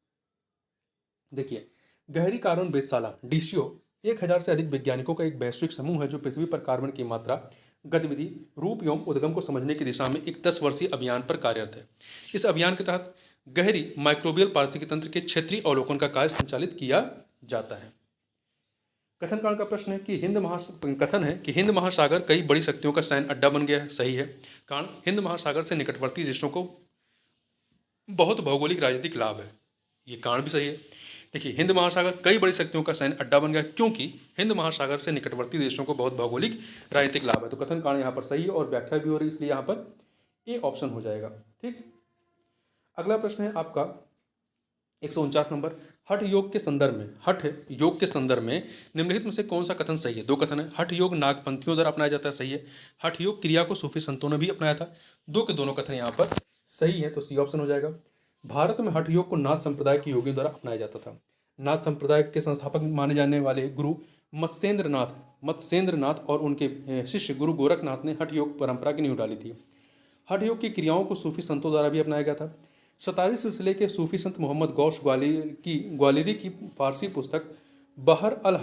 देखिए, गहरी कार्बन वेधशाला डीसीओ 1000 से अधिक वैज्ञानिकों का एक वैश्विक समूह है जो पृथ्वी पर कार्बन की मात्रा, गतिविधि, रूप एवं उद्गम को समझने की दिशा में एक 10 वर्षीय अभियान पर कार्यरत है। इस अभियान के तहत गहरी माइक्रोबियल पारिस्थितिकी तंत्र के क्षेत्रीय अवलोकन का कार्य संचालित किया जाता है। कथन कांड का प्रश्न है कि कथन है कि हिंद महासागर कई बड़ी शक्तियों का सैन्य अड्डा बन गया है। सही है। कारण, हिंद महासागर से निकटवर्ती देशों को बहुत भौगोलिक राजनीतिक लाभ है। ये कारण भी सही है। देखिए, हिंद महासागर कई बड़ी शक्तियों का सैन्य अड्डा बन गया क्योंकि हिंद महासागर से निकटवर्ती देशों को बहुत भौगोलिक राजनीतिक लाभ है। तो कथन कारण यहाँ पर सही है और व्याख्या भी हो रही है, इसलिए यहाँ पर ए ऑप्शन हो जाएगा। ठीक। अगला प्रश्न है आपका 149 नंबर। हठ योग के संदर्भ में निम्नलिखित में से कौन सा कथन सही है? दो कथन है। हठ योग नागपंथियों द्वारा अपनाया जाता है। सही है। हठ योग क्रिया को सूफी संतों ने भी अपनाया था। दो के दोनों कथन यहाँ पर सही है, तो सी ऑप्शन हो जाएगा। भारत में हठ योग को नाथ संप्रदाय के योगियों द्वारा अपनाया जाता था। नाथ संप्रदाय के संस्थापक माने जाने वाले गुरु मत्स्येंद्रनाथ और उनके शिष्य गुरु गोरखनाथ ने हठ योग परंपरा की नींव डाली थी। हठ योग की क्रियाओं को सूफी संतों द्वारा भी अपनाया गया था। 47 सिलसिले के सूफी संत मोहम्मद गौस ग्वालियरी की फारसी पुस्तक बहर अल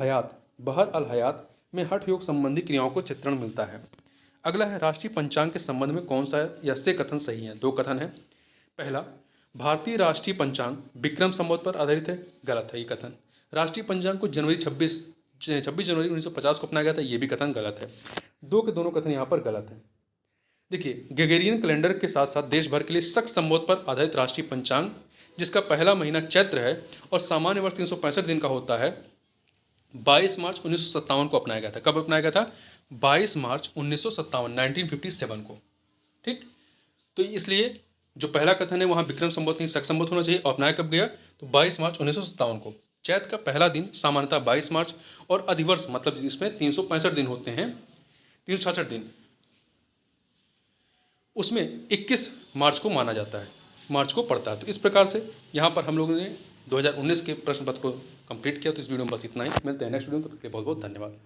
हयात में हठ योग संबंधी क्रियाओं को चित्रण मिलता है। अगला है, राष्ट्रीय पंचांग के संबंध में कौन सा या से कथन सही है? दो कथन है। पहला, भारतीय राष्ट्रीय पंचांग विक्रम संवत पर आधारित है। गलत है ये कथन। राष्ट्रीय पंचांग को 26 जनवरी 1950 को अपनाया गया था। ये भी कथन गलत है। दो के दोनों कथन यहाँ पर गलत है। देखिए, ग्रेगोरियन कैलेंडर के साथ साथ देश भर के लिए शक संवत पर आधारित राष्ट्रीय पंचांग, जिसका पहला महीना चैत्र है और सामान्य वर्ष 365 दिन का होता है, 22 मार्च 1957 को अपनाया गया था। कब अपनाया गया था? 22 मार्च 1957 को। ठीक। तो इसलिए जो पहला कथन है वहाँ विक्रम संवत नहीं शक संवत होना चाहिए। अपनाया कब गया? तो 22 मार्च 1957 को। चैत्र का पहला दिन सामान्यतः 22 मार्च और अधिवर्ष मतलब जिसमें 365 दिन होते हैं, 366 दिन, उसमें 21 मार्च को माना जाता है, मार्च को पड़ता है। तो इस प्रकार से यहाँ पर हम लोगों ने 2019 के प्रश्न पत्र को कंप्लीट किया। तो इस वीडियो में बस इतना ही। मिलते हैं नेक्स्ट वीडियो में, तो बहुत बहुत धन्यवाद।